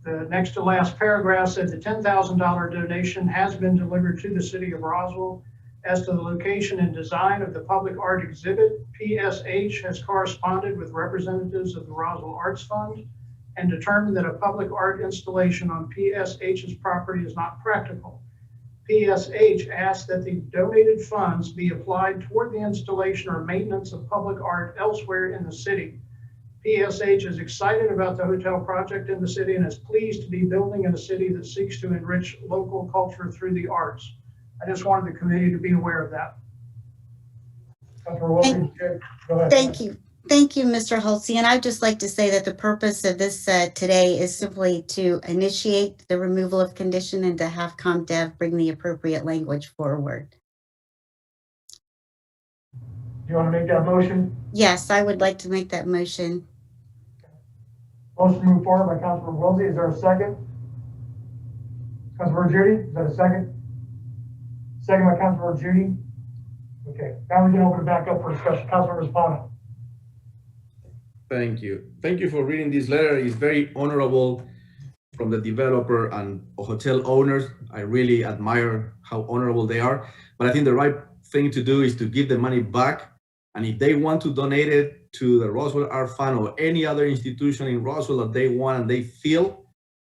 The next to last paragraph said the $10,000 donation has been delivered to the city of Roswell. As to the location and design of the public art exhibit, PSH has corresponded with representatives of the Roswell Arts Fund and determined that a public art installation on PSH's property is not practical. PSH asked that the donated funds be applied toward the installation or maintenance of public art elsewhere in the city. PSH is excited about the hotel project in the city and is pleased to be building in a city that seeks to enrich local culture through the arts. I just wanted the committee to be aware of that. Go ahead. Thank you. Thank you, Mr. Halsey. And I'd just like to say that the purpose of this today is simply to initiate the removal of condition and to have ComDev bring the appropriate language forward. Do you want to make that motion? Yes, I would like to make that motion. Motion to move forward by Councilmember Wilsey. Is there a second? Councilmember Judy, is that a second? Second by Councilmember Judy. Okay, now we're going to open it back up for discussion. Councilmember Spano. Thank you. Thank you for reading this letter. It's very honorable from the developer and hotel owners. I really admire how honorable they are. But I think the right thing to do is to give the money back. And if they want to donate it to the Roswell Art Fund or any other institution in Roswell that they want and they feel,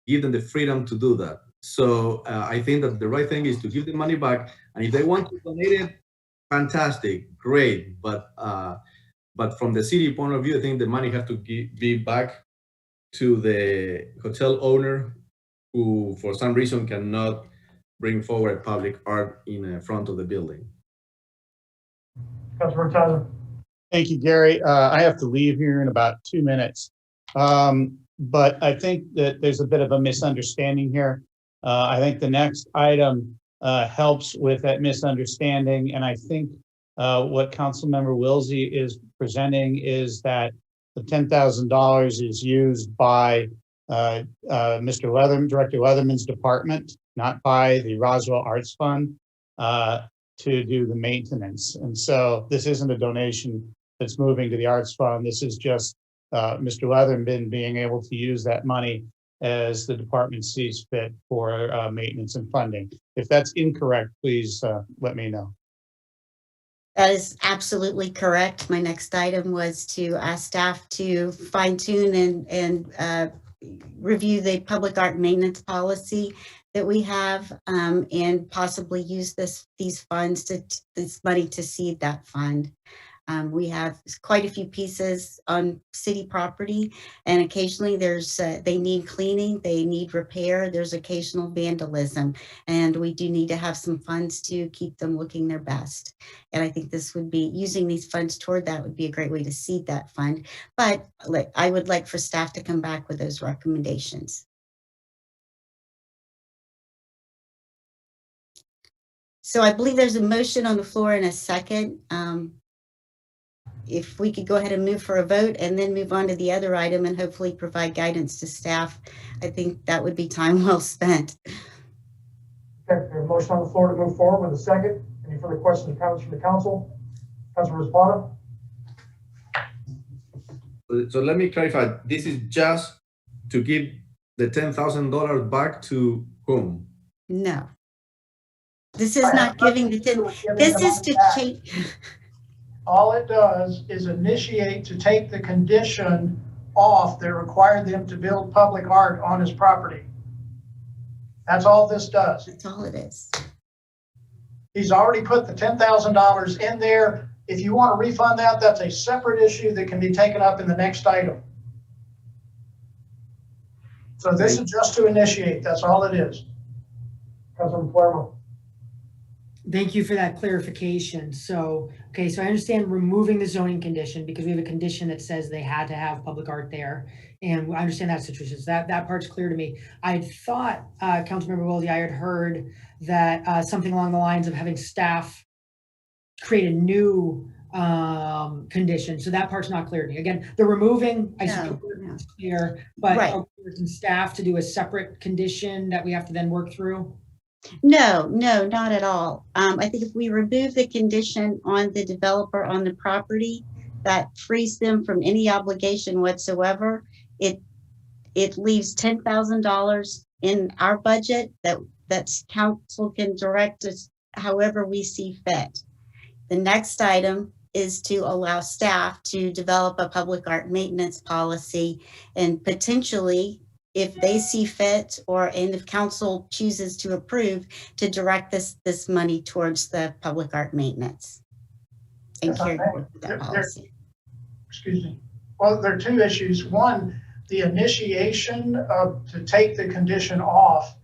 give them the freedom to do that. So I think that the right thing is to give the money back. And if they want to donate it, fantastic, great. But from the city point of view, I think the money has to be back to the hotel owner who, for some reason, cannot bring forward public art in front of the building. Councilmember Tyler. Thank you, Gary. I have to leave here in about 2 minutes. But I think that there's a bit of a misunderstanding here. I think the next item helps with that misunderstanding. And I think what Councilmember Wilsey is presenting is that the $10,000 is used by Director Leatherman's department, not by the Roswell Arts Fund, to do the maintenance. And so this isn't a donation that's moving to the Arts Fund. This is just Mr. Leatherman being able to use that money as the department sees fit for maintenance and funding. If that's incorrect, please let me know. That is absolutely correct. My next item was to ask staff to fine tune and review the public art maintenance policy that we have and possibly use these funds this money to seed that fund. We have quite a few pieces on city property, and occasionally they need cleaning, they need repair, there's occasional vandalism, and we do need to have some funds to keep them looking their best. And I think this would be, using these funds toward that would be a great way to seed that fund. But I would like for staff to come back with those recommendations. So I believe there's a motion on the floor in a second. If we could go ahead and move for a vote and then move on to the other item and hopefully provide guidance to staff, I think that would be time well spent. Okay, we have a motion on the floor to move forward with a second. Any further questions or comments from the council? Councilor Espada? So let me clarify. This is just to give the $10,000 back to whom? No. This is not giving the, this is to change. All it does is initiate to take the condition off that required them to build public art on his property. That's all this does. That's all it is. He's already put the $10,000 in there. If you want to refund that, that's a separate issue that can be taken up in the next item. So this is just to initiate. That's all it is. Councilor Palermo? Thank you for that clarification. So, okay, so I understand removing the zoning condition because we have a condition that says they had to have public art there. And I understand that situation. So that part's clear to me. I had thought, Councilmember Wilde, I had heard that something along the lines of having staff create a new condition. So that part's not clear to me. Again, the removing, I suppose it's clear, but Right. Staff to do a separate condition that we have to then work through? No, not at all. I think if we remove the condition on the developer on the property, that frees them from any obligation whatsoever. It leaves $10,000 in our budget that's council can direct us however we see fit. The next item is to allow staff to develop a public art maintenance policy and potentially, if they see fit and if council chooses to approve, to direct this money towards the public art maintenance and carry forward that policy. Excuse me. Well, there are two issues. One, the initiation to take the condition off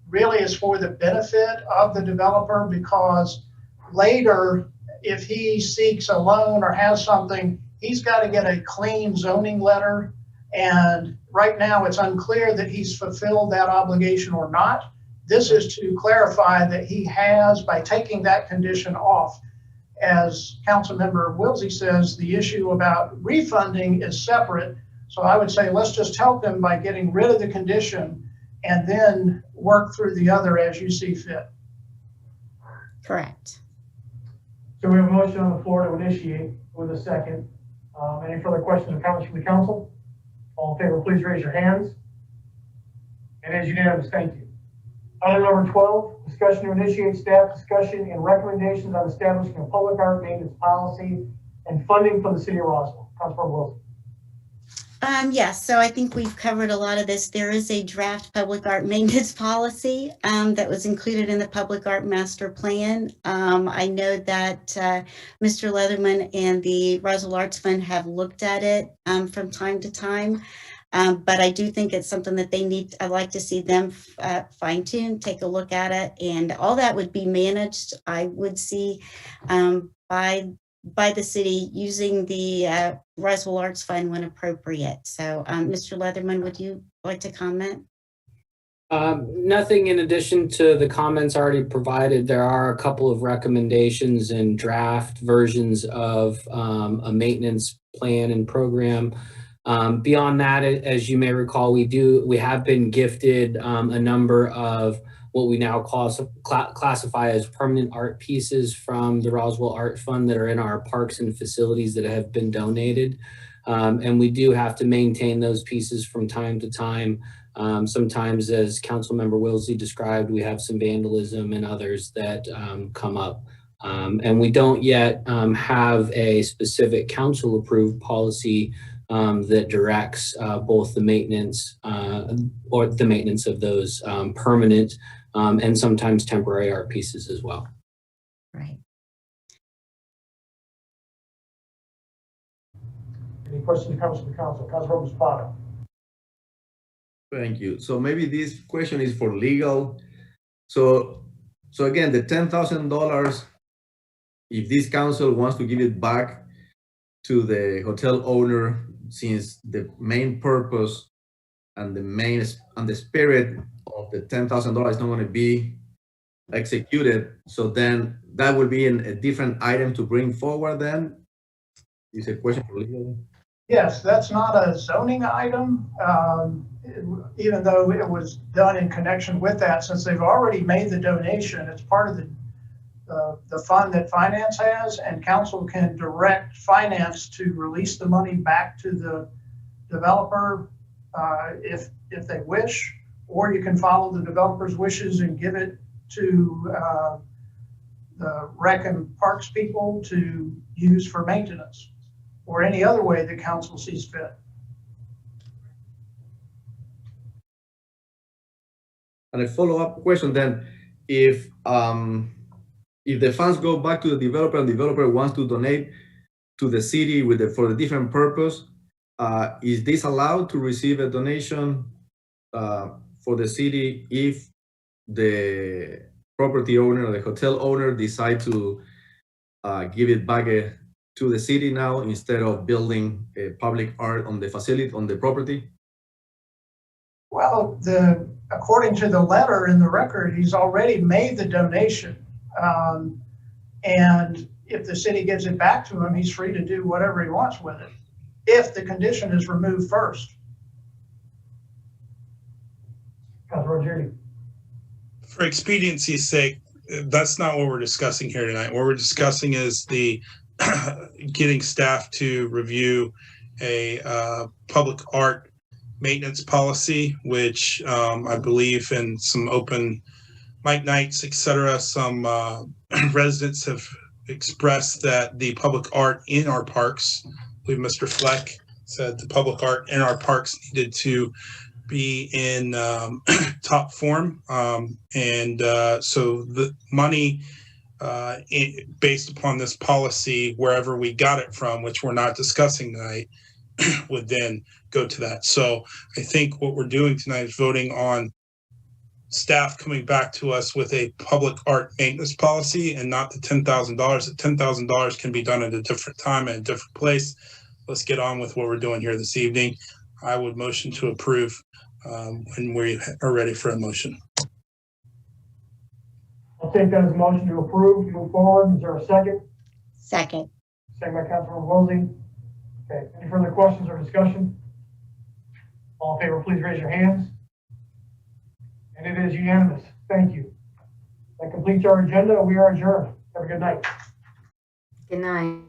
really is for the benefit of the developer, because later, if he seeks a loan or has something, he's got to get a clean zoning letter. And right now it's unclear that he's fulfilled that obligation or not. This is to clarify that he has, by taking that condition off. As Councilmember Wilsey says, the issue about refunding is separate. So I would say, let's just help him by getting rid of the condition and then work through the other as you see fit. Correct. So we have a motion on the floor to initiate with a second. Any further questions or comments from the council? All in favor, please raise your hands. And as unanimous, thank you. Item number 12, discussion to initiate staff discussion and recommendations on establishing a public art maintenance policy and funding for the city of Roswell. Councilor Wilson. Yes, so I think we've covered a lot of this. There is a draft public art maintenance policy that was included in the public art master plan. I know that Mr. Leatherman and the Roswell Arts Fund have looked at it from time to time. But I do think it's something that they need. I'd like to see them fine tune, take a look at it, and all that would be managed, I would see, by the city using the Roswell Arts Fund when appropriate. So Mr. Leatherman, would you like to comment? Nothing in addition to the comments already provided. There are a couple of recommendations and draft versions of a maintenance plan and program. Beyond that, as you may recall, we have been gifted a number of what we now classify as permanent art pieces from the Roswell Art Fund that are in our parks and facilities that have been donated. And we do have to maintain those pieces from time to time. Sometimes, as Councilmember Wilsey described, we have some vandalism and others that come up. And we don't yet have a specific council-approved policy that directs both the maintenance or the maintenance of those permanent and sometimes temporary art pieces as well. Right. Any questions or comments from the council? Councilor Espada. Thank you. So maybe this question is for legal. So again, the $10,000, if this council wants to give it back to the hotel owner, since the main purpose and the spirit of the $10,000 is not going to be executed, so then that will be a different item to bring forward. Then is a question for legal. Yes, that's not a zoning item. even though it was done in connection with that, since they've already made the donation, it's part of the fund that finance has, and council can direct finance to release the money back to the developer if they wish, or you can follow the developer's wishes and give it to the rec and parks people to use for maintenance, or any other way that council sees fit. And a follow-up question then, if the funds go back to the developer and the developer wants to donate to the city for the different purpose, is this allowed to receive a donation for the city if the property owner or the hotel owner decide to give it back to the city now instead of building a public art on the facility, on the property? Well, according to the letter in the record, he's already made the donation. And if the city gives it back to him, he's free to do whatever he wants with it, if the condition is removed first. Councilor Rogeri. For expediency's sake, that's not what we're discussing here tonight. What we're discussing is the getting staff to review a public art maintenance policy, which I believe in some open mic nights, etc., some residents have expressed that the public art in our parks, I believe Mr. Fleck said the public art in our parks needed to be in top form. So the money based upon this policy, wherever we got it from, which we're not discussing tonight, would then go to that. So I think what we're doing tonight is voting on staff coming back to us with a public art maintenance policy and not the $10,000. The $10,000 can be done at a different time and a different place. Let's get on with what we're doing here this evening. I would motion to approve when we are ready for a motion. I'll take that as a motion to approve, move forward. Is there a second? Second. Second by Councilor Woolsey. Okay, any further questions or discussion? All in favor, please raise your hands. And it is unanimous. Thank you. That completes our agenda. We are adjourned. Have a good night. Good night.